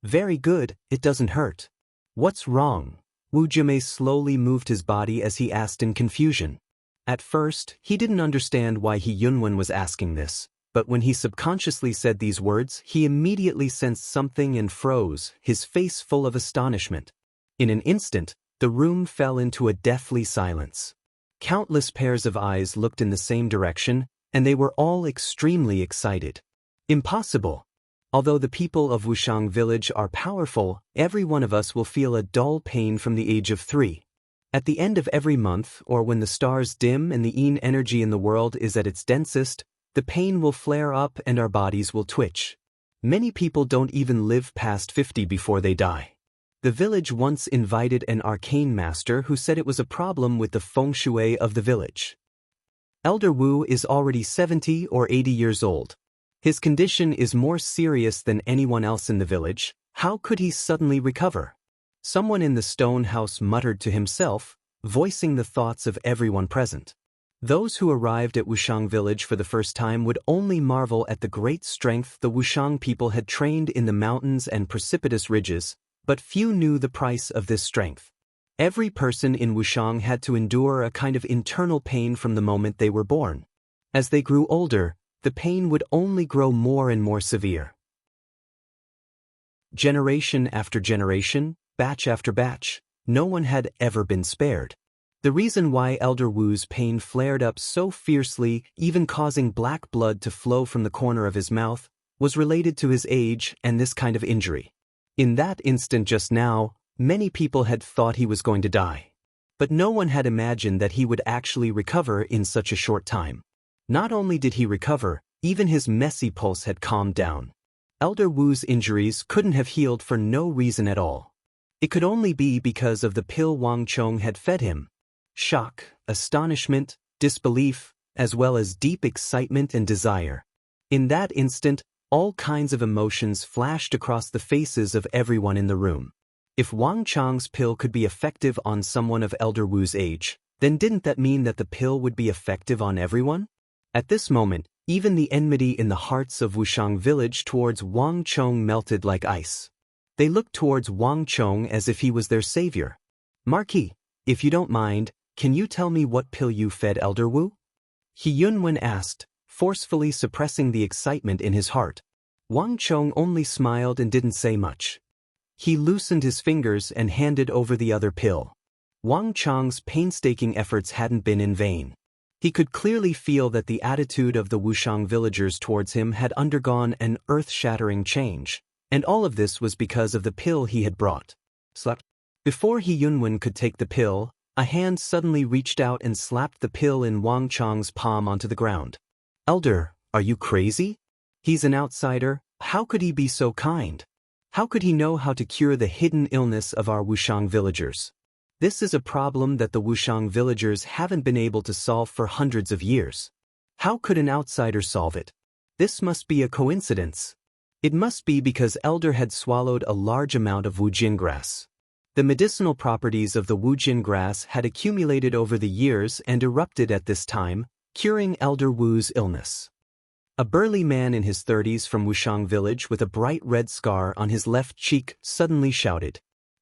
"Very good, it doesn't hurt. What's wrong?" Wu Jiamei slowly moved his body as he asked in confusion. At first, he didn't understand why He Yunwen was asking this, but when he subconsciously said these words, he immediately sensed something and froze, his face full of astonishment. In an instant, the room fell into a deathly silence. Countless pairs of eyes looked in the same direction, and they were all extremely excited. Impossible! Although the people of Wushang village are powerful, every one of us will feel a dull pain from the age of 3. At the end of every month, or when the stars dim and the yin energy in the world is at its densest, the pain will flare up and our bodies will twitch. Many people don't even live past 50 before they die. The village once invited an arcane master who said it was a problem with the feng shui of the village. Elder Wu is already 70 or 80 years old. His condition is more serious than anyone else in the village. How could he suddenly recover? Someone in the stone house muttered to himself, voicing the thoughts of everyone present. Those who arrived at Wushang village for the first time would only marvel at the great strength the Wushang people had trained in the mountains and precipitous ridges, but few knew the price of this strength. Every person in Wushang had to endure a kind of internal pain from the moment they were born. As they grew older, the pain would only grow more and more severe. Generation after generation, batch after batch, no one had ever been spared. The reason why Elder Wu's pain flared up so fiercely, even causing black blood to flow from the corner of his mouth, was related to his age and this kind of injury. In that instant just now, many people had thought he was going to die. But no one had imagined that he would actually recover in such a short time. Not only did he recover, even his messy pulse had calmed down. Elder Wu's injuries couldn't have healed for no reason at all. It could only be because of the pill Wang Chong had fed him. Shock, astonishment, disbelief, as well as deep excitement and desire. In that instant, all kinds of emotions flashed across the faces of everyone in the room. If Wang Chong's pill could be effective on someone of Elder Wu's age, then didn't that mean that the pill would be effective on everyone? At this moment, even the enmity in the hearts of Wushang village towards Wang Chong melted like ice. They looked towards Wang Chong as if he was their savior. "Marquis, if you don't mind, can you tell me what pill you fed Elder Wu?" He Yunwen asked, forcefully suppressing the excitement in his heart. Wang Chong only smiled and didn't say much. He loosened his fingers and handed over the other pill. Wang Chong's painstaking efforts hadn't been in vain. He could clearly feel that the attitude of the Wushang villagers towards him had undergone an earth-shattering change, and all of this was because of the pill he had brought. Before He Yunwen could take the pill, a hand suddenly reached out and slapped the pill in Wang Chong's palm onto the ground. "Elder, are you crazy? He's an outsider. How could he be so kind? How could he know how to cure the hidden illness of our Wushang villagers? This is a problem that the Wushang villagers haven't been able to solve for hundreds of years. How could an outsider solve it? This must be a coincidence. It must be because Elder had swallowed a large amount of Wujin grass. The medicinal properties of the Wujin grass had accumulated over the years and erupted at this time, curing Elder Wu's illness." A burly man in his 30s from Wushang village with a bright red scar on his left cheek suddenly shouted.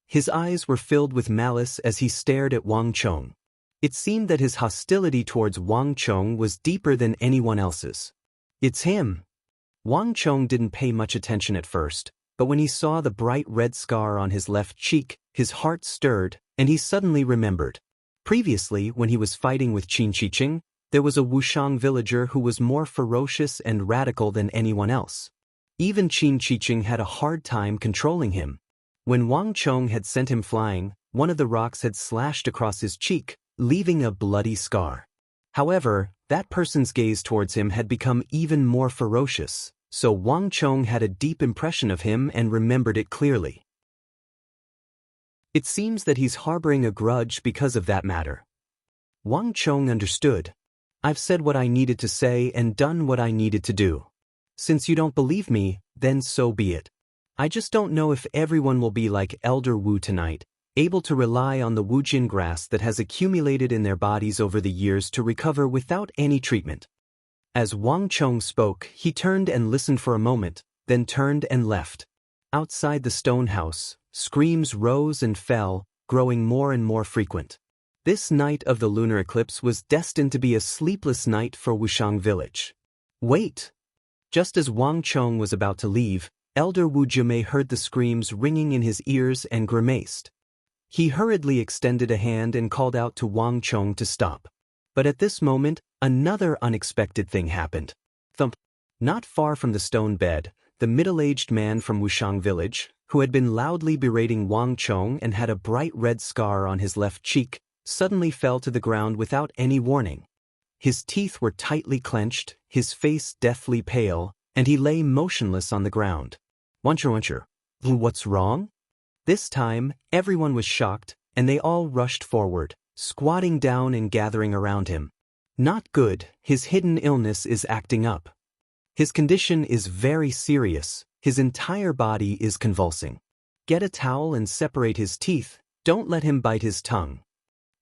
His eyes were filled with malice as he stared at Wang Chong. It seemed that his hostility towards Wang Chong was deeper than anyone else's. "It's him." Wang Chong didn't pay much attention at first, but when he saw the bright red scar on his left cheek, his heart stirred, and he suddenly remembered. Previously, when he was fighting with Qin Shiqing, There was a Wushang villager who was more ferocious and radical than anyone else. Even Qin Qiqing had a hard time controlling him. When Wang Chong had sent him flying, one of the rocks had slashed across his cheek, leaving a bloody scar. However, that person's gaze towards him had become even more ferocious, so Wang Chong had a deep impression of him and remembered it clearly. It seems that he's harboring a grudge because of that matter. Wang Chong understood. I've said what I needed to say and done what I needed to do. Since you don't believe me, then so be it. I just don't know if everyone will be like Elder Wu tonight, able to rely on the Wujin grass that has accumulated in their bodies over the years to recover without any treatment. As Wang Chong spoke, he turned and listened for a moment, then turned and left. Outside the stone house, screams rose and fell, growing more and more frequent. This night of the lunar eclipse was destined to be a sleepless night for Wushang village. Wait! Just as Wang Chong was about to leave, Elder Wu Jimei heard the screams ringing in his ears and grimaced. He hurriedly extended a hand and called out to Wang Chong to stop. But at this moment, another unexpected thing happened. Thump! Not far from the stone bed, the middle-aged man from Wushang village, who had been loudly berating Wang Chong and had a bright red scar on his left cheek, suddenly fell to the ground without any warning. His teeth were tightly clenched, his face deathly pale, and he lay motionless on the ground. Wuncher, what's wrong? This time, everyone was shocked, and they all rushed forward, squatting down and gathering around him. Not good, his hidden illness is acting up. His condition is very serious, his entire body is convulsing. Get a towel and separate his teeth, don't let him bite his tongue.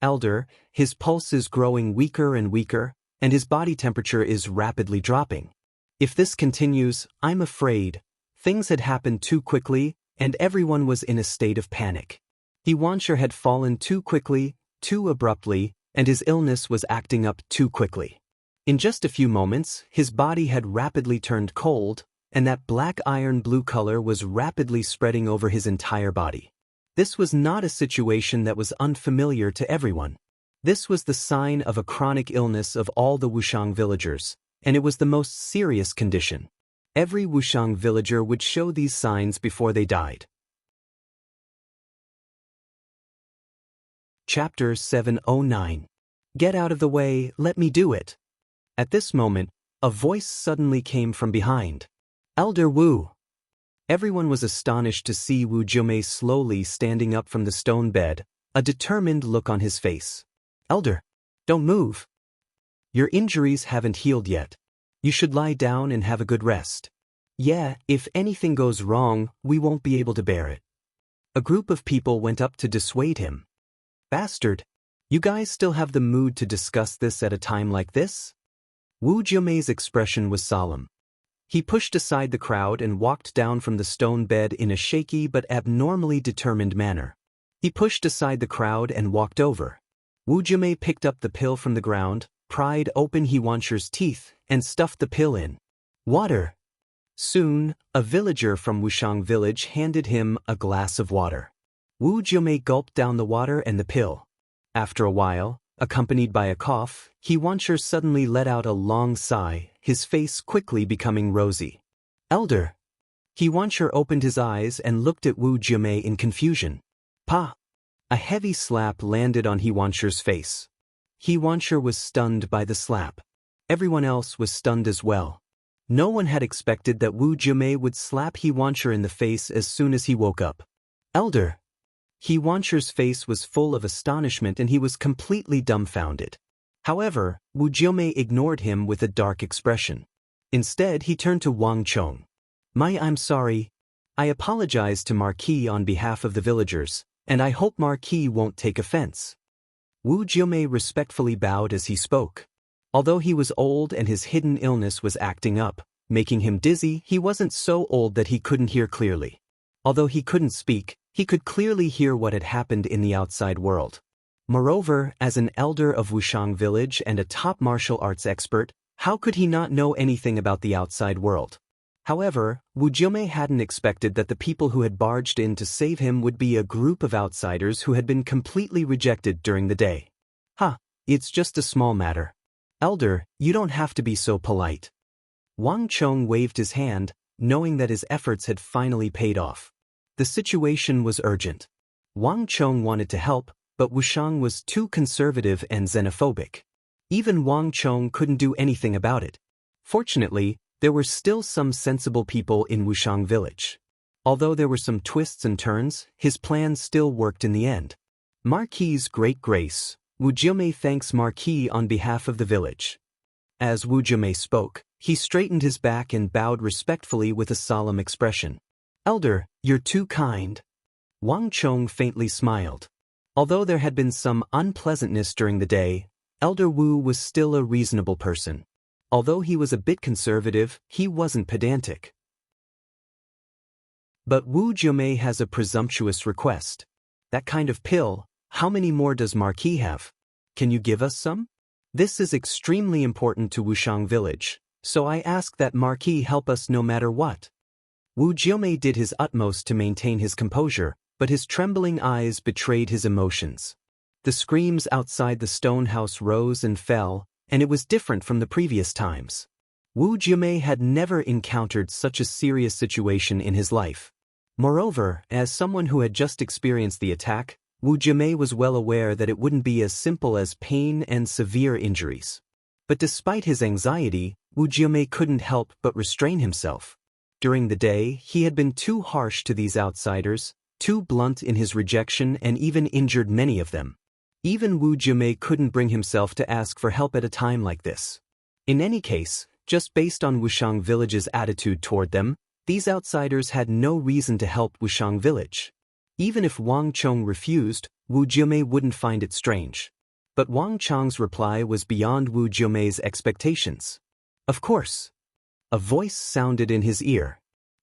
Elder, his pulse is growing weaker and weaker, and his body temperature is rapidly dropping. If this continues, I'm afraid, things had happened too quickly, and everyone was in a state of panic. Wancher had fallen too quickly, too abruptly, and his illness was acting up too quickly. In just a few moments, his body had rapidly turned cold, and that black iron-blue color was rapidly spreading over his entire body. This was not a situation that was unfamiliar to everyone. This was the sign of a chronic illness of all the Wushang villagers, and it was the most serious condition. Every Wushang villager would show these signs before they died. Chapter 709. Get out of the way, let me do it. At this moment, a voice suddenly came from behind. Elder Wu. Everyone was astonished to see Wu Jiumei slowly standing up from the stone bed, a determined look on his face. Elder, don't move. Your injuries haven't healed yet. You should lie down and have a good rest. Yeah, if anything goes wrong, we won't be able to bear it. A group of people went up to dissuade him. Bastard, you guys still have the mood to discuss this at a time like this? Wu Jiumei's expression was solemn. He pushed aside the crowd and walked down from the stone bed in a shaky but abnormally determined manner. He pushed aside the crowd and walked over. Wu Jiumei picked up the pill from the ground, pried open Wancher's teeth, and stuffed the pill in. Water. Soon, a villager from Wushang village handed him a glass of water. Wu Jiumei gulped down the water and the pill. After a while, accompanied by a cough, Wancher suddenly let out a long sigh, his face quickly becoming rosy. Elder. Wancher opened his eyes and looked at Wu Jiumei in confusion. Pa! A heavy slap landed on Wancher's face. Wancher was stunned by the slap. Everyone else was stunned as well. No one had expected that Wu Jiumei would slap Wancher in the face as soon as he woke up. Elder. Wancher's face was full of astonishment and he was completely dumbfounded. However, Wu Jiumei ignored him with a dark expression. Instead, he turned to Wang Chong. I'm sorry. I apologize to Marquis on behalf of the villagers, and I hope Marquis won't take offense. Wu Jiumei respectfully bowed as he spoke. Although he was old and his hidden illness was acting up, making him dizzy, he wasn't so old that he couldn't hear clearly. Although he couldn't speak, he could clearly hear what had happened in the outside world. Moreover, as an elder of Wushang village and a top martial arts expert, how could he not know anything about the outside world? However, Wu Jiumei hadn't expected that the people who had barged in to save him would be a group of outsiders who had been completely rejected during the day. It's just a small matter. Elder, you don't have to be so polite. Wang Chong waved his hand, knowing that his efforts had finally paid off. The situation was urgent. Wang Chong wanted to help, but Wushang was too conservative and xenophobic. Even Wang Chong couldn't do anything about it. Fortunately, there were still some sensible people in Wushang village. Although there were some twists and turns, his plan still worked in the end. Marquis's Great Grace, Wu Jiumei thanks Marquis on behalf of the village. As Wu Jiumei spoke, he straightened his back and bowed respectfully with a solemn expression. Elder, you're too kind. Wang Chong faintly smiled. Although there had been some unpleasantness during the day, Elder Wu was still a reasonable person. Although he was a bit conservative, he wasn't pedantic. But Wu Jiumei has a presumptuous request. That kind of pill, how many more does Marquis have? Can you give us some? This is extremely important to Wushang village, so I ask that Marquis help us no matter what. Wu Jiumei did his utmost to maintain his composure, but his trembling eyes betrayed his emotions. The screams outside the stone house rose and fell, and it was different from the previous times. Wu Jiumei had never encountered such a serious situation in his life. Moreover, as someone who had just experienced the attack, Wu Jiumei was well aware that it wouldn't be as simple as pain and severe injuries. But despite his anxiety, Wu Jiumei couldn't help but restrain himself. During the day, he had been too harsh to these outsiders, too blunt in his rejection, and even injured many of them. Even Wu Jiumei couldn't bring himself to ask for help at a time like this. In any case, just based on Wushang village's attitude toward them, these outsiders had no reason to help Wushang village. Even if Wang Chong refused, Wu Jiumei wouldn't find it strange. But Wang Chong's reply was beyond Wu Jiumei's expectations. Of course. A voice sounded in his ear.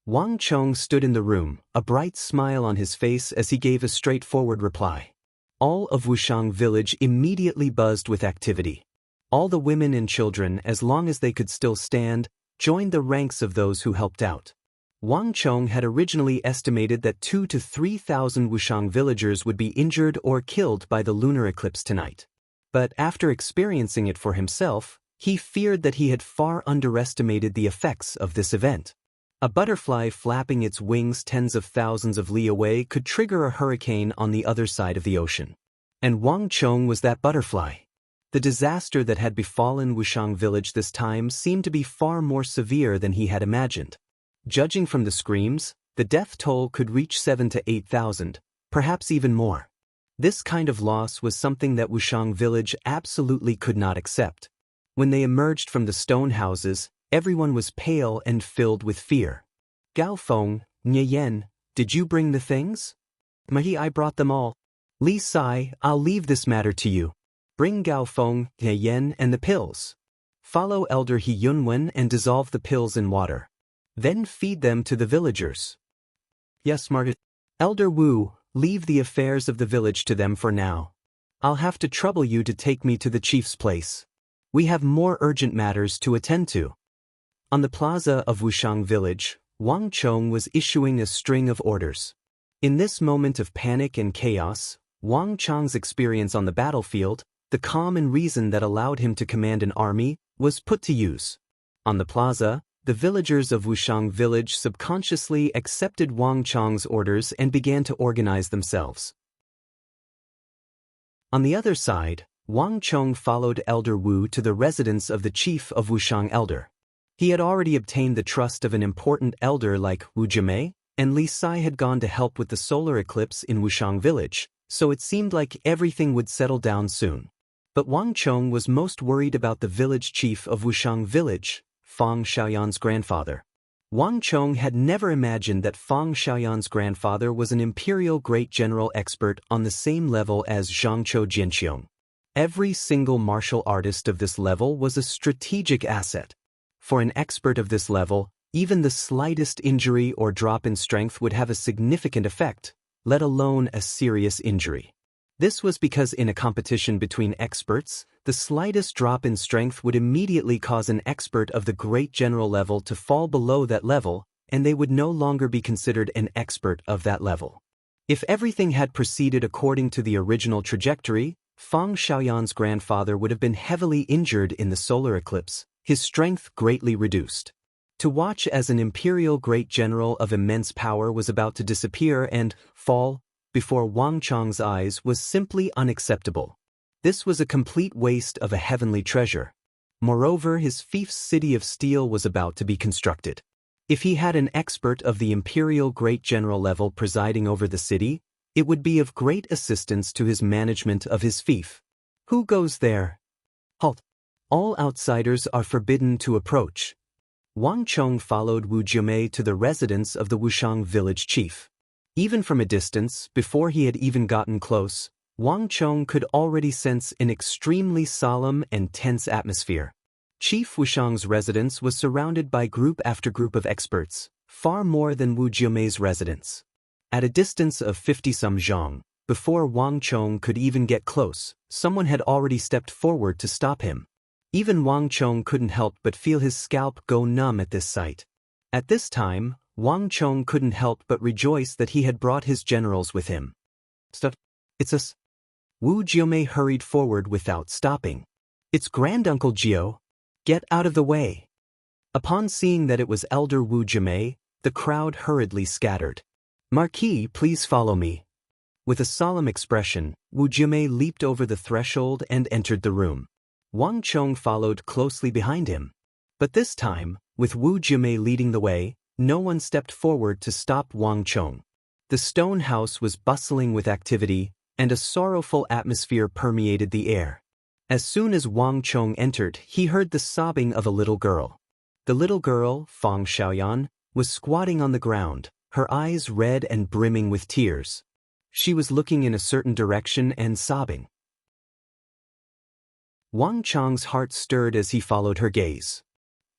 Wang Chong stood in the room, a bright smile on his face as he gave a straightforward reply. All of Wushang village immediately buzzed with activity. All the women and children, as long as they could still stand, joined the ranks of those who helped out. Wang Chong had originally estimated that 2,000 to 3,000 Wushang villagers would be injured or killed by the lunar eclipse tonight. But after experiencing it for himself, he feared that he had far underestimated the effects of this event. A butterfly flapping its wings tens of thousands of li away could trigger a hurricane on the other side of the ocean. And Wang Chong was that butterfly. The disaster that had befallen Wushang village this time seemed to be far more severe than he had imagined. Judging from the screams, the death toll could reach 7,000 to 8,000, perhaps even more. This kind of loss was something that Wushang village absolutely could not accept. When they emerged from the stone houses, everyone was pale and filled with fear. Gao Feng, Nye Yen, did you bring the things? Mahi, I brought them all. Li Sai, I'll leave this matter to you. Bring Gao Feng, Nye Yen, and the pills. Follow Elder He Yunwen and dissolve the pills in water. Then feed them to the villagers. Yes, Margaret. Elder Wu, leave the affairs of the village to them for now. I'll have to trouble you to take me to the chief's place. We have more urgent matters to attend to. On the plaza of Wushang village, Wang Chong was issuing a string of orders. In this moment of panic and chaos, Wang Chong's experience on the battlefield, the calm and reason that allowed him to command an army, was put to use. On the plaza, the villagers of Wushang village subconsciously accepted Wang Chong's orders and began to organize themselves. On the other side, Wang Chong followed Elder Wu to the residence of the chief of Wushang elder. He had already obtained the trust of an important elder like Wu Jiumei, and Li Sai had gone to help with the solar eclipse in Wushang village, so it seemed like everything would settle down soon. But Wang Chong was most worried about the village chief of Wushang village, Fang Xiaoyan's grandfather. Wang Chong had never imagined that Fang Xiaoyan's grandfather was an imperial great general expert on the same level as Zhangqiu Jianqiong. Every single martial artist of this level was a strategic asset. For an expert of this level, even the slightest injury or drop in strength would have a significant effect, let alone a serious injury. This was because in a competition between experts, the slightest drop in strength would immediately cause an expert of the great general level to fall below that level, and they would no longer be considered an expert of that level. If everything had proceeded according to the original trajectory, Fang Xiaoyan's grandfather would have been heavily injured in the solar eclipse, his strength greatly reduced. To watch as an imperial great general of immense power was about to disappear and fall before Wang Chong's eyes was simply unacceptable. This was a complete waste of a heavenly treasure. Moreover, his fief's city of steel was about to be constructed. If he had an expert of the imperial great general level presiding over the city, it would be of great assistance to his management of his fief. Who goes there? Halt! All outsiders are forbidden to approach. Wang Chong followed Wu Jiumei to the residence of the Wushang village chief. Even from a distance, before he had even gotten close, Wang Chong could already sense an extremely solemn and tense atmosphere. Chief Wushang's residence was surrounded by group after group of experts, far more than Wu Jiumei's residence. At a distance of 50-some zhang, before Wang Chong could even get close, someone had already stepped forward to stop him. Even Wang Chong couldn't help but feel his scalp go numb at this sight. At this time, Wang Chong couldn't help but rejoice that he had brought his generals with him. Stop! It's us. Wu Jiumei hurried forward without stopping. It's Granduncle Jiu. Get out of the way. Upon seeing that it was Elder Wu Jiumei, the crowd hurriedly scattered. Marquis, please follow me. With a solemn expression, Wu Jiumei leaped over the threshold and entered the room. Wang Chong followed closely behind him. But this time, with Wu Jiumei leading the way, no one stepped forward to stop Wang Chong. The stone house was bustling with activity, and a sorrowful atmosphere permeated the air. As soon as Wang Chong entered, he heard the sobbing of a little girl. The little girl, Fang Xiaoyan, was squatting on the ground, her eyes red and brimming with tears. She was looking in a certain direction and sobbing. Wang Chong's heart stirred as he followed her gaze.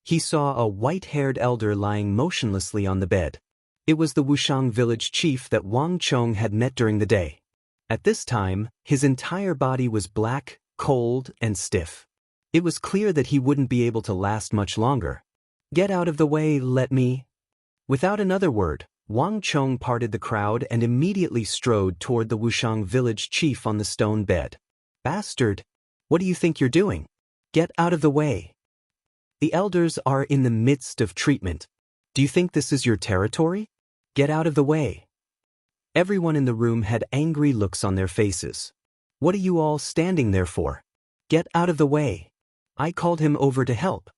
He saw a white-haired elder lying motionlessly on the bed. It was the Wushang village chief that Wang Chong had met during the day. At this time, his entire body was black, cold, and stiff. It was clear that he wouldn't be able to last much longer. Get out of the way, let me. Without another word, Wang Chong parted the crowd and immediately strode toward the Wushang village chief on the stone bed. Bastard! What do you think you're doing? Get out of the way. The elders are in the midst of treatment. Do you think this is your territory? Get out of the way. Everyone in the room had angry looks on their faces. What are you all standing there for? Get out of the way. I called him over to help.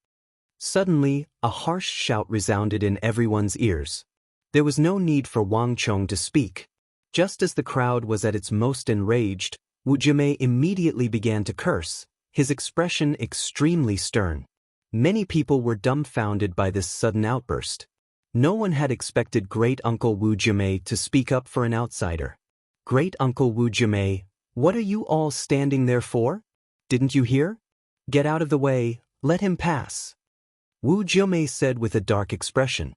Suddenly, a harsh shout resounded in everyone's ears. There was no need for Wang Chong to speak. Just as the crowd was at its most enraged, Wu Jiumei immediately began to curse, his expression extremely stern. Many people were dumbfounded by this sudden outburst. No one had expected Great-Uncle Wu Jiumei to speak up for an outsider. Great-Uncle Wu Jiumei, what are you all standing there for? Didn't you hear? Get out of the way, let him pass. Wu Jiumei said with a dark expression.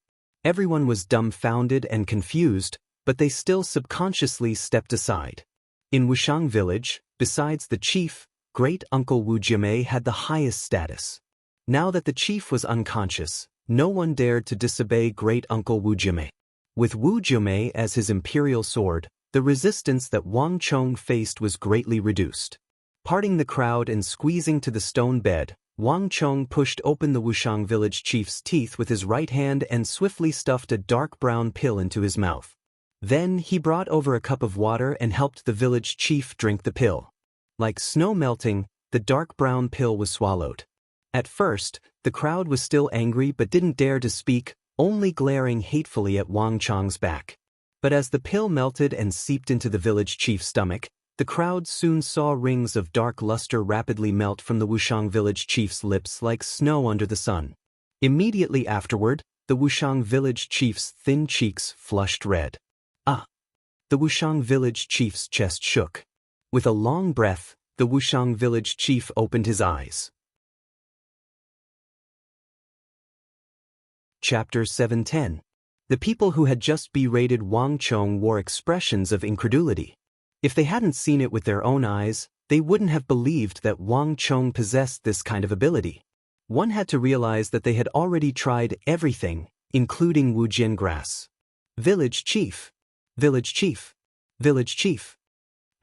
Everyone was dumbfounded and confused, but they still subconsciously stepped aside. In Wushang village, besides the chief, Great-Uncle Wu Jiumei had the highest status. Now that the chief was unconscious, no one dared to disobey Great-Uncle Wu Jiumei. With Wu Jiumei as his imperial sword, the resistance that Wang Chong faced was greatly reduced. Parting the crowd and squeezing to the stone bed, Wang Chong pushed open the Wushang village chief's teeth with his right hand and swiftly stuffed a dark brown pill into his mouth. Then he brought over a cup of water and helped the village chief drink the pill. Like snow melting, the dark brown pill was swallowed. At first, the crowd was still angry but didn't dare to speak, only glaring hatefully at Wang Chong's back. But as the pill melted and seeped into the village chief's stomach, the crowd soon saw rings of dark luster rapidly melt from the Wushang village chief's lips like snow under the sun. Immediately afterward, the Wushang village chief's thin cheeks flushed red. Ah! The Wushang village chief's chest shook. With a long breath, the Wushang village chief opened his eyes. Chapter 710. The people who had just berated Wang Chong wore expressions of incredulity. If they hadn't seen it with their own eyes, they wouldn't have believed that Wang Chong possessed this kind of ability. One had to realize that they had already tried everything, including Wu Jiangrass. Village chief. Village chief. Village chief.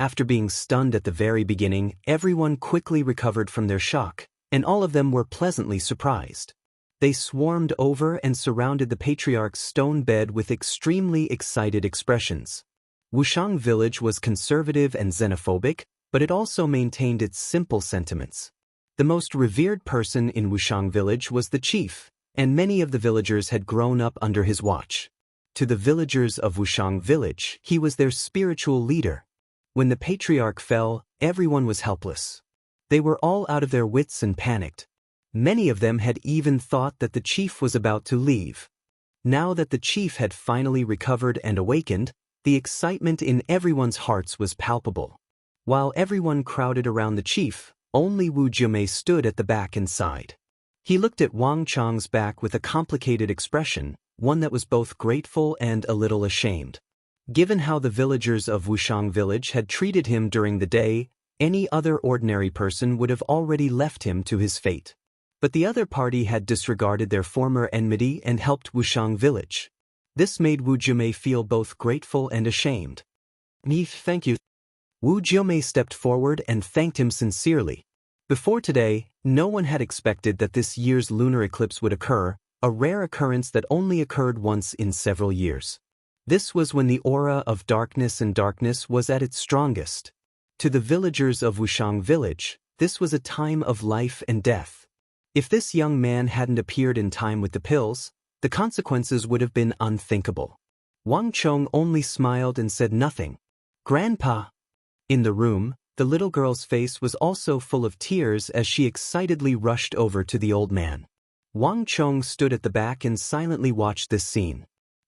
After being stunned at the very beginning, everyone quickly recovered from their shock, and all of them were pleasantly surprised. They swarmed over and surrounded the patriarch's stone bed with extremely excited expressions. Wushang village was conservative and xenophobic, but it also maintained its simple sentiments. The most revered person in Wushang village was the chief, and many of the villagers had grown up under his watch. To the villagers of Wushang village, he was their spiritual leader. When the patriarch fell, everyone was helpless. They were all out of their wits and panicked. Many of them had even thought that the chief was about to leave. Now that the chief had finally recovered and awakened, the excitement in everyone's hearts was palpable. While everyone crowded around the chief, only Wu Jiumei stood at the back and sighed. He looked at Wang Chong's back with a complicated expression, one that was both grateful and a little ashamed. Given how the villagers of Wushang village had treated him during the day, any other ordinary person would have already left him to his fate. But the other party had disregarded their former enmity and helped Wushang village. This made Wu Jiumei feel both grateful and ashamed. Thank you. Wu Jiumei stepped forward and thanked him sincerely. Before today, no one had expected that this year's lunar eclipse would occur, a rare occurrence that only occurred once in several years. This was when the aura of darkness and darkness was at its strongest. To the villagers of Wushang village, this was a time of life and death. If this young man hadn't appeared in time with the pills, the consequences would have been unthinkable. Wang Chong only smiled and said nothing. "Grandpa." In the room, the little girl's face was also full of tears as she excitedly rushed over to the old man. Wang Chong stood at the back and silently watched this scene.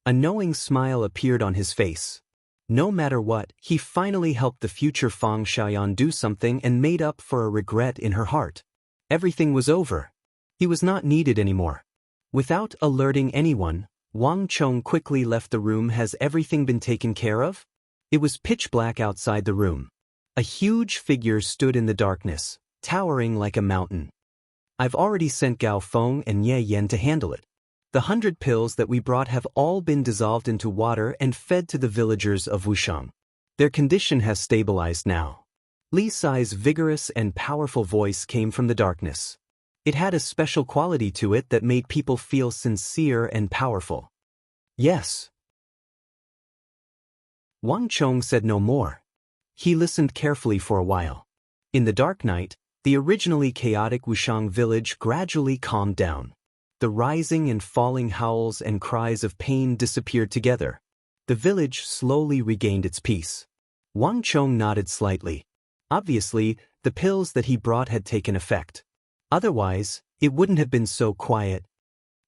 A knowing smile appeared on his face. No matter what, he finally helped the future Fang Xiaoyan do something and made up for a regret in her heart. Everything was over. He was not needed anymore. Without alerting anyone, Wang Chong quickly left the room. Has everything been taken care of? It was pitch black outside the room. A huge figure stood in the darkness, towering like a mountain. "I've already sent Gao Feng and Ye Yan to handle it. The 100 pills that we brought have all been dissolved into water and fed to the villagers of Wushang. Their condition has stabilized now." Li Sai's vigorous and powerful voice came from the darkness. It had a special quality to it that made people feel sincere and powerful. "Yes." Wang Chong said no more. He listened carefully for a while. In the dark night, the originally chaotic Wushang village gradually calmed down. The rising and falling howls and cries of pain disappeared together. The village slowly regained its peace. Wang Chong nodded slightly. Obviously, the pills that he brought had taken effect. Otherwise, it wouldn't have been so quiet.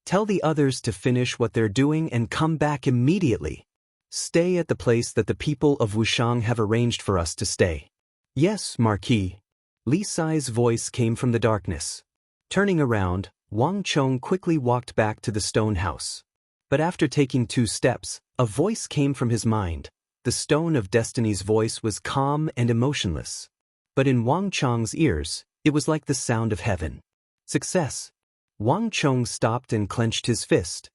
"Tell the others to finish what they're doing and come back immediately. Stay at the place that the people of Wushang have arranged for us to stay." "Yes, Marquis." Li Sai's voice came from the darkness. Turning around, Wang Chong quickly walked back to the stone house. But after taking 2 steps, a voice came from his mind. The stone of destiny's voice was calm and emotionless. But in Wang Chong's ears, it was like the sound of heaven. "Success." Wang Chong stopped and clenched his fist.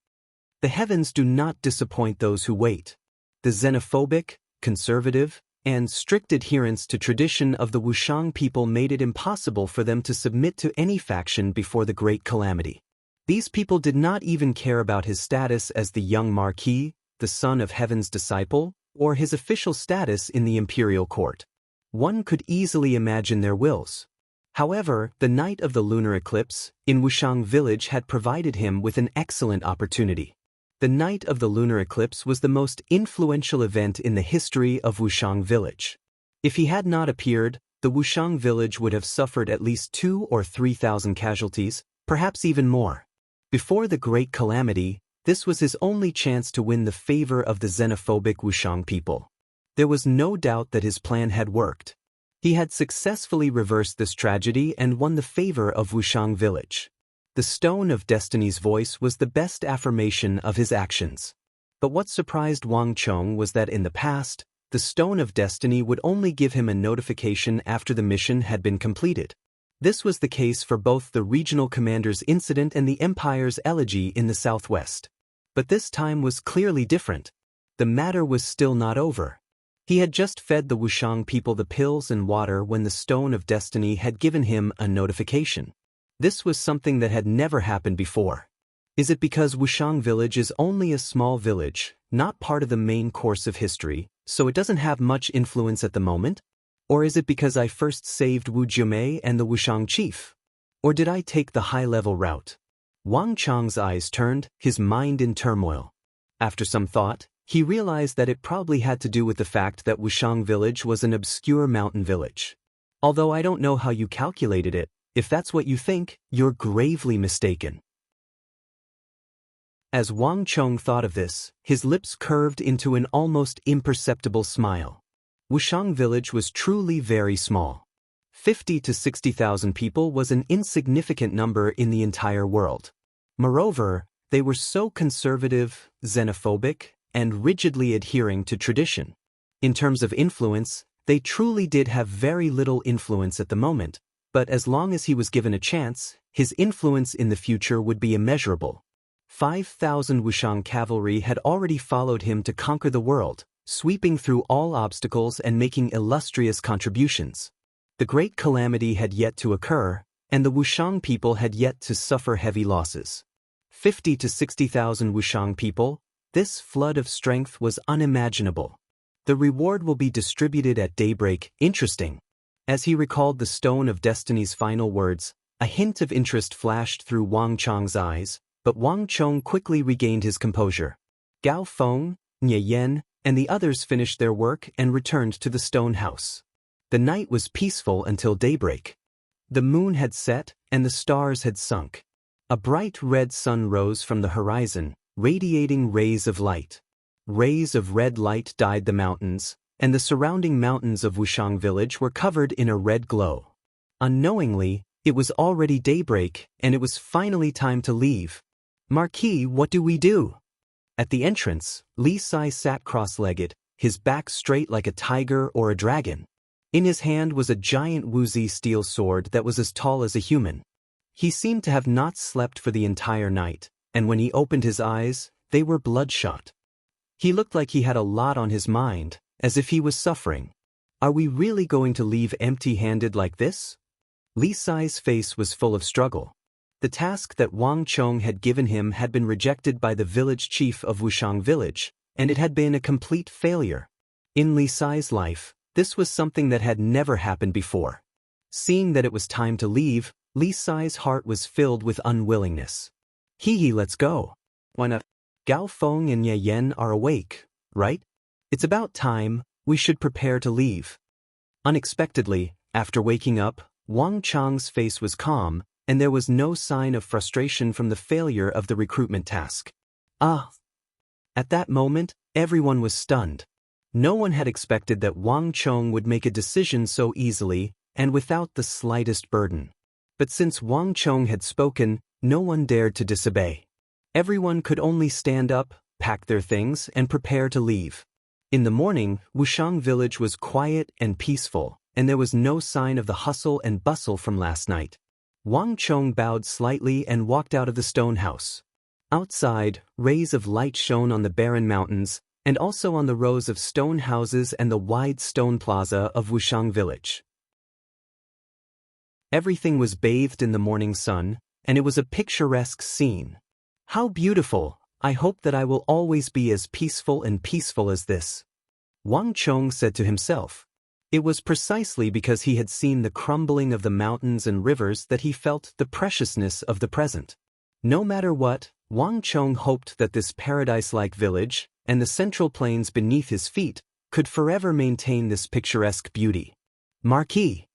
The heavens do not disappoint those who wait. The xenophobic, conservative, and strict adherence to tradition of the Wushang people made it impossible for them to submit to any faction before the great calamity. These people did not even care about his status as the young marquis, the son of heaven's disciple, or his official status in the imperial court. One could easily imagine their wills. However, the night of the lunar eclipse in Wushang village had provided him with an excellent opportunity. The night of the lunar eclipse was the most influential event in the history of Wushang village. If he had not appeared, the Wushang village would have suffered at least 2,000 or 3,000 casualties, perhaps even more. Before the great calamity, this was his only chance to win the favor of the xenophobic Wushang people. There was no doubt that his plan had worked. He had successfully reversed this tragedy and won the favor of Wushang village. The stone of destiny's voice was the best affirmation of his actions. But what surprised Wang Chong was that in the past, the stone of destiny would only give him a notification after the mission had been completed. This was the case for both the regional commander's incident and the empire's elegy in the southwest. But this time was clearly different. The matter was still not over. He had just fed the Wushang people the pills and water when the Stone of Destiny had given him a notification. This was something that had never happened before. Is it because Wushang village is only a small village, not part of the main course of history, so it doesn't have much influence at the moment? Or is it because I first saved Wu Jiumei and the Wushang chief? Or did I take the high-level route? Wang Chang's eyes turned, his mind in turmoil. After some thought, he realized that it probably had to do with the fact that Wushang village was an obscure mountain village. Although I don't know how you calculated it, if that's what you think, you're gravely mistaken. As Wang Chong thought of this, his lips curved into an almost imperceptible smile. Wushang village was truly very small. 50 to 60,000 people was an insignificant number in the entire world. Moreover, they were so conservative, xenophobic, and rigidly adhering to tradition. In terms of influence, they truly did have very little influence at the moment, but as long as he was given a chance, his influence in the future would be immeasurable. 5,000 Wushang cavalry had already followed him to conquer the world, sweeping through all obstacles and making illustrious contributions. The great calamity had yet to occur, and the Wushang people had yet to suffer heavy losses. 50 to 60,000 Wushang people, this flood of strength was unimaginable. The reward will be distributed at daybreak. Interesting. As he recalled the Stone of Destiny's final words, a hint of interest flashed through Wang Chong's eyes, but Wang Chong quickly regained his composure. Gao Feng, Nye Yan, and the others finished their work and returned to the stone house. The night was peaceful until daybreak. The moon had set, and the stars had sunk. A bright red sun rose from the horizon, radiating rays of light. Rays of red light dyed the mountains, and the surrounding mountains of Wushang village were covered in a red glow. Unknowingly, it was already daybreak, and it was finally time to leave. Marquis, what do we do? At the entrance, Li Sai sat cross-legged, his back straight like a tiger or a dragon. In his hand was a giant Wuzi steel sword that was as tall as a human. He seemed to have not slept for the entire night, and when he opened his eyes, they were bloodshot. He looked like he had a lot on his mind, as if he was suffering. Are we really going to leave empty-handed like this? Li Sai's face was full of struggle. The task that Wang Chong had given him had been rejected by the village chief of Wushang village, and it had been a complete failure. In Li Sai's life, this was something that had never happened before. Seeing that it was time to leave, Li Sai's heart was filled with unwillingness. Let's go. Why not? Gao Feng and Ye Yen are awake, right? It's about time, we should prepare to leave. Unexpectedly, after waking up, Wang Chong's face was calm, and there was no sign of frustration from the failure of the recruitment task. At that moment, everyone was stunned. No one had expected that Wang Chong would make a decision so easily, and without the slightest burden. But since Wang Chong had spoken, no one dared to disobey. Everyone could only stand up, pack their things, and prepare to leave. In the morning, Wushang village was quiet and peaceful, and there was no sign of the hustle and bustle from last night. Wang Chong bowed slightly and walked out of the stone house. Outside, rays of light shone on the barren mountains, and also on the rows of stone houses and the wide stone plaza of Wushang village. Everything was bathed in the morning sun, and it was a picturesque scene. How beautiful! I hope that I will always be as peaceful as this. Wang Chong said to himself. It was precisely because he had seen the crumbling of the mountains and rivers that he felt the preciousness of the present. No matter what, Wang Chong hoped that this paradise-like village, and the central plains beneath his feet, could forever maintain this picturesque beauty. Marquis!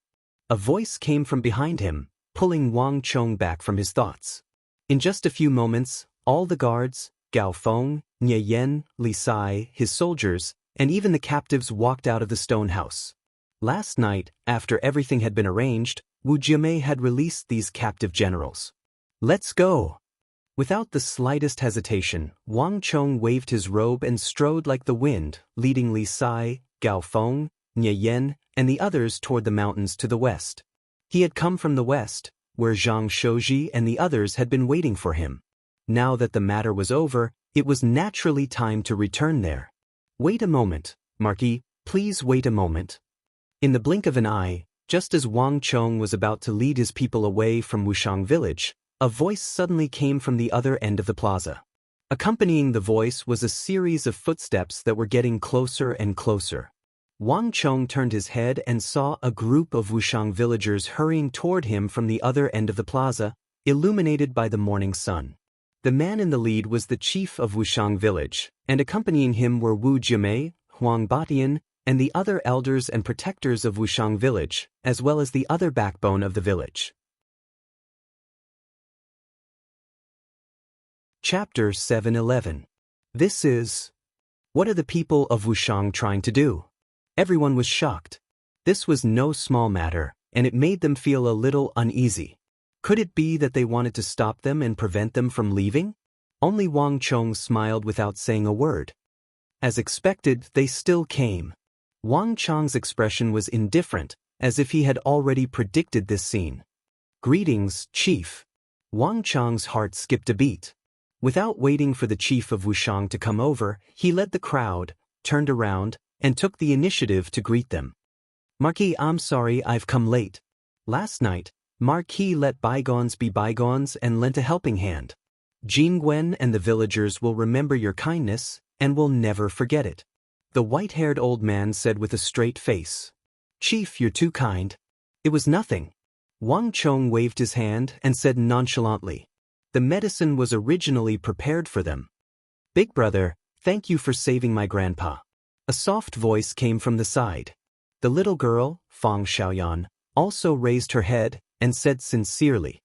A voice came from behind him, pulling Wang Chong back from his thoughts. In just a few moments, all the guards, Gao Feng, Nye Yan, Li Sai, his soldiers, and even the captives walked out of the stone house. Last night, after everything had been arranged, Wu Jiumei had released these captive generals. Let's go! Without the slightest hesitation, Wang Chong waved his robe and strode like the wind, leading Li Sai, Gao Feng, Nye Yan, and the others toward the mountains to the west. He had come from the west, where Zhang Shouji and the others had been waiting for him. Now that the matter was over, it was naturally time to return there. Wait a moment, Marquis, Please wait a moment. In the blink of an eye, just as Wang Chong was about to lead his people away from Wushang village, a voice suddenly came from the other end of the plaza. Accompanying the voice was a series of footsteps that were getting closer and closer. Wang Chong turned his head and saw a group of Wushang villagers hurrying toward him from the other end of the plaza, illuminated by the morning sun. The man in the lead was the chief of Wushang village, and accompanying him were Wu Jiamei, Huang Batian, and the other elders and protectors of Wushang village, as well as the other backbone of the village. Chapter 7:11. This is... What are the people of Wushang trying to do? Everyone was shocked. This was no small matter, and it made them feel a little uneasy. Could it be that they wanted to stop them and prevent them from leaving? Only Wang Chong smiled without saying a word. As expected, they still came. Wang Chong's expression was indifferent, as if he had already predicted this scene. Greetings, Chief. Wang Chong's heart skipped a beat. Without waiting for the chief of Wushang to come over, he led the crowd, turned around, and took the initiative to greet them. Marquis, I'm sorry I've come late. Last night, Marquis let bygones be bygones and lent a helping hand. Jingwen and the villagers will remember your kindness, and will never forget it. The white-haired old man said with a straight face. Chief, you're too kind. It was nothing. Wang Chong waved his hand and said nonchalantly. The medicine was originally prepared for them. Big brother, thank you for saving my grandpa. A soft voice came from the side. The little girl, Fang Xiaoyan, also raised her head and said sincerely.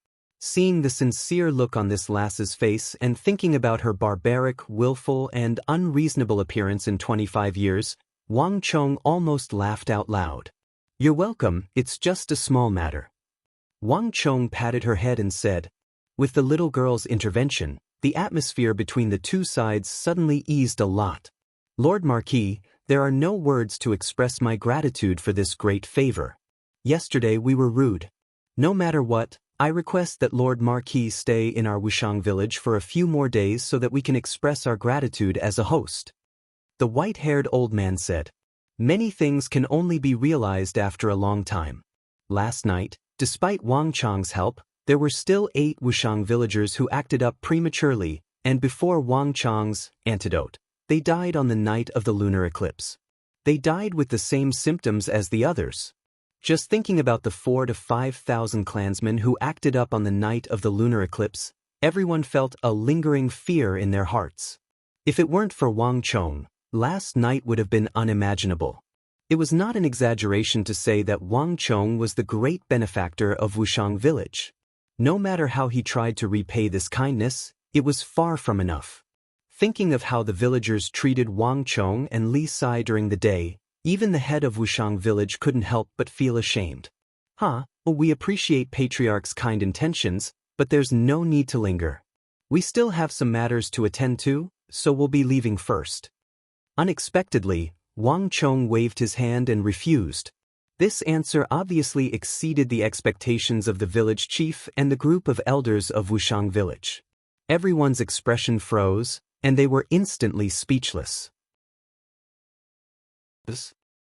Seeing the sincere look on this lass's face and thinking about her barbaric, willful, and unreasonable appearance in 25 years, Wang Chong almost laughed out loud. You're welcome, it's just a small matter. Wang Chong patted her head and said, with the little girl's intervention, the atmosphere between the two sides suddenly eased a lot. Lord Marquis, there are no words to express my gratitude for this great favor. Yesterday we were rude. No matter what, I request that Lord Marquis stay in our Wushang village for a few more days so that we can express our gratitude as a host. The white-haired old man said. Many things can only be realized after a long time. Last night, despite Wang Chong's help, there were still 8 Wushang villagers who acted up prematurely, and before Wang Chong's antidote, they died on the night of the lunar eclipse. They died with the same symptoms as the others. Just thinking about the 4,000 to 5,000 clansmen who acted up on the night of the lunar eclipse, everyone felt a lingering fear in their hearts. If it weren't for Wang Chong, last night would have been unimaginable. It was not an exaggeration to say that Wang Chong was the great benefactor of Wushang village. No matter how he tried to repay this kindness, it was far from enough. Thinking of how the villagers treated Wang Chong and Li Sai during the day, even the head of Wushang village couldn't help but feel ashamed. We appreciate Patriarch's kind intentions, but there's no need to linger. We still have some matters to attend to, so we'll be leaving first. Unexpectedly, Wang Chong waved his hand and refused. This answer obviously exceeded the expectations of the village chief and the group of elders of Wushang village. Everyone's expression froze, and they were instantly speechless.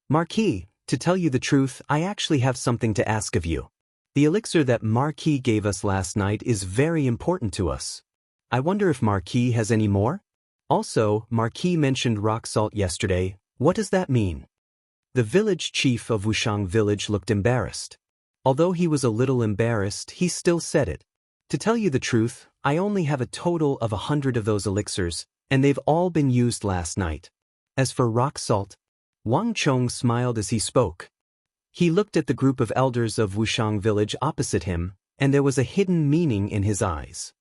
Marquis, to tell you the truth, I actually have something to ask of you. The elixir that Marquis gave us last night is very important to us. I wonder if Marquis has any more? Also, Marquis mentioned rock salt yesterday. What does that mean? The village chief of Wushang village looked embarrassed. Although he was a little embarrassed, he still said it. To tell you the truth, I only have a total of 100 of those elixirs, and they've all been used last night. As for rock salt, Wang Chong smiled as he spoke. He looked at the group of elders of Wushang village opposite him, and there was a hidden meaning in his eyes.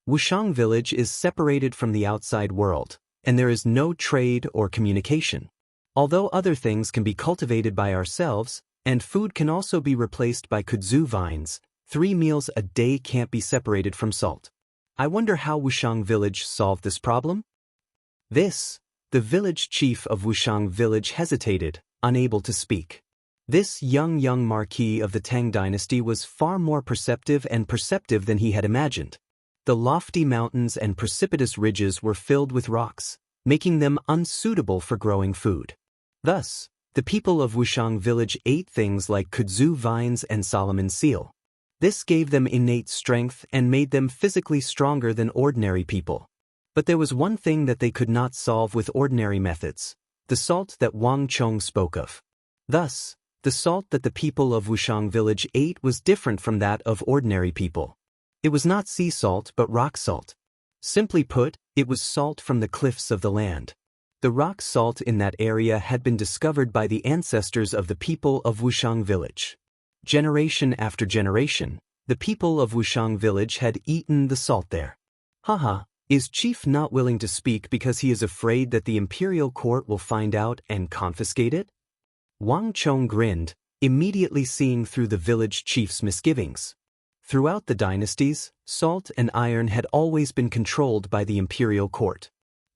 Wushang village is separated from the outside world, and there is no trade or communication. Although other things can be cultivated by ourselves, and food can also be replaced by kudzu vines, 3 meals a day can't be separated from salt. I wonder how Wushang village solved this problem? The village chief of Wushang village hesitated, unable to speak. This young marquis of the Tang dynasty was far more perceptive than he had imagined. The lofty mountains and precipitous ridges were filled with rocks, making them unsuitable for growing food. Thus, The people of Wushang village ate things like kudzu vines and Solomon seal. This gave them innate strength and made them physically stronger than ordinary people. But there was one thing that they could not solve with ordinary methods: the salt that Wang Chong spoke of. Thus, the salt that the people of Wushang village ate was different from that of ordinary people. It was not sea salt but rock salt. Simply put, it was salt from the cliffs of the land. The rock salt in that area had been discovered by the ancestors of the people of Wushang village. Generation after generation, the people of Wushang village had eaten the salt there. Haha, is Chief not willing to speak because he is afraid that the imperial court will find out and confiscate it? Wang Chong grinned, immediately seeing through the village chief's misgivings. Throughout the dynasties, salt and iron had always been controlled by the imperial court.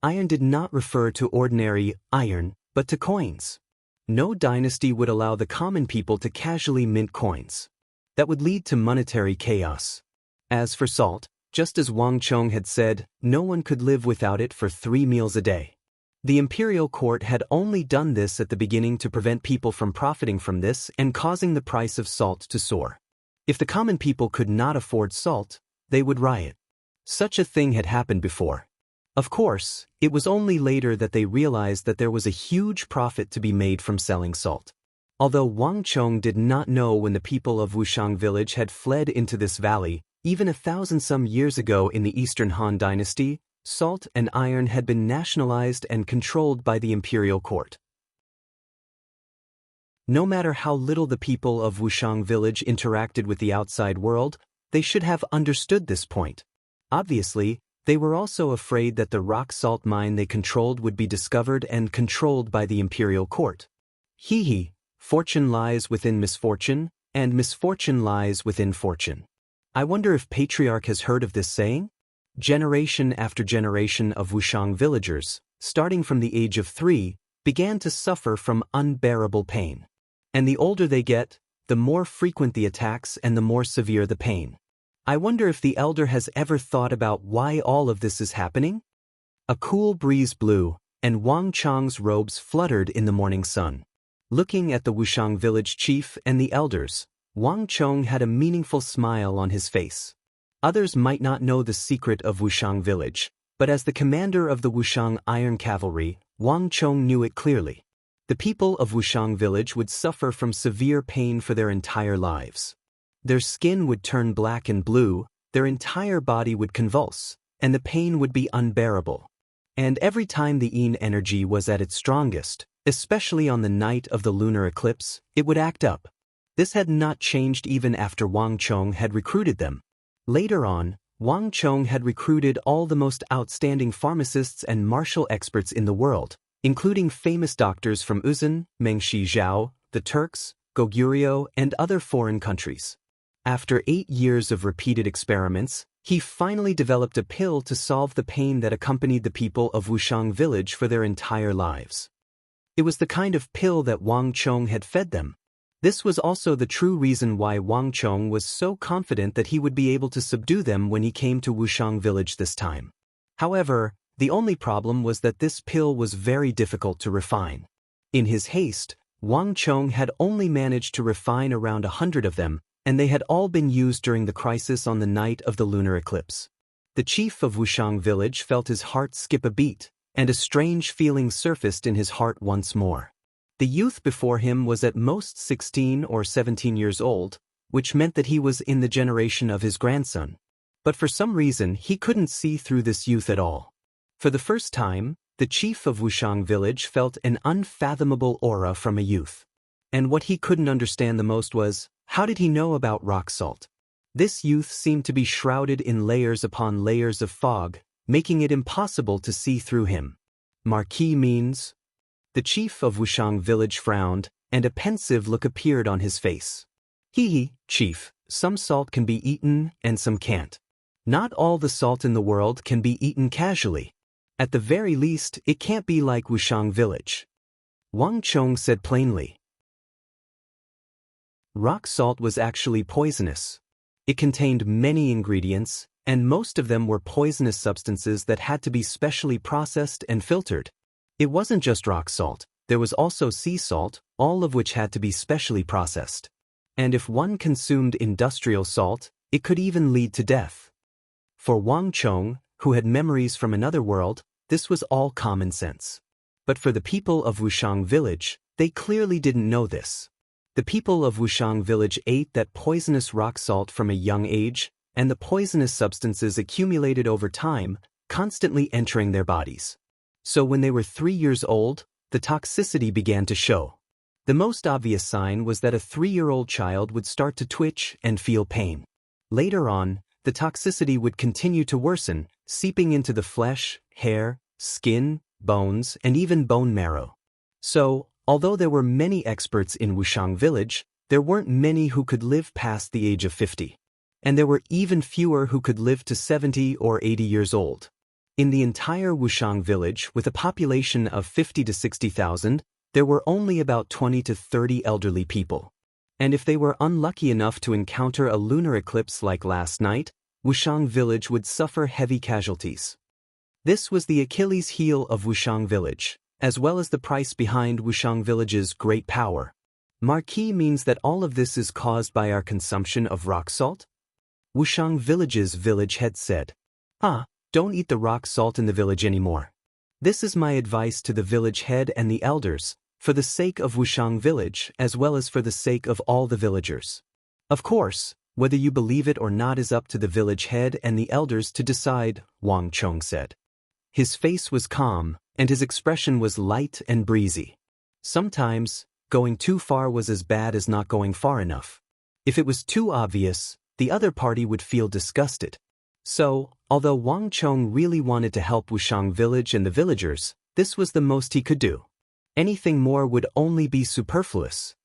Iron did not refer to ordinary iron, but to coins. No dynasty would allow the common people to casually mint coins. That would lead to monetary chaos. As for salt, just as Wang Chong had said, no one could live without it for 3 meals a day. The imperial court had only done this at the beginning to prevent people from profiting from this and causing the price of salt to soar. If the common people could not afford salt, they would riot. Such a thing had happened before. Of course, it was only later that they realized that there was a huge profit to be made from selling salt. Although Wang Chong did not know when the people of Wushang village had fled into this valley, even 1,000 some years ago in the Eastern Han dynasty, salt and iron had been nationalized and controlled by the imperial court. No matter how little the people of Wushang village interacted with the outside world, they should have understood this point. Obviously, they were also afraid that the rock salt mine they controlled would be discovered and controlled by the imperial court. Hee, fortune lies within misfortune, and misfortune lies within fortune. I wonder if Patriarch has heard of this saying? Generation after generation of Wushang villagers, starting from the age of 3, began to suffer from unbearable pain. And the older they get, the more frequent the attacks and the more severe the pain. I wonder if the elder has ever thought about why all of this is happening? A cool breeze blew, and Wang Chong's robes fluttered in the morning sun. Looking at the Wushang village chief and the elders, Wang Chong had a meaningful smile on his face. Others might not know the secret of Wushang village, but as the commander of the Wushang Iron Cavalry, Wang Chong knew it clearly. The people of Wushang village would suffer from severe pain for their entire lives. Their skin would turn black and blue, their entire body would convulse, and the pain would be unbearable. And every time the yin energy was at its strongest, especially on the night of the lunar eclipse, it would act up. This had not changed even after Wang Chong had recruited them. Later on, Wang Chong had recruited all the most outstanding pharmacists and martial experts in the world, including famous doctors from Uzan, Mengshi Zhao, the Turks, Goguryeo, and other foreign countries. After 8 years of repeated experiments, he finally developed a pill to solve the pain that accompanied the people of Wushang village for their entire lives. It was the kind of pill that Wang Chong had fed them. This was also the true reason why Wang Chong was so confident that he would be able to subdue them when he came to Wushang village this time. However, the only problem was that this pill was very difficult to refine. In his haste, Wang Chong had only managed to refine around 100 of them, and they had all been used during the crisis on the night of the lunar eclipse. The chief of Wushang village felt his heart skip a beat, and a strange feeling surfaced in his heart once more. The youth before him was at most 16 or 17 years old, which meant that he was in the generation of his grandson. But for some reason he couldn't see through this youth at all. For the first time, the chief of Wushang village felt an unfathomable aura from a youth. And what he couldn't understand the most was, how did he know about rock salt? This youth seemed to be shrouded in layers upon layers of fog, making it impossible to see through him. Marquis means? The chief of Wushang village frowned, and a pensive look appeared on his face. Chief, some salt can be eaten and some can't. Not all the salt in the world can be eaten casually. At the very least, it can't be like Wushang village. Wang Chong said plainly. Rock salt was actually poisonous. It contained many ingredients, and most of them were poisonous substances that had to be specially processed and filtered. It wasn't just rock salt, There was also sea salt, all of which had to be specially processed. And if one consumed industrial salt, it could even lead to death. For Wang Chong, who had memories from another world, this was all common sense. But for the people of Wushang village, they clearly didn't know this. The people of Wushang village ate that poisonous rock salt from a young age, and the poisonous substances accumulated over time, constantly entering their bodies. So when they were 3 years old, the toxicity began to show. The most obvious sign was that a 3-year-old child would start to twitch and feel pain. Later on, the toxicity would continue to worsen, seeping into the flesh, hair, skin, bones, and even bone marrow. So, although there were many experts in Wushang village, there weren't many who could live past the age of 50. And there were even fewer who could live to 70 or 80 years old. In the entire Wushang village, with a population of 50 to 60,000, there were only about 20 to 30 elderly people. And if they were unlucky enough to encounter a lunar eclipse like last night, Wushang village would suffer heavy casualties. This was the Achilles heel of Wushang village, as well as the price behind Wushang village's great power. Marquis means that all of this is caused by our consumption of rock salt? Wushang village's village head said, don't eat the rock salt in the village anymore. This is my advice to the village head and the elders, for the sake of Wushang village as well as for the sake of all the villagers. Of course, whether you believe it or not is up to the village head and the elders to decide, Wang Chong said. His face was calm, and his expression was light and breezy. Sometimes, going too far was as bad as not going far enough. If it was too obvious, the other party would feel disgusted. So, although Wang Chong really wanted to help Wushang village and the villagers, this was the most he could do. Anything more would only be superfluous.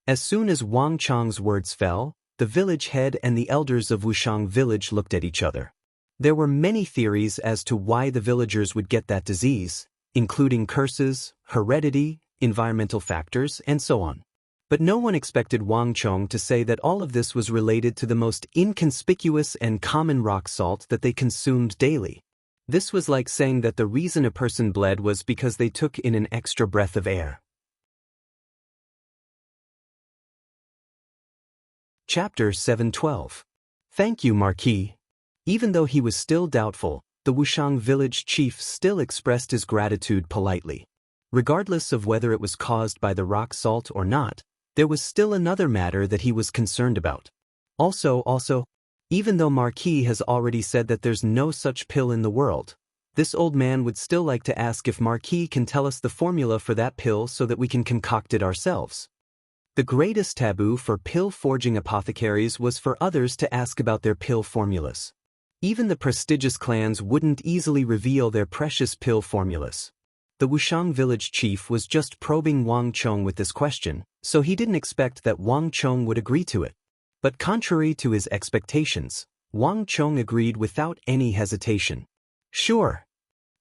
As soon as Wang Chong's words fell, the village head and the elders of Wushang village looked at each other. There were many theories as to why the villagers would get that disease, including curses, heredity, environmental factors, and so on. But no one expected Wang Chong to say that all of this was related to the most inconspicuous and common rock salt that they consumed daily. This was like saying that the reason a person bled was because they took in an extra breath of air. Chapter 7:12. Thank you, Marquis. Even though he was still doubtful, the Wushang village chief still expressed his gratitude politely. Regardless of whether it was caused by the rock salt or not, there was still another matter that he was concerned about. Also, even though Marquis has already said that there's no such pill in the world, this old man would still like to ask if Marquis can tell us the formula for that pill so that we can concoct it ourselves. The greatest taboo for pill-forging apothecaries was for others to ask about their pill formulas. Even the prestigious clans wouldn't easily reveal their precious pill formulas. The Wushang village chief was just probing Wang Chong with this question, so he didn't expect that Wang Chong would agree to it. But contrary to his expectations, Wang Chong agreed without any hesitation. Sure.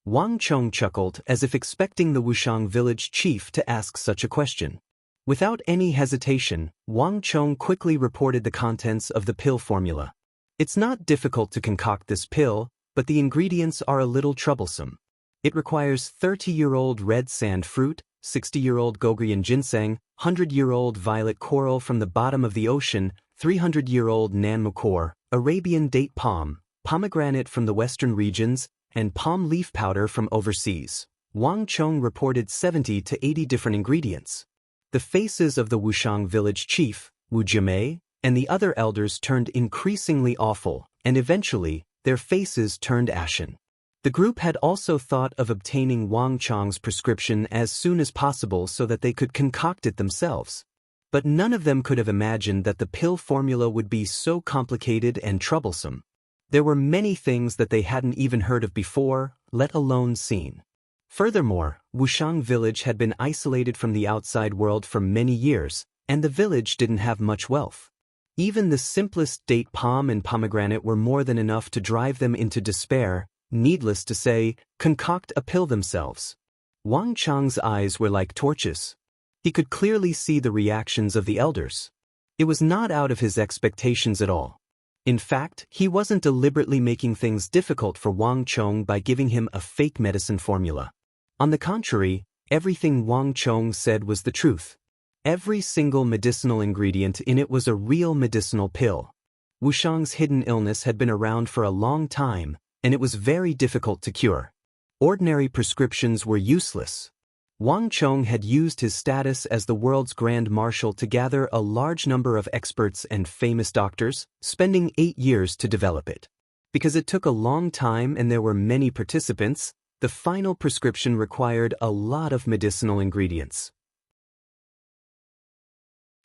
Wang Chong chuckled as if expecting the Wushang village chief to ask such a question. Without any hesitation, Wang Chong quickly reported the contents of the pill formula. It's not difficult to concoct this pill, but the ingredients are a little troublesome. It requires 30-year-old red sand fruit, 60-year-old Gogrian ginseng, 100-year-old violet coral from the bottom of the ocean, 300-year-old nanmukor, Arabian date palm, pomegranate from the western regions, and palm leaf powder from overseas. Wang Chong reported 70 to 80 different ingredients. The faces of the Wushang village chief, Wu Jiamei, and the other elders turned increasingly awful, and eventually, their faces turned ashen. The group had also thought of obtaining Wang Chong's prescription as soon as possible so that they could concoct it themselves. But none of them could have imagined that the pill formula would be so complicated and troublesome. There were many things that they hadn't even heard of before, let alone seen. Furthermore, Wushang village had been isolated from the outside world for many years, and the village didn't have much wealth. Even the simplest date palm and pomegranate were more than enough to drive them into despair, needless to say, concoct a pill themselves. Wang Chong's eyes were like torches. He could clearly see the reactions of the elders. It was not out of his expectations at all. In fact, he wasn't deliberately making things difficult for Wang Chong by giving him a fake medicine formula. On the contrary, everything Wang Chong said was the truth. Every single medicinal ingredient in it was a real medicinal pill. Wushang's hidden illness had been around for a long time, and it was very difficult to cure. Ordinary prescriptions were useless. Wang Chong had used his status as the world's Grand Marshal to gather a large number of experts and famous doctors, spending 8 years to develop it. Because it took a long time and there were many participants, the final prescription required a lot of medicinal ingredients.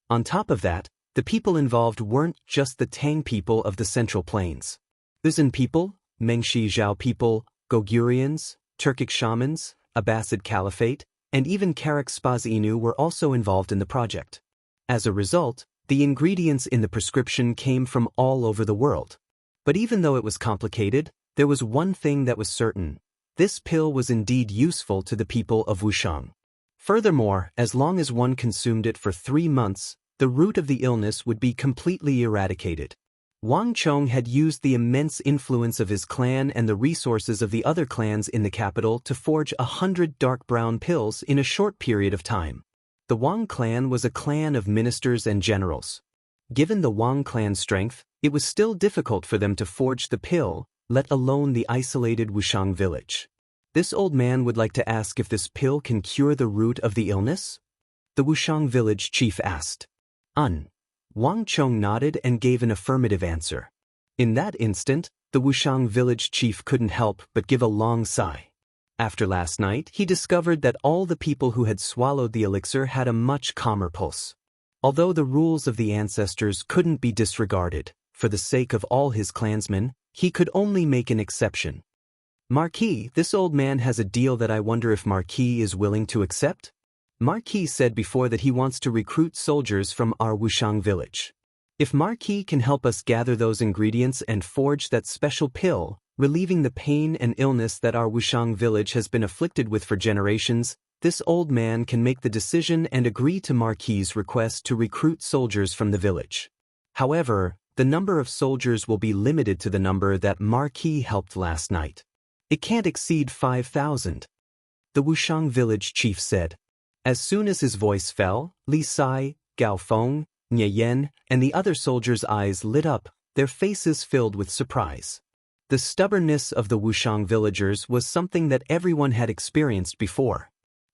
On top of that, the people involved weren't just the Tang people of the Central Plains. Uzan people, Mengshi Zhao people, Gogurians, Turkic shamans, Abbasid Caliphate, and even Karak Inu were also involved in the project. As a result, the ingredients in the prescription came from all over the world. But even though it was complicated, there was one thing that was certain. This pill was indeed useful to the people of Wushang. Furthermore, as long as one consumed it for 3 months, the root of the illness would be completely eradicated. Wang Chong had used the immense influence of his clan and the resources of the other clans in the capital to forge 100 dark brown pills in a short period of time. The Wang clan was a clan of ministers and generals. Given the Wang clan's strength, it was still difficult for them to forge the pill, let alone the isolated Wushang village. This old man would like to ask if this pill can cure the root of the illness? The Wushang village chief asked. Wang Chong nodded and gave an affirmative answer. In that instant, the Wushang village chief couldn't help but give a long sigh. After last night, he discovered that all the people who had swallowed the elixir had a much calmer pulse. Although the rules of the ancestors couldn't be disregarded, for the sake of all his clansmen, he could only make an exception. Marquis, this old man has a deal that I wonder if Marquis is willing to accept? Marquis said before that he wants to recruit soldiers from our Wushang village. If Marquis can help us gather those ingredients and forge that special pill, relieving the pain and illness that our Wushang village has been afflicted with for generations, this old man can make the decision and agree to Marquis's request to recruit soldiers from the village. However, the number of soldiers will be limited to the number that Marquis helped last night. It can't exceed 5,000. The Wushang village chief said. As soon as his voice fell, Li Sai, Gao Feng, Nye Yen, and the other soldiers' eyes lit up, their faces filled with surprise. The stubbornness of the Wushang villagers was something that everyone had experienced before.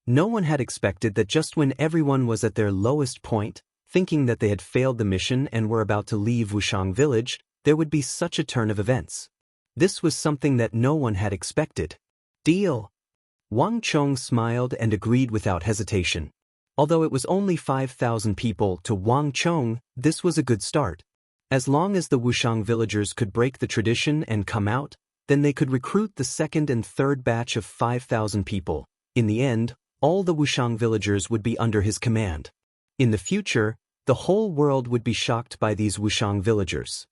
No one had expected that just when everyone was at their lowest point, thinking that they had failed the mission and were about to leave Wushang village, there would be such a turn of events. This was something that no one had expected. Deal. Wang Chong smiled and agreed without hesitation. Although it was only 5,000 people, to Wang Chong, this was a good start. As long as the Wushang villagers could break the tradition and come out, then they could recruit the second and third batch of 5,000 people. In the end, all the Wushang villagers would be under his command. In the future, the whole world would be shocked by these Wushang villagers.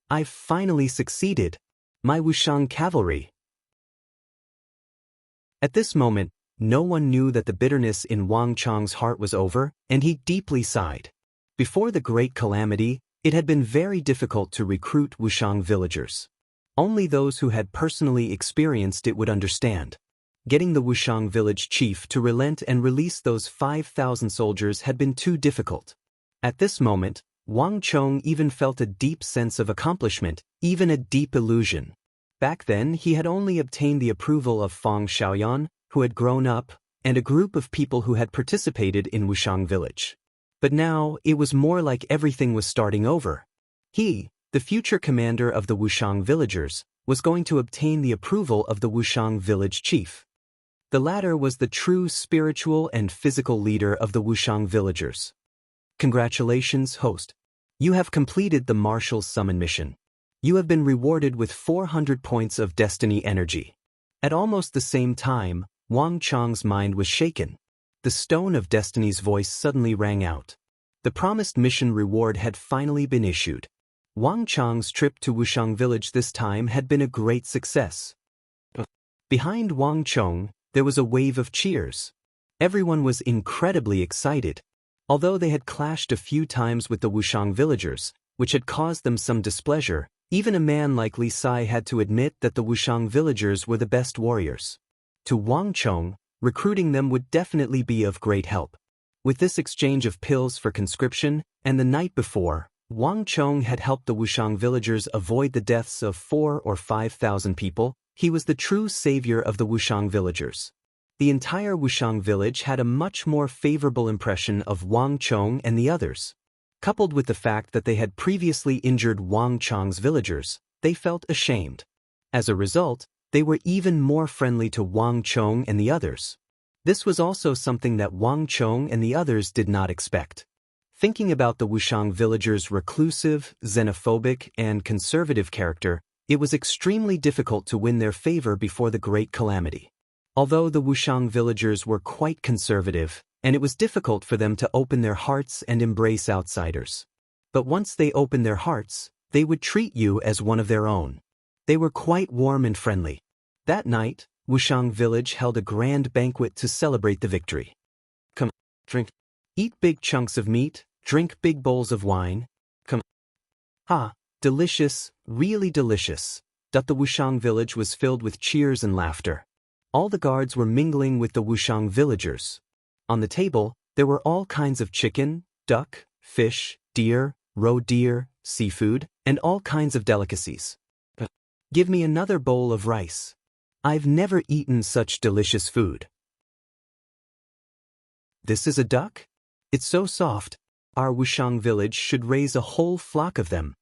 I've finally succeeded. My Wushang cavalry. At this moment, no one knew that the bitterness in Wang Chong's heart was over, and he deeply sighed. Before the great calamity, it had been very difficult to recruit Wushang villagers. Only those who had personally experienced it would understand. Getting the Wushang village chief to relent and release those 5,000 soldiers had been too difficult. At this moment, Wang Chong even felt a deep sense of accomplishment, even a deep illusion. Back then, he had only obtained the approval of Feng Xiaoyan, who had grown up, and a group of people who had participated in Wushang village. But now, it was more like everything was starting over. He, the future commander of the Wushang villagers, was going to obtain the approval of the Wushang village chief. The latter was the true spiritual and physical leader of the Wushang villagers. Congratulations, host. You have completed the Marshal's Summon mission. You have been rewarded with 400 points of destiny energy. At almost the same time, Wang Chong's mind was shaken. The Stone of Destiny's voice suddenly rang out. The promised mission reward had finally been issued. Wang Chong's trip to Wushang village this time had been a great success. Behind Wang Chong, there was a wave of cheers. Everyone was incredibly excited. Although they had clashed a few times with the Wushang villagers, which had caused them some displeasure, even a man like Li Sai had to admit that the Wushang villagers were the best warriors. To Wang Chong, recruiting them would definitely be of great help. With this exchange of pills for conscription, and the night before, Wang Chong had helped the Wushang villagers avoid the deaths of 4,000 or 5,000 people. He was the true savior of the Wushang villagers. The entire Wushang village had a much more favorable impression of Wang Chong and the others. Coupled with the fact that they had previously injured Wang Chong's villagers, they felt ashamed. As a result, they were even more friendly to Wang Chong and the others. This was also something that Wang Chong and the others did not expect. Thinking about the Wushang villagers' reclusive, xenophobic, and conservative character, it was extremely difficult to win their favor before the Great Calamity. Although the Wushang villagers were quite conservative, and it was difficult for them to open their hearts and embrace outsiders. But once they opened their hearts, they would treat you as one of their own. They were quite warm and friendly. That night, Wushang village held a grand banquet to celebrate the victory. Come, drink. Eat big chunks of meat, drink big bowls of wine. Come. Delicious, really delicious. The Wushang village was filled with cheers and laughter. All the guards were mingling with the Wushang villagers. On the table, there were all kinds of chicken, duck, fish, deer, roe deer, seafood, and all kinds of delicacies. Give me another bowl of rice. I've never eaten such delicious food. This is a duck? It's so soft. Our Wushang village should raise a whole flock of them.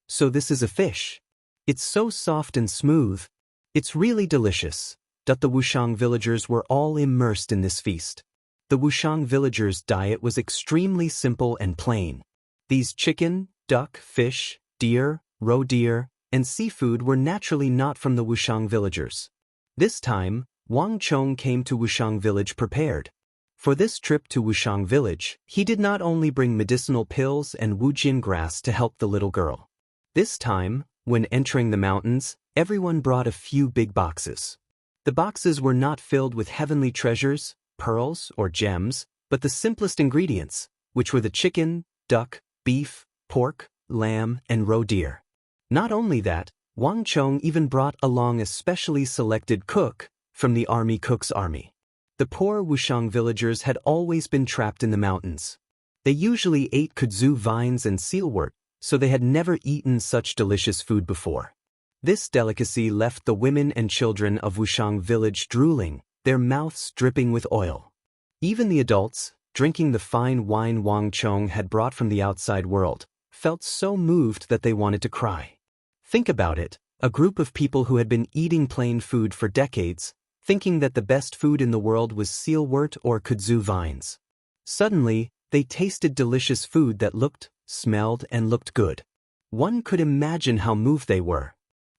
So this is a fish. It's so soft and smooth. It's really delicious. The Wushang villagers were all immersed in this feast. The Wushang villagers' diet was extremely simple and plain. These chicken, duck, fish, deer, roe deer, and seafood were naturally not from the Wushang villagers. This time, Wang Chong came to Wushang village prepared. For this trip to Wushang village, he did not only bring medicinal pills and Wujin grass to help the little girl. This time, when entering the mountains, everyone brought a few big boxes. The boxes were not filled with heavenly treasures, pearls, or gems, but the simplest ingredients, which were the chicken, duck, beef, pork, lamb, and roe deer. Not only that, Wang Chong even brought along a specially selected cook from the army cook's army. The poor Wushang villagers had always been trapped in the mountains. They usually ate kudzu vines and sealwort, so they had never eaten such delicious food before. This delicacy left the women and children of Wushang village drooling, their mouths dripping with oil. Even the adults, drinking the fine wine Wang Chong had brought from the outside world, felt so moved that they wanted to cry. Think about it, a group of people who had been eating plain food for decades, thinking that the best food in the world was sealwort or kudzu vines. Suddenly, they tasted delicious food that looked, smelled, and looked good. One could imagine how moved they were.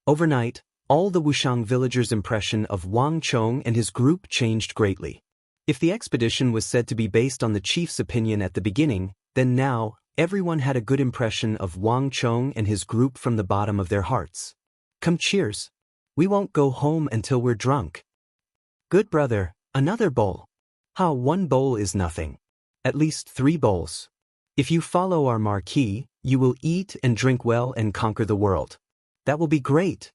Overnight, all the Wushang villagers' impression of Wang Chong and his group changed greatly. If the expedition was said to be based on the chief's opinion at the beginning, then now, everyone had a good impression of Wang Chong and his group from the bottom of their hearts. Come, cheers. We won't go home until we're drunk. Good brother, another bowl. One bowl is nothing. At least 3 bowls. If you follow our marquis, you will eat and drink well and conquer the world. That will be great.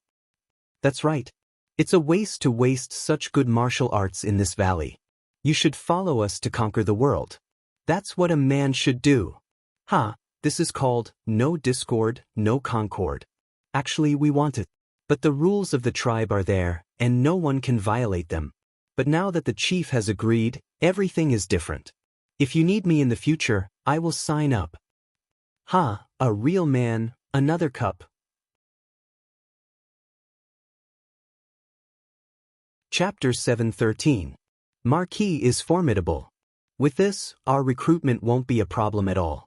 That's right. It's a waste to waste such good martial arts in this valley. You should follow us to conquer the world. That's what a man should do. This is called no discord, no concord. Actually, we want it. But the rules of the tribe are there, and no one can violate them. But now that the chief has agreed, everything is different. If you need me in the future, I will sign up. A real man, another cup. Chapter 713. Marquis is formidable. With this, our recruitment won't be a problem at all.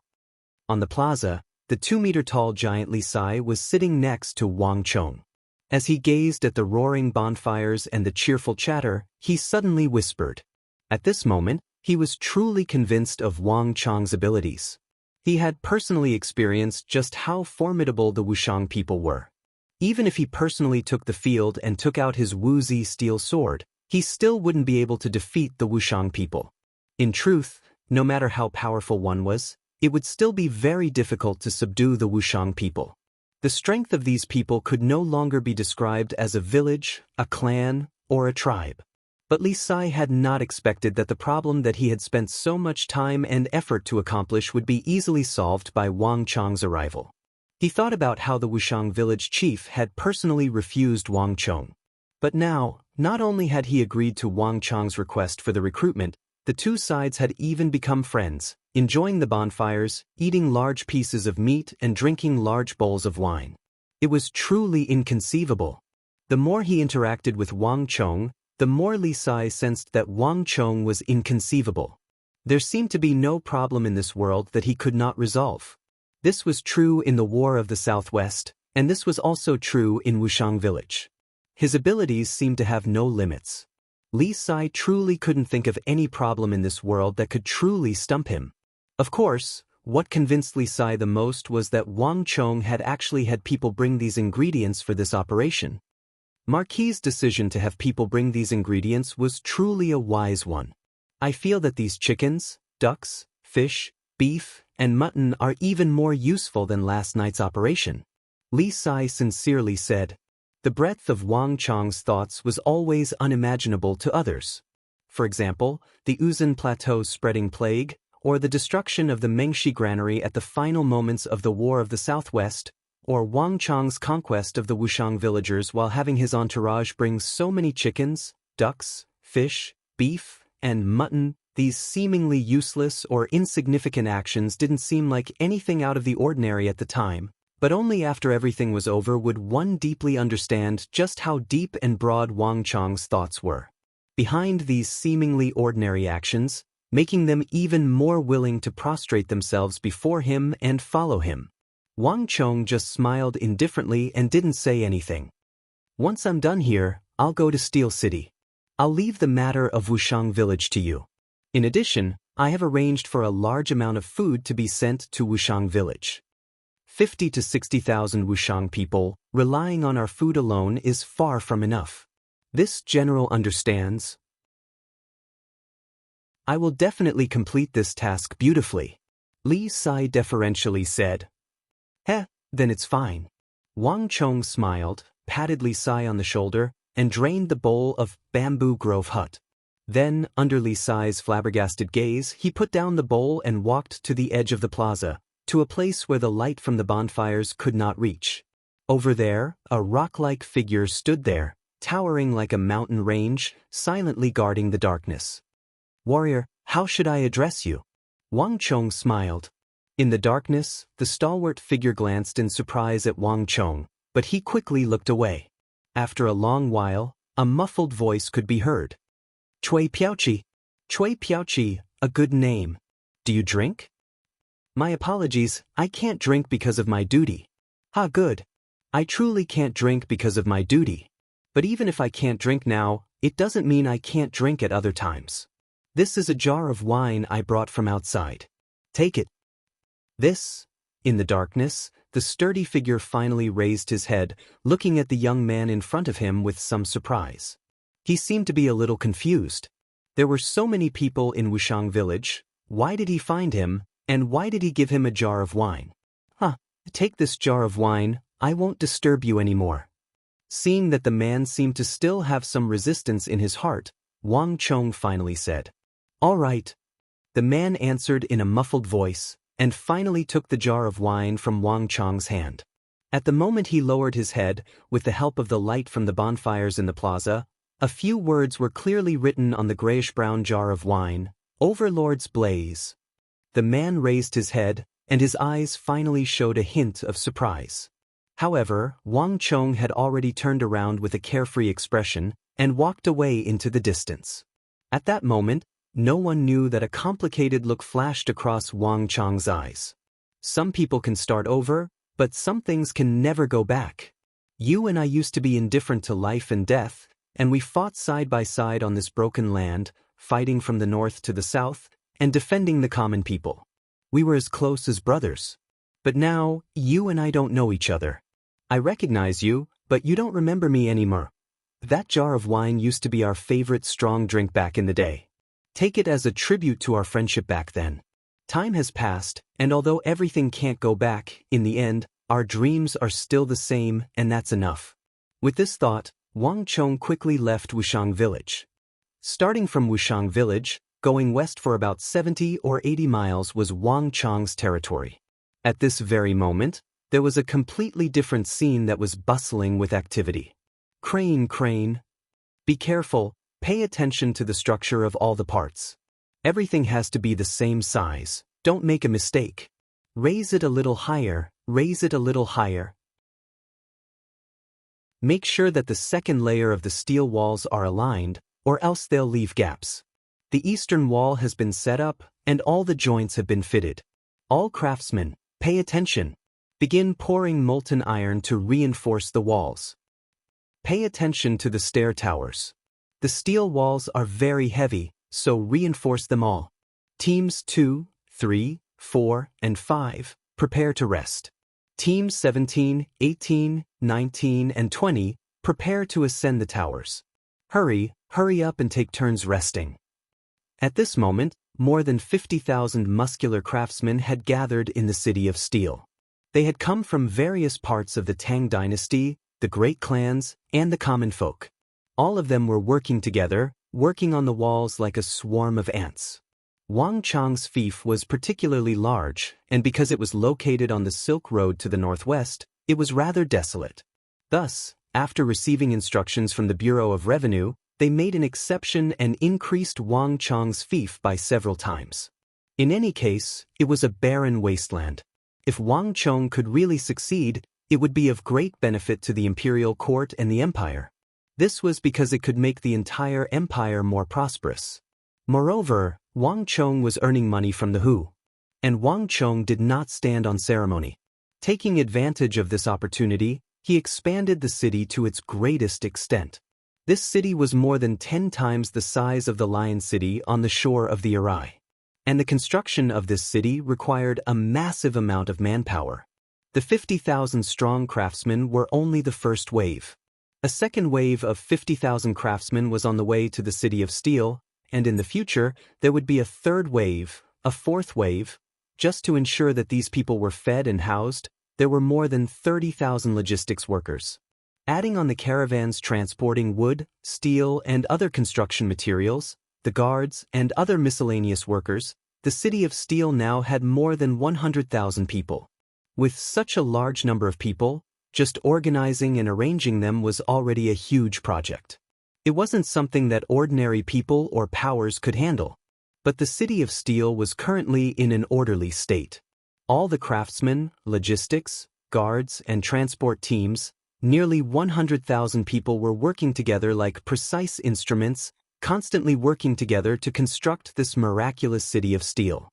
On the plaza, the 2-meter-tall giant Li Sai was sitting next to Wang Chong. As he gazed at the roaring bonfires and the cheerful chatter, he suddenly whispered. At this moment, he was truly convinced of Wang Chong's abilities. He had personally experienced just how formidable the Wushang people were. Even if he personally took the field and took out his Wuzi steel sword, he still wouldn't be able to defeat the Wushang people. In truth, no matter how powerful one was, it would still be very difficult to subdue the Wushang people. The strength of these people could no longer be described as a village, a clan, or a tribe. But Li Sai had not expected that the problem that he had spent so much time and effort to accomplish would be easily solved by Wang Chong's arrival. He thought about how the Wushang village chief had personally refused Wang Chong. But now, not only had he agreed to Wang Chong's request for the recruitment, the two sides had even become friends, enjoying the bonfires, eating large pieces of meat and drinking large bowls of wine. It was truly inconceivable. The more he interacted with Wang Chong, the more Li Sai sensed that Wang Chong was inconceivable. There seemed to be no problem in this world that he could not resolve. This was true in the War of the Southwest, and this was also true in Wushang village. His abilities seemed to have no limits. Li Sai truly couldn't think of any problem in this world that could truly stump him. Of course, what convinced Li Sai the most was that Wang Chong had actually had people bring these ingredients for this operation. Marquis's decision to have people bring these ingredients was truly a wise one. I feel that these chickens, ducks, fish, beef, and mutton are even more useful than last night's operation. Li Sai sincerely said. The breadth of Wang Chong's thoughts was always unimaginable to others. For example, the Uzan Plateau's spreading plague, or the destruction of the Mengshi granary at the final moments of the War of the Southwest, or Wang Chong's conquest of the Wushang villagers while having his entourage bring so many chickens, ducks, fish, beef, and mutton. These seemingly useless or insignificant actions didn't seem like anything out of the ordinary at the time, but only after everything was over would one deeply understand just how deep and broad Wang Chong's thoughts were. Behind these seemingly ordinary actions, making them even more willing to prostrate themselves before him and follow him. Wang Chong just smiled indifferently and didn't say anything. Once I'm done here, I'll go to Steel City. I'll leave the matter of Wushang village to you. In addition, I have arranged for a large amount of food to be sent to Wushang village. 50 to 60,000 Wushang people, relying on our food alone is far from enough. This general understands. I will definitely complete this task beautifully. Li Sai deferentially said. Then it's fine. Wang Chong smiled, patted Li Sai on the shoulder, and drained the bowl of Bamboo Grove Hut. Then, under Li Sai's flabbergasted gaze, he put down the bowl and walked to the edge of the plaza, to a place where the light from the bonfires could not reach. Over there, a rock-like figure stood there, towering like a mountain range, silently guarding the darkness. Warrior, how should I address you? Wang Chong smiled. In the darkness, the stalwart figure glanced in surprise at Wang Chong, but he quickly looked away. After a long while, a muffled voice could be heard. Cui Piaoqi. Cui Piaoqi, a good name. Do you drink? My apologies, I can't drink because of my duty. Good. I truly can't drink because of my duty. But even if I can't drink now, it doesn't mean I can't drink at other times. This is a jar of wine I brought from outside. Take it. In the darkness, the sturdy figure finally raised his head, looking at the young man in front of him with some surprise. He seemed to be a little confused. There were so many people in Wushang village. Why did he find him, and why did he give him a jar of wine? Take this jar of wine, I won't disturb you anymore. Seeing that the man seemed to still have some resistance in his heart, Wang Chong finally said. All right. The man answered in a muffled voice, and finally took the jar of wine from Wang Chong's hand. At the moment he lowered his head, with the help of the light from the bonfires in the plaza, a few words were clearly written on the grayish-brown jar of wine, Overlord's Blaze. The man raised his head, and his eyes finally showed a hint of surprise. However, Wang Chong had already turned around with a carefree expression and walked away into the distance. At that moment, no one knew that a complicated look flashed across Wang Chong's eyes. Some people can start over, but some things can never go back. You and I used to be indifferent to life and death, and we fought side by side on this broken land, fighting from the north to the south, and defending the common people. We were as close as brothers. But now, you and I don't know each other. I recognize you, but you don't remember me anymore. That jar of wine used to be our favorite strong drink back in the day. Take it as a tribute to our friendship back then. Time has passed, and although everything can't go back, in the end, our dreams are still the same, and that's enough. With this thought, Wang Chong quickly left Wushang village. Starting from Wushang village, going west for about 70 or 80 miles was Wang Chong's territory. At this very moment, there was a completely different scene that was bustling with activity. Crane, crane. Be careful, pay attention to the structure of all the parts. Everything has to be the same size, don't make a mistake. Raise it a little higher, raise it a little higher. Make sure that the second layer of the steel walls are aligned, or else they'll leave gaps. The eastern wall has been set up, and all the joints have been fitted. All craftsmen, pay attention. Begin pouring molten iron to reinforce the walls. Pay attention to the stair towers. The steel walls are very heavy, so reinforce them all. Teams 2, 3, 4, and 5, prepare to rest. Teams 17, 18, 19, and 20, prepare to ascend the towers. Hurry up and take turns resting. At this moment, more than 50,000 muscular craftsmen had gathered in the city of steel. They had come from various parts of the Tang dynasty, the great clans, and the common folk. All of them were working together, working on the walls like a swarm of ants. Wang Chong's fief was particularly large, and because it was located on the Silk Road to the northwest, it was rather desolate. Thus, after receiving instructions from the Bureau of Revenue, they made an exception and increased Wang Chong's fief by several times. In any case, it was a barren wasteland. If Wang Chong could really succeed, it would be of great benefit to the imperial court and the empire. This was because it could make the entire empire more prosperous. Moreover, Wang Chong was earning money from the Hu. And Wang Chong did not stand on ceremony. Taking advantage of this opportunity, he expanded the city to its greatest extent. This city was more than 10 times the size of the Lion City on the shore of the Arai. And the construction of this city required a massive amount of manpower. The 50,000-strong craftsmen were only the first wave. A second wave of 50,000 craftsmen was on the way to the city of steel, and in the future, there would be a third wave, a fourth wave. Just to ensure that these people were fed and housed, there were more than 30,000 logistics workers. Adding on the caravans transporting wood, steel, and other construction materials, the guards, and other miscellaneous workers, the city of steel now had more than 100,000 people. With such a large number of people, just organizing and arranging them was already a huge project. It wasn't something that ordinary people or powers could handle. But the city of steel was currently in an orderly state. All the craftsmen, logistics, guards, and transport teams, nearly 100,000 people were working together like precise instruments, constantly working together to construct this miraculous city of steel.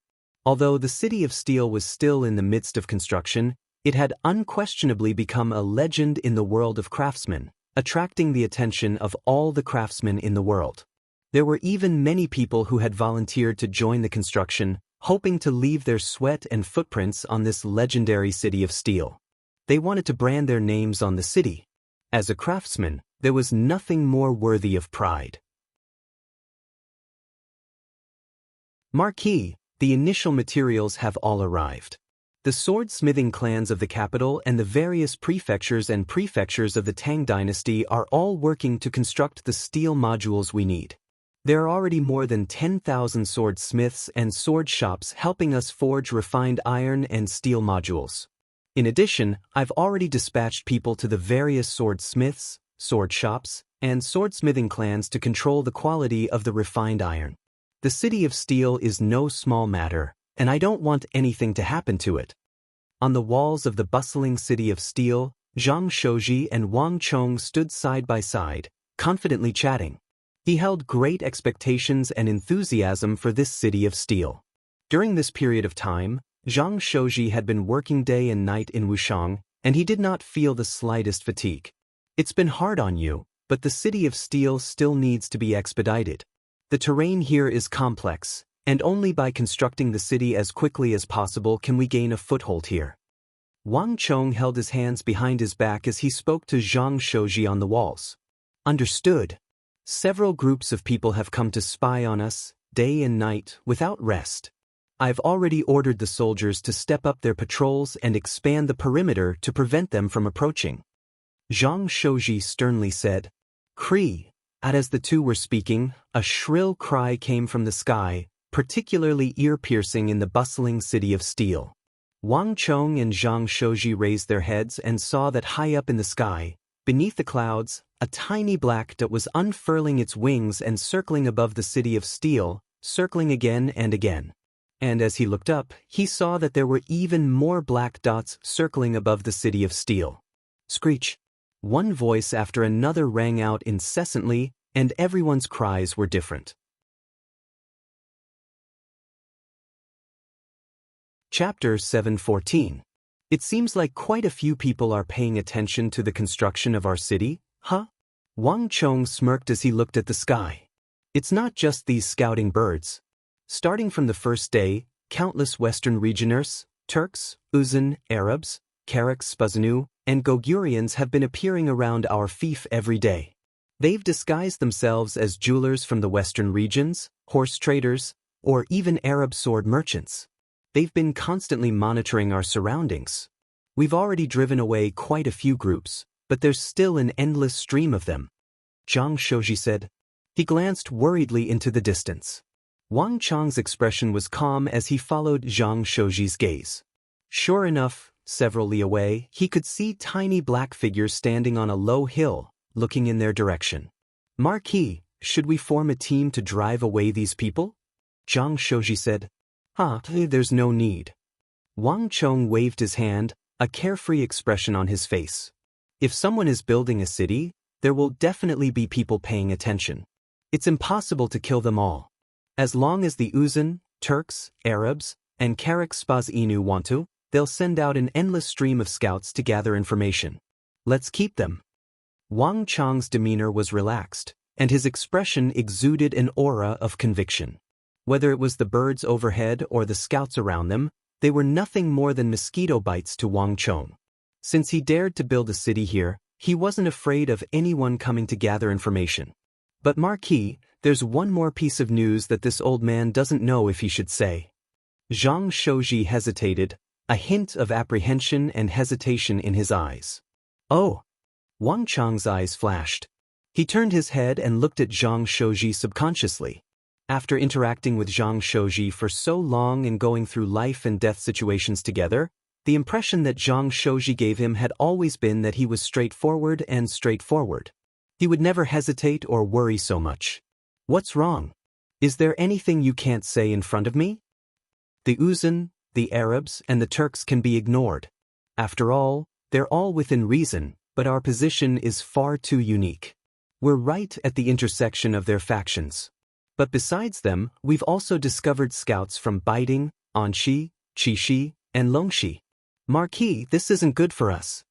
Although the city of steel was still in the midst of construction, it had unquestionably become a legend in the world of craftsmen, attracting the attention of all the craftsmen in the world. There were even many people who had volunteered to join the construction, hoping to leave their sweat and footprints on this legendary city of steel. They wanted to brand their names on the city. As a craftsman, there was nothing more worthy of pride. Marquis, the initial materials have all arrived. The sword-smithing clans of the capital and the various prefectures of the Tang dynasty are all working to construct the steel modules we need. There are already more than 10,000 swordsmiths and sword shops helping us forge refined iron and steel modules. In addition, I've already dispatched people to the various swordsmiths, sword shops, and swordsmithing clans to control the quality of the refined iron. The city of steel is no small matter, and I don't want anything to happen to it. On the walls of the bustling city of steel, Zhang Shouji and Wang Chong stood side by side, confidently chatting. He held great expectations and enthusiasm for this city of steel. During this period of time, Zhang Shouji had been working day and night in Wushang, and he did not feel the slightest fatigue. It's been hard on you, but the city of steel still needs to be expedited. The terrain here is complex, and only by constructing the city as quickly as possible can we gain a foothold here. Wang Chong held his hands behind his back as he spoke to Zhang Shouji on the walls. Understood. Several groups of people have come to spy on us, day and night, without rest. I've already ordered the soldiers to step up their patrols and expand the perimeter to prevent them from approaching. Zhang Shouji sternly said, Cree, And as the two were speaking, a shrill cry came from the sky, particularly ear-piercing in the bustling city of steel. Wang Chong and Zhang Shouji raised their heads and saw that high up in the sky, beneath the clouds, a tiny black dot was unfurling its wings and circling above the city of steel, circling again and again. And as he looked up, he saw that there were even more black dots circling above the city of steel. Screech! One voice after another rang out incessantly, and everyone's cries were different. Chapter 7:14. It seems like quite a few people are paying attention to the construction of our city, huh? Wang Chong smirked as he looked at the sky. It's not just these scouting birds. Starting from the first day, countless Western regioners, Turks, Uzan, Arabs, Karaks, Spazanu, and Gogurians have been appearing around our fief every day. They've disguised themselves as jewelers from the Western regions, horse traders, or even Arab sword merchants. They've been constantly monitoring our surroundings. We've already driven away quite a few groups, but there's still an endless stream of them. Zhang Shouji said. He glanced worriedly into the distance. Wang Chong's expression was calm as he followed Zhang Shouji's gaze. Sure enough, several li away, he could see tiny black figures standing on a low hill, looking in their direction. Marquis, should we form a team to drive away these people? Zhang Shouji said. There's no need. Wang Chong waved his hand, a carefree expression on his face. If someone is building a city, there will definitely be people paying attention. It's impossible to kill them all. As long as the Uzan, Turks, Arabs, and Karaks Spazinu want to, they'll send out an endless stream of scouts to gather information. Let's keep them. Wang Chong's demeanor was relaxed, and his expression exuded an aura of conviction. Whether it was the birds overhead or the scouts around them, they were nothing more than mosquito bites to Wang Chong. Since he dared to build a city here, he wasn't afraid of anyone coming to gather information. But Marquis, there's one more piece of news that this old man doesn't know if he should say. Zhang Shouji hesitated, a hint of apprehension and hesitation in his eyes. Oh! Wang Chong's eyes flashed. He turned his head and looked at Zhang Shouji subconsciously. After interacting with Zhang Shouji for so long and going through life and death situations together, the impression that Zhang Shouji gave him had always been that he was straightforward. He would never hesitate or worry so much. What's wrong? Is there anything you can't say in front of me? The Uzan, the Arabs, and the Turks can be ignored. After all, they're all within reason, but our position is far too unique. We're right at the intersection of their factions. But besides them, we've also discovered scouts from Baiding, Anxi, Qixi, and Longxi. Marquis, this isn't good for us.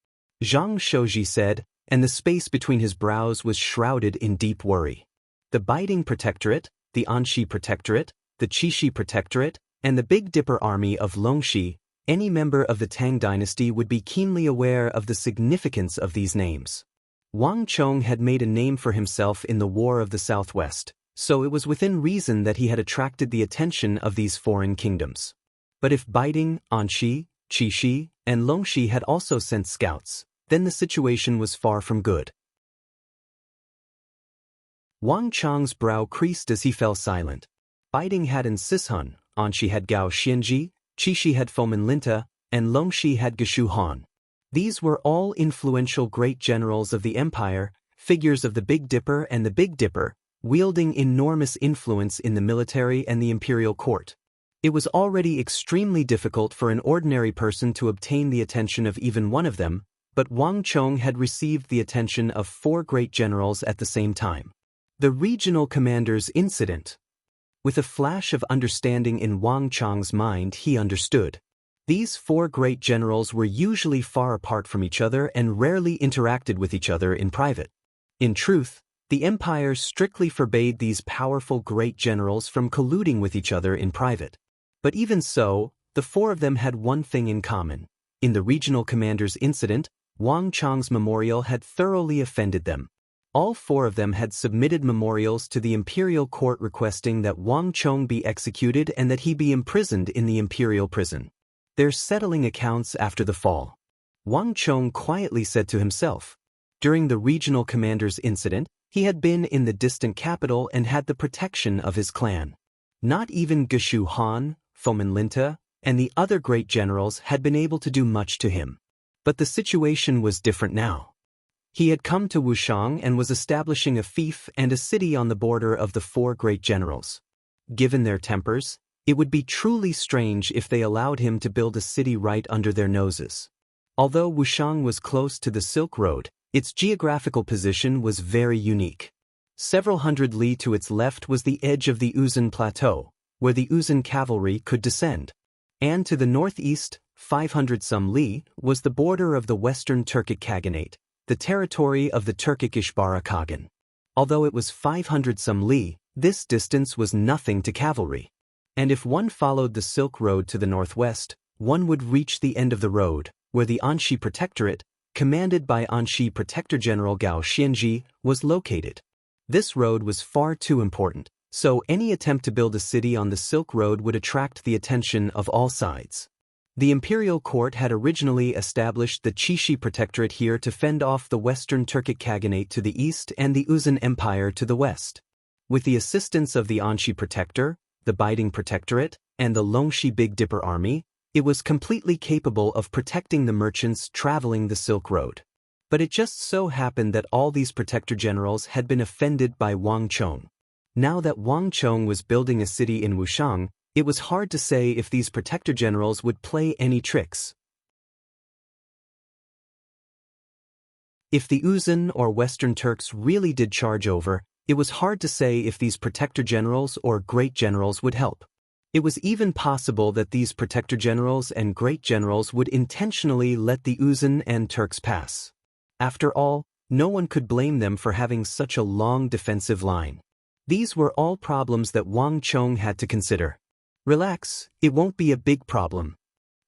Zhang Shouji said, and the space between his brows was shrouded in deep worry. The Baiding Protectorate, the Anxi Protectorate, the Qixi Protectorate, and the Big Dipper army of Longxi, any member of the Tang dynasty would be keenly aware of the significance of these names. Wang Chong had made a name for himself in the War of the Southwest, so it was within reason that he had attracted the attention of these foreign kingdoms. But if Baiding, Anxi, Qixi, and Longxi had also sent scouts, then the situation was far from good. Wang Chong's brow creased as he fell silent. Baiding had in Sishun, Anxi had Gao Xianji, Qixi had Fomin Linta, and Longxi had Geshu Han. These were all influential great generals of the empire, figures of the Big Dipper and the Big Dipper, wielding enormous influence in the military and the imperial court. It was already extremely difficult for an ordinary person to obtain the attention of even one of them, but Wang Chong had received the attention of 4 great generals at the same time. The regional commanders' incident. With a flash of understanding in Wang Chong's mind, he understood. These 4 great generals were usually far apart from each other and rarely interacted with each other in private. In truth, the empire strictly forbade these powerful great generals from colluding with each other in private. But even so, the 4 of them had one thing in common. In the regional commanders' incident, Wang Chong's memorial had thoroughly offended them. All 4 of them had submitted memorials to the imperial court requesting that Wang Chong be executed and that he be imprisoned in the imperial prison. They're settling accounts after the fall. Wang Chong quietly said to himself. During the regional commanders' incident, He had been in the distant capital and had the protection of his clan. Not even Geshu Han, Fomin Linta, and the other great generals had been able to do much to him. But the situation was different now. He had come to Wushang and was establishing a fief and a city on the border of the four great generals. Given their tempers, it would be truly strange if they allowed him to build a city right under their noses. Although Wushang was close to the Silk Road, its geographical position was very unique. Several hundred li to its left was the edge of the Uzun Plateau, where the Uzun cavalry could descend. And to the northeast, 500-some li, was the border of the Western Turkic Khaganate, the territory of the Turkic Ishbara Khagan. Although it was 500-some li, this distance was nothing to cavalry. And if one followed the Silk Road to the northwest, one would reach the end of the road, where the Anxi Protectorate, commanded by Anxi Protector General Gao Xianji, was located. This road was far too important, so any attempt to build a city on the Silk Road would attract the attention of all sides. The imperial court had originally established the Chishi Protectorate here to fend off the Western Turkic Khaganate to the east and the Uzun Empire to the west. With the assistance of the Anxi Protector, the Biding Protectorate, and the Longxi Big Dipper Army, it was completely capable of protecting the merchants traveling the Silk Road. But it just so happened that all these protector generals had been offended by Wang Chong. Now that Wang Chong was building a city in Wushang, it was hard to say if these protector generals would play any tricks. If the Uzun or Western Turks really did charge over, it was hard to say if these protector generals or great generals would help. It was even possible that these protector generals and great generals would intentionally let the Uzun and Turks pass. After all, no one could blame them for having such a long defensive line. These were all problems that Wang Chong had to consider. Relax, it won't be a big problem.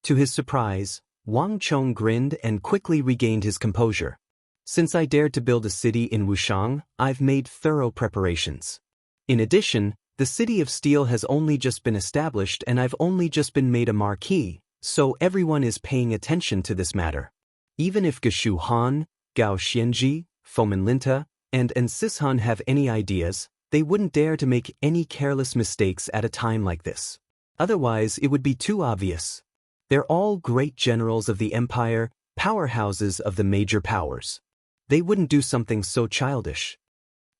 To his surprise, Wang Chong grinned and quickly regained his composure. Since I dared to build a city in Wushang, I've made thorough preparations. In addition, the city of steel has only just been established and I've only just been made a marquis, so everyone is paying attention to this matter. Even if Geshu Han, Gao Xianji, Fomin Linta, and Sishan have any ideas, they wouldn't dare to make any careless mistakes at a time like this. Otherwise, it would be too obvious. They're all great generals of the empire, powerhouses of the major powers. They wouldn't do something so childish.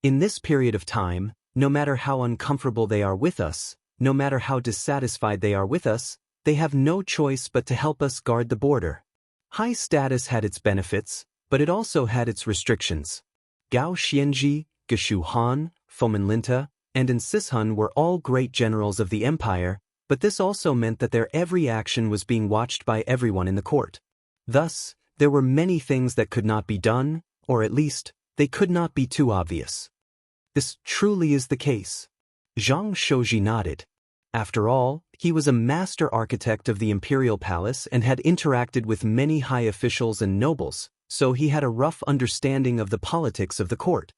In this period of time, no matter how uncomfortable they are with us, no matter how dissatisfied they are with us, they have no choice but to help us guard the border. High status had its benefits, but it also had its restrictions. Gao Xianji, Geshu Han, Fomin Linta, and Sishan were all great generals of the empire, but this also meant that their every action was being watched by everyone in the court. Thus, there were many things that could not be done, or at least, they could not be too obvious. This truly is the case. Zhang Shouji nodded. After all, he was a master architect of the imperial palace and had interacted with many high officials and nobles, so he had a rough understanding of the politics of the court.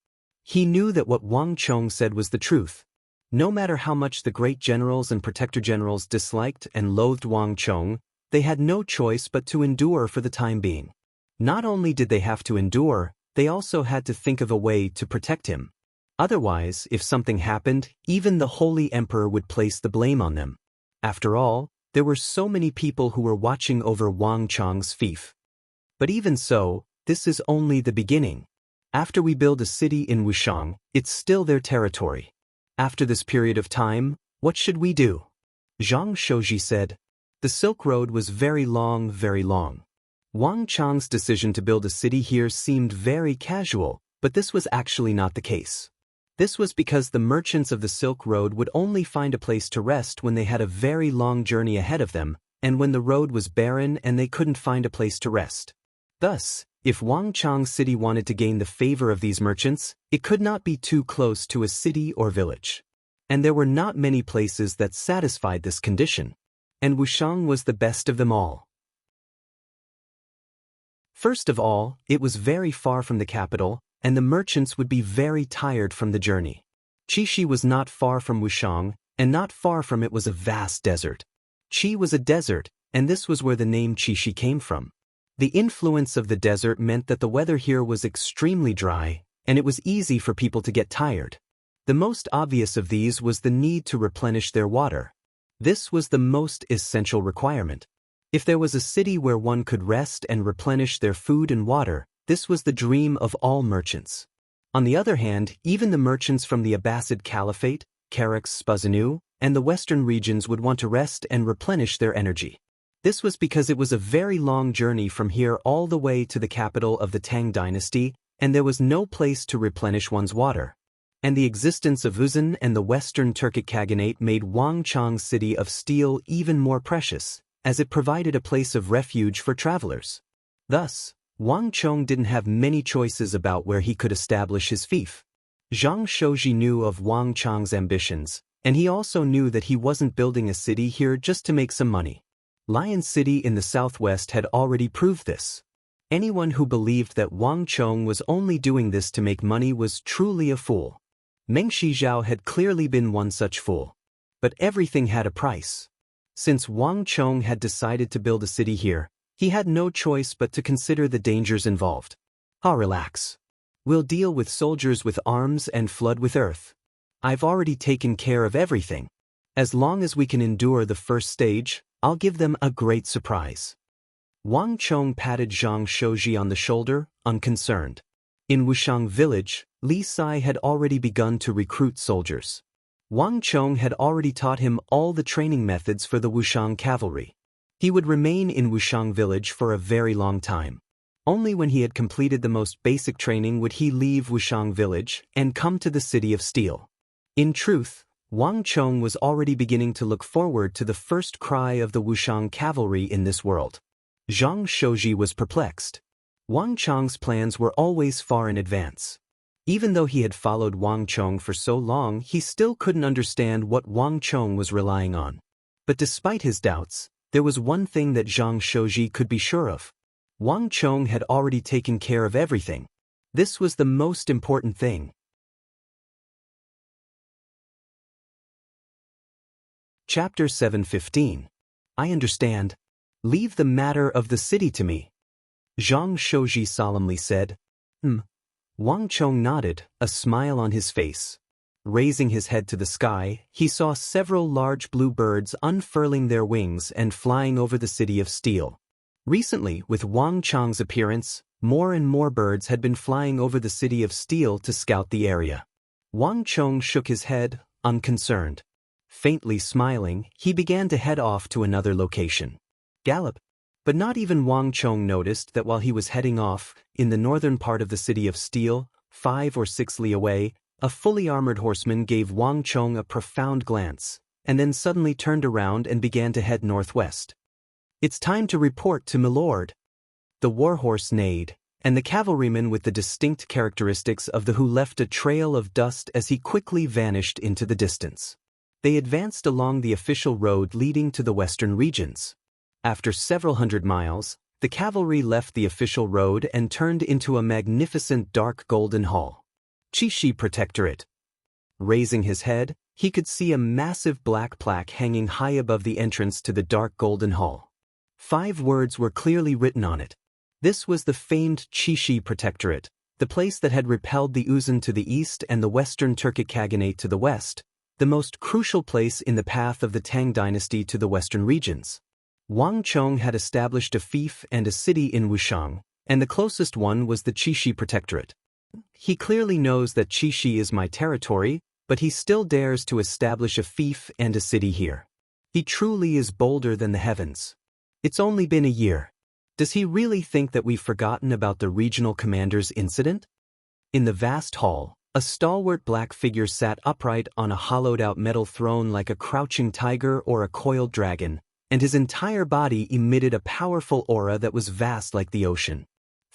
He knew that what Wang Chong said was the truth. No matter how much the great generals and protector generals disliked and loathed Wang Chong, they had no choice but to endure for the time being. Not only did they have to endure, they also had to think of a way to protect him. Otherwise, if something happened, even the Holy Emperor would place the blame on them. After all, there were so many people who were watching over Wang Chong's fief. But even so, this is only the beginning. After we build a city in Wushang, it's still their territory. After this period of time, what should we do? Zhang Shouji said. The Silk Road was very long, very long. Wang Chong's decision to build a city here seemed very casual, but this was actually not the case. This was because the merchants of the Silk Road would only find a place to rest when they had a very long journey ahead of them, and when the road was barren and they couldn't find a place to rest. Thus, if Wang Chong's city wanted to gain the favor of these merchants, it could not be too close to a city or village. And there were not many places that satisfied this condition. And Wushang was the best of them all. First of all, it was very far from the capital, and the merchants would be very tired from the journey. Chishi was not far from Wushang, and not far from it was a vast desert. Qi was a desert, and this was where the name Chishi came from. The influence of the desert meant that the weather here was extremely dry, and it was easy for people to get tired. The most obvious of these was the need to replenish their water. This was the most essential requirement. If there was a city where one could rest and replenish their food and water, this was the dream of all merchants. On the other hand, even the merchants from the Abbasid Caliphate, Charax-Spazanu, and the western regions would want to rest and replenish their energy. This was because it was a very long journey from here all the way to the capital of the Tang dynasty, and there was no place to replenish one's water. And the existence of Uzun and the Western Turkic Khaganate made Wangchang's city of steel even more precious, as it provided a place of refuge for travelers. Thus, Wangchang didn't have many choices about where he could establish his fief. Zhang Shouji knew of Wangchang's ambitions, and he also knew that he wasn't building a city here just to make some money. Lion City in the southwest had already proved this. Anyone who believed that Wangchang was only doing this to make money was truly a fool. Meng Shizhao had clearly been one such fool. But everything had a price. Since Wangchang had decided to build a city here, he had no choice but to consider the dangers involved. Relax. We'll deal with soldiers with arms and flood with earth. I've already taken care of everything. As long as we can endure the first stage, I'll give them a great surprise. Wangchang patted Zhang Shouji on the shoulder, unconcerned. In Wushang village, Li Sai had already begun to recruit soldiers. Wangchang had already taught him all the training methods for the Wushang cavalry. He would remain in Wushang village for a very long time. Only when he had completed the most basic training would he leave Wushang village and come to the city of steel. In truth, Wangchang was already beginning to look forward to the first cry of the Wushang cavalry in this world. Zhang Shouji was perplexed. Wangchang's plans were always far in advance. Even though he had followed Wangchang for so long, he still couldn't understand what Wangchang was relying on. But despite his doubts, there was one thing that Zhang Shouji could be sure of. Wangchang had already taken care of everything. This was the most important thing. Chapter 7:15. I understand. Leave the matter of the city to me. Zhang Shouji solemnly said. Wangchang nodded, a smile on his face. Raising his head to the sky, he saw several large blue birds unfurling their wings and flying over the city of steel. Recently, with Wangchang's appearance, more and more birds had been flying over the city of steel to scout the area. Wangchang shook his head, unconcerned. Faintly smiling, he began to head off to another location. Gallop. But not even Wangchang noticed that while he was heading off, in the northern part of the city of steel, 5 or 6 li away, a fully armored horseman gave Wangchang a profound glance, and then suddenly turned around and began to head northwest. It's time to report to milord. The warhorse neighed, and the cavalryman with the distinct characteristics of the who left a trail of dust as he quickly vanished into the distance. They advanced along the official road leading to the western regions. After several hundred miles, the cavalry left the official road and turned into a magnificent dark golden hall. Chishi Protectorate. Raising his head, he could see a massive black plaque hanging high above the entrance to the dark golden hall. 5 words were clearly written on it. This was the famed Chishi Protectorate, the place that had repelled the Uzun to the east and the Western Turkic Khaganate to the west, the most crucial place in the path of the Tang dynasty to the western regions. Wangchang had established a fief and a city in Wushang, and the closest one was the Chishi Protectorate. He clearly knows that Chishi is my territory, but he still dares to establish a fief and a city here. He truly is bolder than the heavens. It's only been a year. Does he really think that we've forgotten about the regional commander's incident? In the vast hall, a stalwart black figure sat upright on a hollowed-out metal throne like a crouching tiger or a coiled dragon, and his entire body emitted a powerful aura that was vast like the ocean.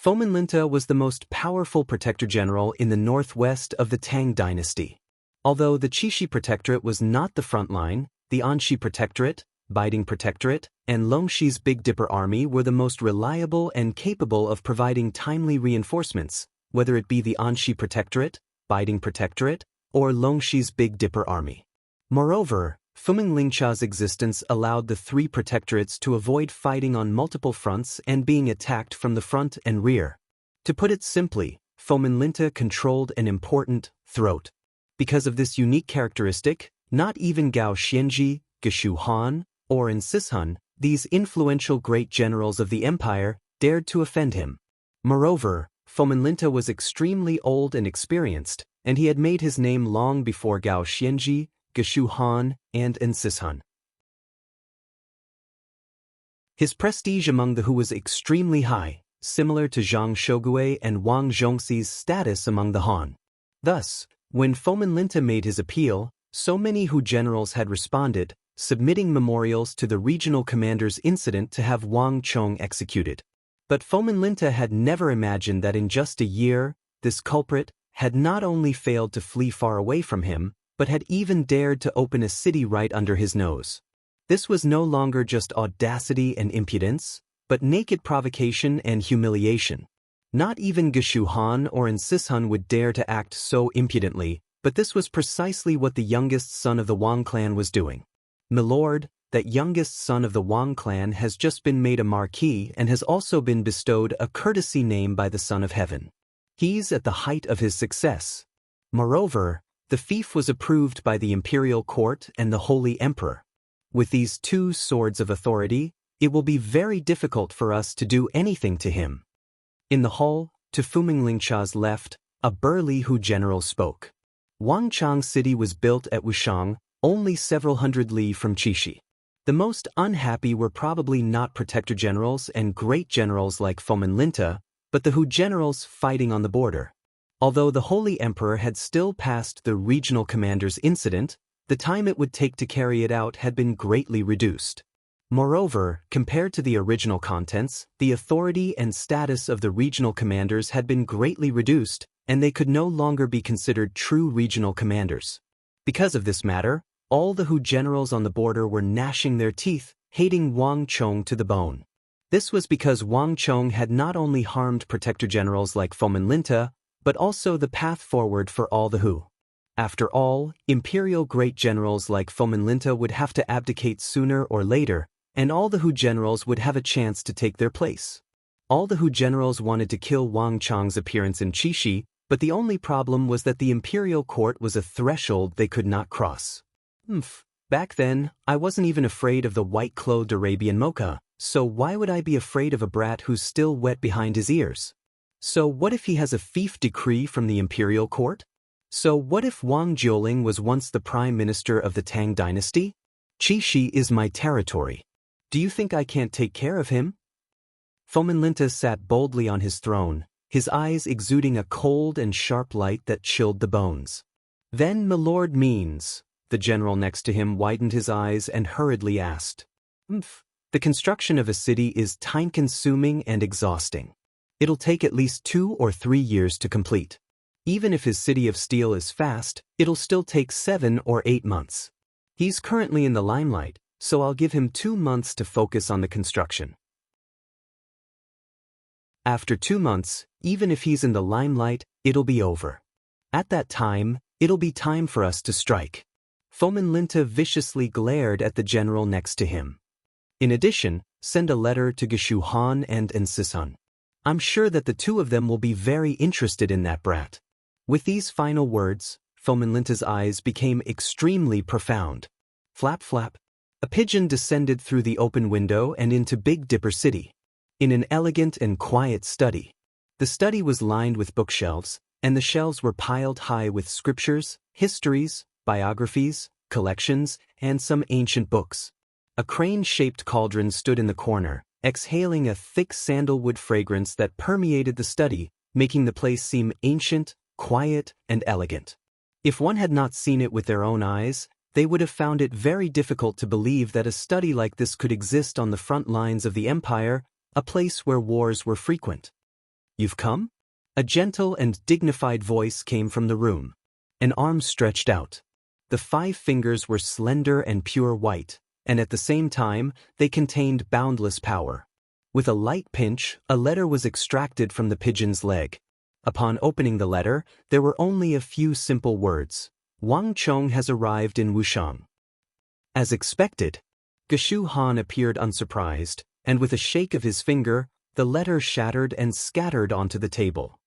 Fomenlinta was the most powerful protector general in the northwest of the Tang dynasty. Although the Chishi Protectorate was not the front line, the Anshi Protectorate, Biding Protectorate, and Longshi's Big Dipper Army were the most reliable and capable of providing timely reinforcements, whether it be the Anshi Protectorate, Biding Protectorate, or Longshi's Big Dipper Army. Moreover, Fuminglingcha's existence allowed the 3 protectorates to avoid fighting on multiple fronts and being attacked from the front and rear. To put it simply, Fomenlinta controlled an important throat. Because of this unique characteristic, not even Gao Xianji, Geshu Han, or Insishun, these influential great generals of the empire, dared to offend him. Moreover, Fomenlinta was extremely old and experienced, and he had made his name long before Gao Xianji, Geshu Han, and Insishun. His prestige among the Hu was extremely high, similar to Zhang Shogui and Wang Zhongxi's status among the Han. Thus, when Fomenlinta made his appeal, so many Hu generals had responded, submitting memorials to the regional commander's incident to have Wang Chong executed. But Fomenlinta had never imagined that in just a year, this culprit had not only failed to flee far away from him, but had even dared to open a city right under his nose. This was no longer just audacity and impudence, but naked provocation and humiliation. Not even Geshu Han or Insishun would dare to act so impudently, but this was precisely what the youngest son of the Wang clan was doing. "Milord, that youngest son of the Wang clan has just been made a marquis and has also been bestowed a courtesy name by the Son of Heaven. He's at the height of his success. Moreover, the fief was approved by the imperial court and the Holy Emperor. With these two swords of authority, it will be very difficult for us to do anything to him." In the hall, to Fuminglingcha's left, a burly Hu general spoke. Wangchang City was built at Wushang, only several hundred li from Qixi. The most unhappy were probably not protector generals and great generals like Fomenlinta, but the Hu generals fighting on the border. Although the Holy Emperor had still passed the regional commander's incident, the time it would take to carry it out had been greatly reduced. Moreover, compared to the original contents, the authority and status of the regional commanders had been greatly reduced, and they could no longer be considered true regional commanders. Because of this matter, all the Hu generals on the border were gnashing their teeth, hating Wang Chong to the bone. This was because Wang Chong had not only harmed protector generals like Fomenlinta, but also the path forward for all the Hu. After all, imperial great generals like Fomenlinta would have to abdicate sooner or later, and all the Hu generals would have a chance to take their place. All the Hu generals wanted to kill Wang Chong's appearance in Qixi, but the only problem was that the imperial court was a threshold they could not cross. Back then, I wasn't even afraid of the white-clothed Arabian mocha, so why would I be afraid of a brat who's still wet behind his ears? So what if he has a fief decree from the imperial court? So what if Wang Jiuling was once the prime minister of the Tang dynasty? Qixi is my territory. Do you think I can't take care of him? Fomenlinta sat boldly on his throne, his eyes exuding a cold and sharp light that chilled the bones. "Then milord means," the general next to him widened his eyes and hurriedly asked. "The construction of a city is time-consuming and exhausting. It'll take at least 2 or 3 years to complete. Even if his city of steel is fast, it'll still take 7 or 8 months. He's currently in the limelight, so I'll give him 2 months to focus on the construction. After 2 months, even if he's in the limelight, it'll be over. At that time, it'll be time for us to strike." Fomenlinta viciously glared at the general next to him. "In addition, send a letter to Geshu Han and Insishun. I'm sure that the two of them will be very interested in that brat." With these final words, Fomenlinta's eyes became extremely profound. Flap flap. A pigeon descended through the open window and into Big Dipper City. In an elegant and quiet study. The study was lined with bookshelves, and the shelves were piled high with scriptures, histories, biographies, collections, and some ancient books. A crane-shaped cauldron stood in the corner, exhaling a thick sandalwood fragrance that permeated the study, making the place seem ancient, quiet, and elegant. If one had not seen it with their own eyes, they would have found it very difficult to believe that a study like this could exist on the front lines of the empire, a place where wars were frequent. "You've come?" A gentle and dignified voice came from the room. An arm stretched out. The 5 fingers were slender and pure white, and at the same time, they contained boundless power. With a light pinch, a letter was extracted from the pigeon's leg. Upon opening the letter, there were only a few simple words. "Wang Chong has arrived in Wushang." As expected, Geshu Han appeared unsurprised, and with a shake of his finger, the letter shattered and scattered onto the table.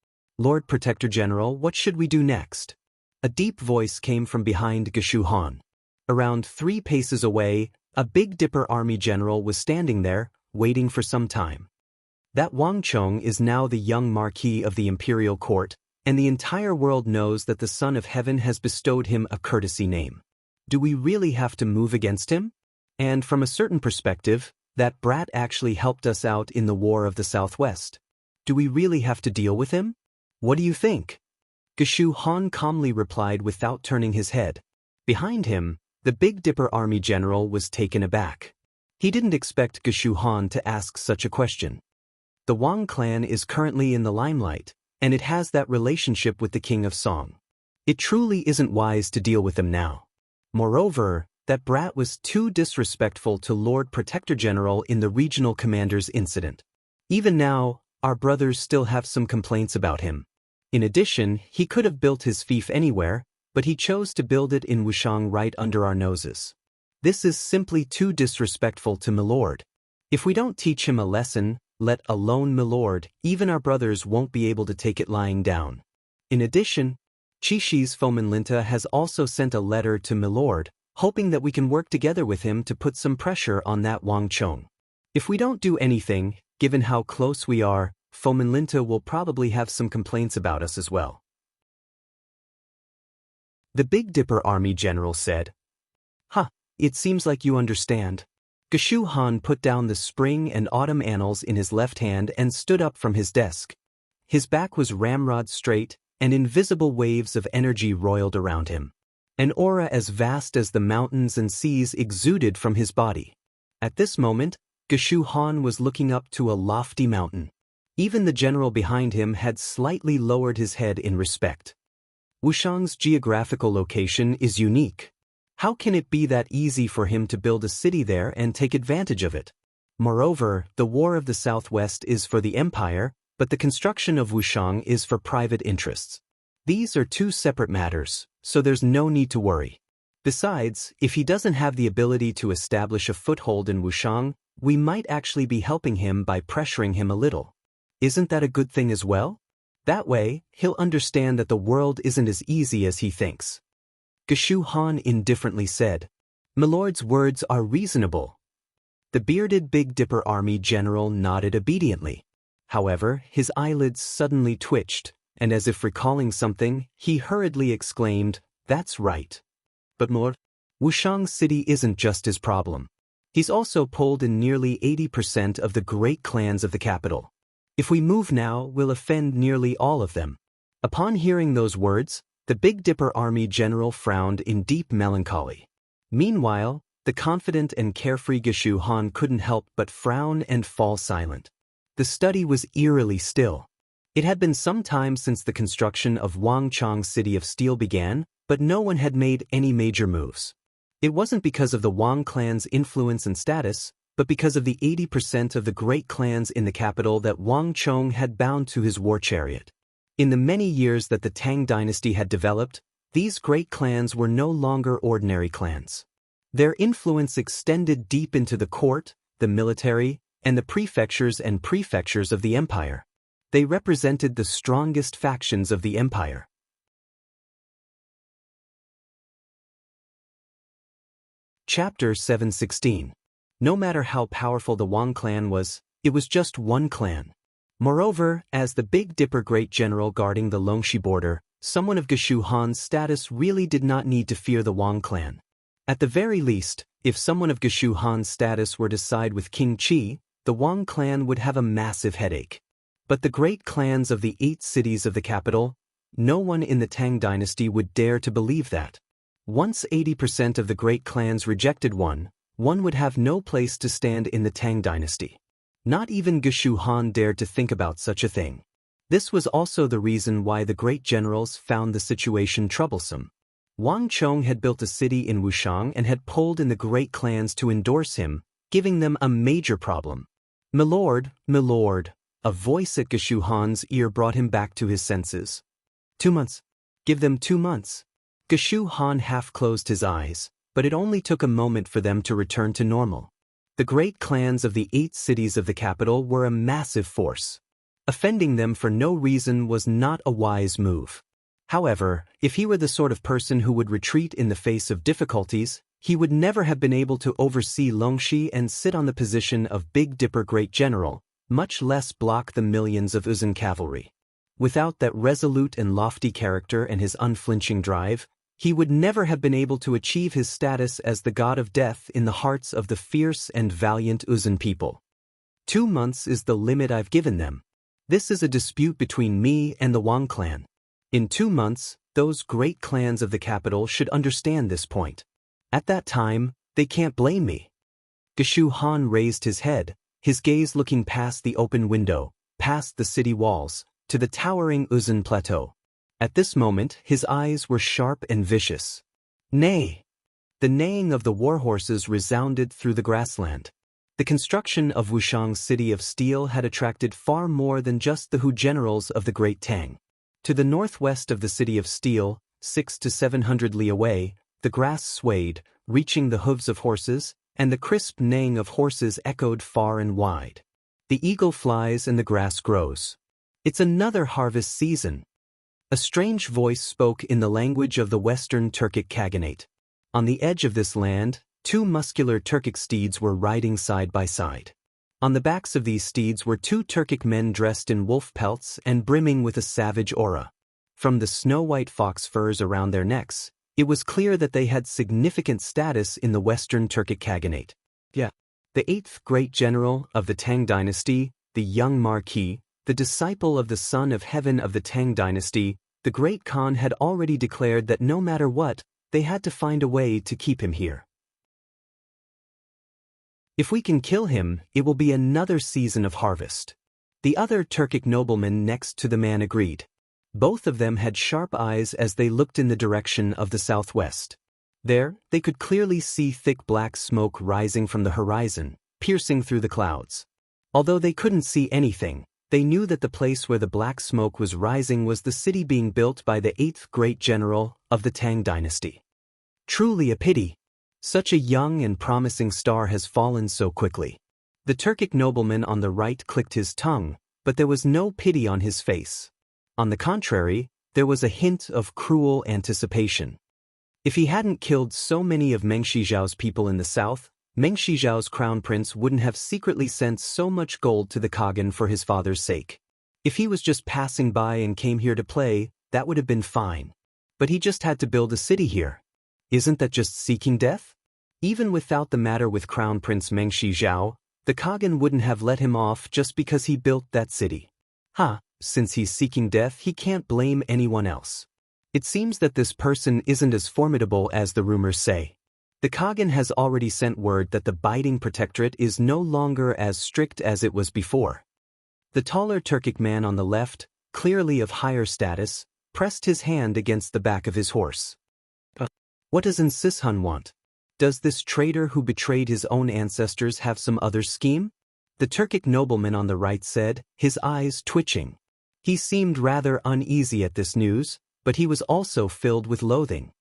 Lord Protector General, what should we do next? A deep voice came from behind Geshu Han. Around 3 paces away, a Big Dipper army general was standing there, waiting for some time. That Wang Chong is now the young marquis of the imperial court, and the entire world knows that the Son of Heaven has bestowed him a courtesy name. Do we really have to move against him? And from a certain perspective, that brat actually helped us out in the War of the Southwest. Do we really have to deal with him? What do you think? Geshu Han calmly replied without turning his head. Behind him, the Big Dipper army general was taken aback. He didn't expect Geshu Han to ask such a question. The Wang clan is currently in the limelight, and it has that relationship with the King of Song. It truly isn't wise to deal with them now. Moreover, that brat was too disrespectful to Lord Protector General in the regional commander's incident. Even now, our brothers still have some complaints about him. In addition, he could have built his fief anywhere, but he chose to build it in Wushang right under our noses. This is simply too disrespectful to Milord. If we don't teach him a lesson, let alone Milord, even our brothers won't be able to take it lying down. In addition, Qishi's Fomenlinta has also sent a letter to Milord, hoping that we can work together with him to put some pressure on that Wang Chong. If we don't do anything, given how close we are, Fomenlinta will probably have some complaints about us as well. The Big Dipper army general said. It seems like you understand. Geshu Han put down the spring and autumn annals in his left hand and stood up from his desk. His back was ramrod straight, and invisible waves of energy roiled around him. An aura as vast as the mountains and seas exuded from his body. At this moment, Geshu Han was looking up to a lofty mountain. Even the general behind him had slightly lowered his head in respect. Wushang's geographical location is unique. How can it be that easy for him to build a city there and take advantage of it? Moreover, the War of the Southwest is for the Empire, but the construction of Wushang is for private interests. These are 2 separate matters, so there's no need to worry. Besides, if he doesn't have the ability to establish a foothold in Wushang, we might actually be helping him by pressuring him a little. Isn't that a good thing as well? That way, he'll understand that the world isn't as easy as he thinks. Geshu Han indifferently said. Milord's words are reasonable. The bearded Big Dipper army general nodded obediently. However, his eyelids suddenly twitched, and as if recalling something, he hurriedly exclaimed, That's right. But Milord, Wushang City isn't just his problem. He's also pulled in nearly 80% of the great clans of the capital. If we move now, we'll offend nearly all of them. Upon hearing those words, the Big Dipper army general frowned in deep melancholy. Meanwhile, the confident and carefree Geshu Han couldn't help but frown and fall silent. The study was eerily still. It had been some time since the construction of Wangchang City of Steel began, but no one had made any major moves. It wasn't because of the Wang clan's influence and status, but because of the 80% of the great clans in the capital that Wang Chong had bound to his war chariot. In the many years that the Tang dynasty had developed, these great clans were no longer ordinary clans. Their influence extended deep into the court, the military, and the prefectures of the empire. They represented the strongest factions of the empire. Chapter 716. No matter how powerful the Wang clan was, it was just one clan. Moreover, as the Big Dipper Great General guarding the Longxi border, someone of Geshu Han's status really did not need to fear the Wang clan. At the very least, if someone of Geshu Han's status were to side with King Qi, the Wang clan would have a massive headache. But the great clans of the 8 cities of the capital, no one in the Tang dynasty would dare to believe that. Once 80% of the great clans rejected one would have no place to stand in the Tang dynasty. Not even Geshu Han dared to think about such a thing. This was also the reason why the great generals found the situation troublesome. Wang Chong had built a city in Wushang and had pulled in the great clans to endorse him, giving them a major problem. Milord, a voice at Geshu Han's ear brought him back to his senses. 2 months. Give them 2 months. Geshu Han half closed his eyes, but it only took a moment for them to return to normal. The great clans of the 8 cities of the capital were a massive force. A Offending them for no reason was not a wise move. However, if he were the sort of person who would retreat in the face of difficulties, he would never have been able to oversee Longxi and sit on the position of Big Dipper Great General, much less block the millions of Uzun cavalry. Without that resolute and lofty character and his unflinching drive, he would never have been able to achieve his status as the god of death in the hearts of the fierce and valiant Uzun people. 2 months is the limit I've given them. This is a dispute between me and the Wang clan. In 2 months, those great clans of the capital should understand this point. At that time, they can't blame me. Geshu Han raised his head, his gaze looking past the open window, past the city walls, to the towering Uzun plateau. At this moment, his eyes were sharp and vicious. Nay! The neighing of the war horses resounded through the grassland. The construction of Wushang's city of steel had attracted far more than just the Hu generals of the Great Tang. To the northwest of the city of steel, 600 to 700 li away, the grass swayed, reaching the hooves of horses, and the crisp neighing of horses echoed far and wide. The eagle flies and the grass grows. It's another harvest season. A strange voice spoke in the language of the Western Turkic Khaganate. On the edge of this land, 2 muscular Turkic steeds were riding side by side. On the backs of these steeds were 2 Turkic men dressed in wolf pelts and brimming with a savage aura. From the snow-white fox furs around their necks, it was clear that they had significant status in the Western Turkic Khaganate. The 8th great general of the Tang dynasty, the young Marquis, the disciple of the Son of Heaven of the Tang dynasty, the Great Khan had already declared that no matter what, they had to find a way to keep him here. If we can kill him, it will be another season of harvest. The other Turkic nobleman next to the man agreed. Both of them had sharp eyes as they looked in the direction of the southwest. There, they could clearly see thick black smoke rising from the horizon, piercing through the clouds. Although they couldn't see anything, they knew that the place where the black smoke was rising was the city being built by the 8th great general of the Tang dynasty. Truly a pity. Such a young and promising star has fallen so quickly. The Turkic nobleman on the right clicked his tongue, but there was no pity on his face. On the contrary, there was a hint of cruel anticipation. If he hadn't killed so many of Meng Shizhao's people in the south, Meng Shizhao's crown prince wouldn't have secretly sent so much gold to the Khagan for his father's sake. If he was just passing by and came here to play, that would have been fine. But he just had to build a city here. Isn't that just seeking death? Even without the matter with Crown Prince Meng Shizhao, the Khagan wouldn't have let him off just because he built that city. Since he's seeking death, he can't blame anyone else. It seems that this person isn't as formidable as the rumors say. The Khagan has already sent word that the Biting Protectorate is no longer as strict as it was before. The taller Turkic man on the left, clearly of higher status, pressed his hand against the back of his horse. What does Insishun want? Does this traitor who betrayed his own ancestors have some other scheme? The Turkic nobleman on the right said, his eyes twitching. He seemed rather uneasy at this news, but he was also filled with loathing.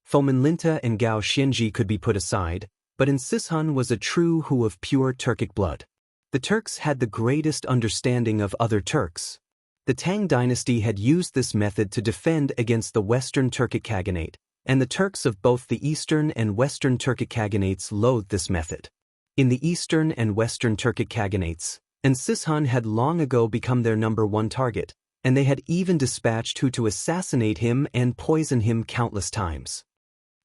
Fomenlinta and Gao Xianji could be put aside, but Insishun was a true Hu of pure Turkic blood. The Turks had the greatest understanding of other Turks. The Tang dynasty had used this method to defend against the Western Turkic Khaganate, and the Turks of both the Eastern and Western Turkic Khaganates loathed this method. In the Eastern and Western Turkic Khaganates, Insishun had long ago become their #1 target, and they had even dispatched Hu to assassinate him and poison him countless times.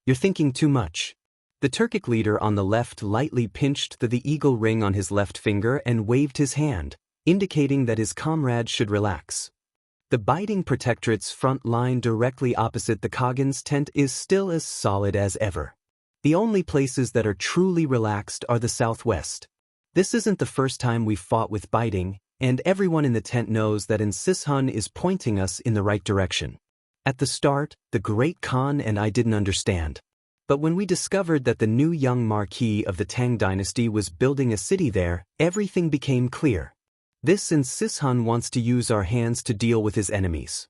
You're thinking too much. The Turkic leader on the left lightly pinched the eagle ring on his left finger and waved his hand, indicating that his comrade should relax. The Biting Protectorate's front line directly opposite the Khagan's tent is still as solid as ever. The only places that are truly relaxed are the southwest. This isn't the first time we've fought with Biting, and everyone in the tent knows that Insishun is pointing us in the right direction. At the start, the Great Khan and I didn't understand. But when we discovered that the new young Marquis of the Tang dynasty was building a city there, everything became clear. This Insishun wants to use our hands to deal with his enemies.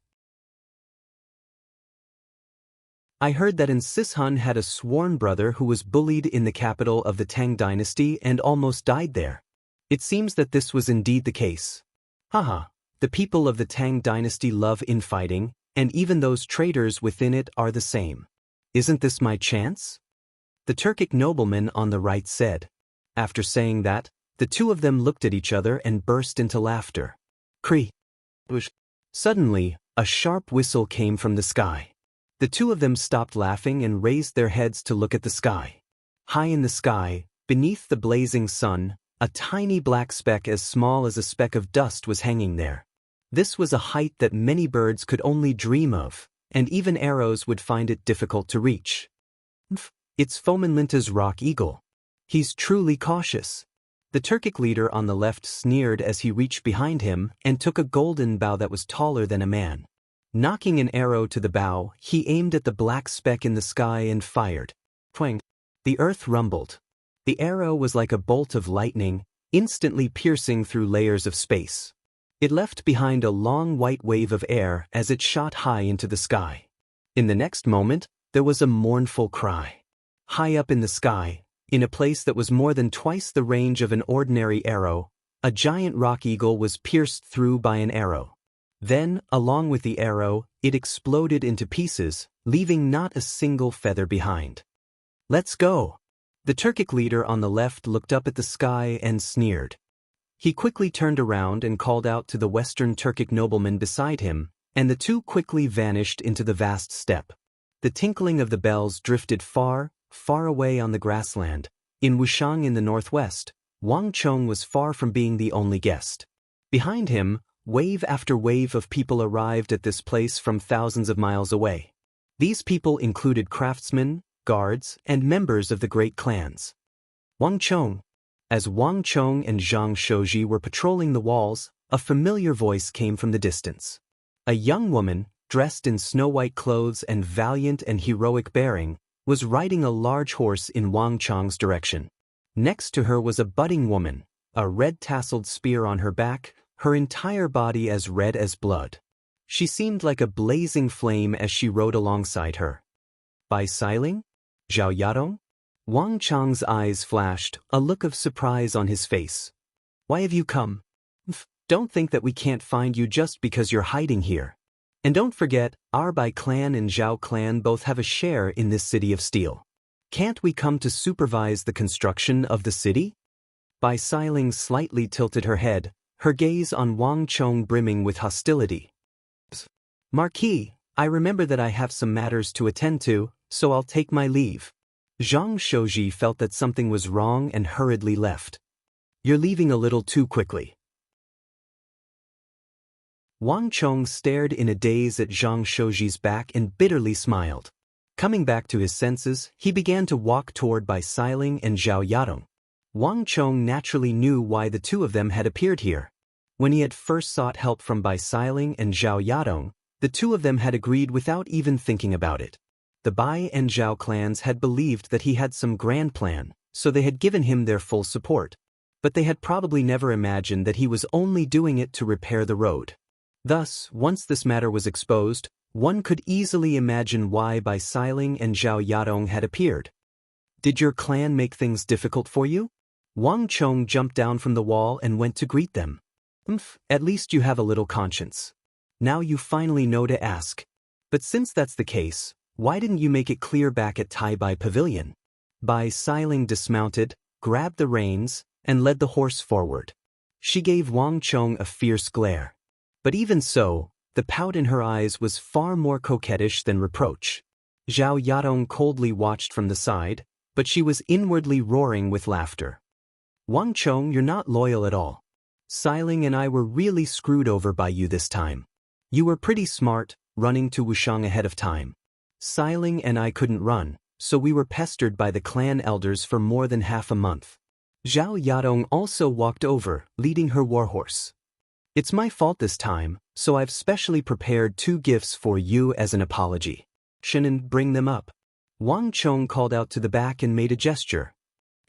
I heard that Insishun had a sworn brother who was bullied in the capital of the Tang dynasty and almost died there. It seems that this was indeed the case. The The people of the Tang dynasty love infighting, and even those traitors within it are the same. Isn't this my chance? The Turkic nobleman on the right said. After saying that, the two of them looked at each other and burst into laughter. Cree. Suddenly, a sharp whistle came from the sky. The two of them stopped laughing and raised their heads to look at the sky. High in the sky, beneath the blazing sun, a tiny black speck as small as a speck of dust was hanging there. This was a height that many birds could only dream of, and even arrows would find it difficult to reach. It's Fomenlinta's rock eagle. He's truly cautious. The Turkic leader on the left sneered as he reached behind him and took a golden bow that was taller than a man. Knocking an arrow to the bow, he aimed at the black speck in the sky and fired. Twang! The earth rumbled. The arrow was like a bolt of lightning, instantly piercing through layers of space. It left behind a long white wave of air as it shot high into the sky. In the next moment, there was a mournful cry. High up in the sky, in a place that was more than twice the range of an ordinary arrow, a giant rock eagle was pierced through by an arrow. Then, along with the arrow, it exploded into pieces, leaving not a single feather behind. Let's go! The Turkic leader on the left looked up at the sky and sneered. He quickly turned around and called out to the Western Turkic nobleman beside him, and the two quickly vanished into the vast steppe. The tinkling of the bells drifted far, far away on the grassland. In Wushang in the northwest, Wang Chong was far from being the only guest. Behind him, wave after wave of people arrived at this place from thousands of miles away. These people included craftsmen, guards, and members of the great clans. Wang Chong. As Wang Chong and Zhang Shouji were patrolling the walls, a familiar voice came from the distance. A young woman, dressed in snow-white clothes and valiant and heroic bearing, was riding a large horse in Wang Chong's direction. Next to her was a budding woman, a red-tasseled spear on her back, her entire body as red as blood. She seemed like a blazing flame as she rode alongside her. Bai Siling? Zhao Yadong? Wang Chong's eyes flashed, a look of surprise on his face. Why have you come? Don't think that we can't find you just because you're hiding here. And don't forget, our Bai clan and Zhao clan both have a share in this city of steel. Can't we come to supervise the construction of the city? Bai Siling slightly tilted her head, her gaze on Wang Chong brimming with hostility. Marquis, I remember that I have some matters to attend to, so I'll take my leave. Zhang Shouji felt that something was wrong and hurriedly left. You're leaving a little too quickly. Wang Chong stared in a daze at Zhang Shouji's back and bitterly smiled. Coming back to his senses, he began to walk toward Bai Siling and Zhao Yadong. Wang Chong naturally knew why the two of them had appeared here. When he had first sought help from Bai Siling and Zhao Yadong, the two of them had agreed without even thinking about it. The Bai and Zhao clans had believed that he had some grand plan, so they had given him their full support. But they had probably never imagined that he was only doing it to repair the road. Thus, once this matter was exposed, one could easily imagine why Bai Siling and Zhao Yadong had appeared. Did your clan make things difficult for you? Wang Chong jumped down from the wall and went to greet them. At least you have a little conscience. Now you finally know to ask. But since that's the case, why didn't you make it clear back at Tai Bai Pavilion? Bai Siling dismounted, grabbed the reins, and led the horse forward. She gave Wang Chong a fierce glare. But even so, the pout in her eyes was far more coquettish than reproach. Zhao Yadong coldly watched from the side, but she was inwardly roaring with laughter. Wang Chong, you're not loyal at all. Siling and I were really screwed over by you this time. You were pretty smart, running to Wushang ahead of time. Siling and I couldn't run, so we were pestered by the clan elders for more than half a month. Zhao Yadong also walked over, leading her warhorse. It's my fault this time, so I've specially prepared 2 gifts for you as an apology. Shinin, bring them up. Wang Chong called out to the back and made a gesture.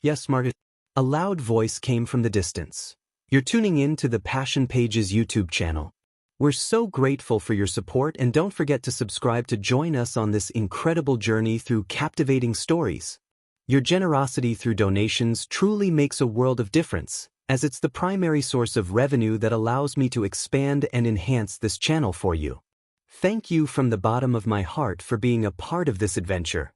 Yes, Margaret. A loud voice came from the distance. You're tuning in to the Passion Pages YouTube channel. We're so grateful for your support, and don't forget to subscribe to join us on this incredible journey through captivating stories. Your generosity through donations truly makes a world of difference, as it's the primary source of revenue that allows me to expand and enhance this channel for you. Thank you from the bottom of my heart for being a part of this adventure.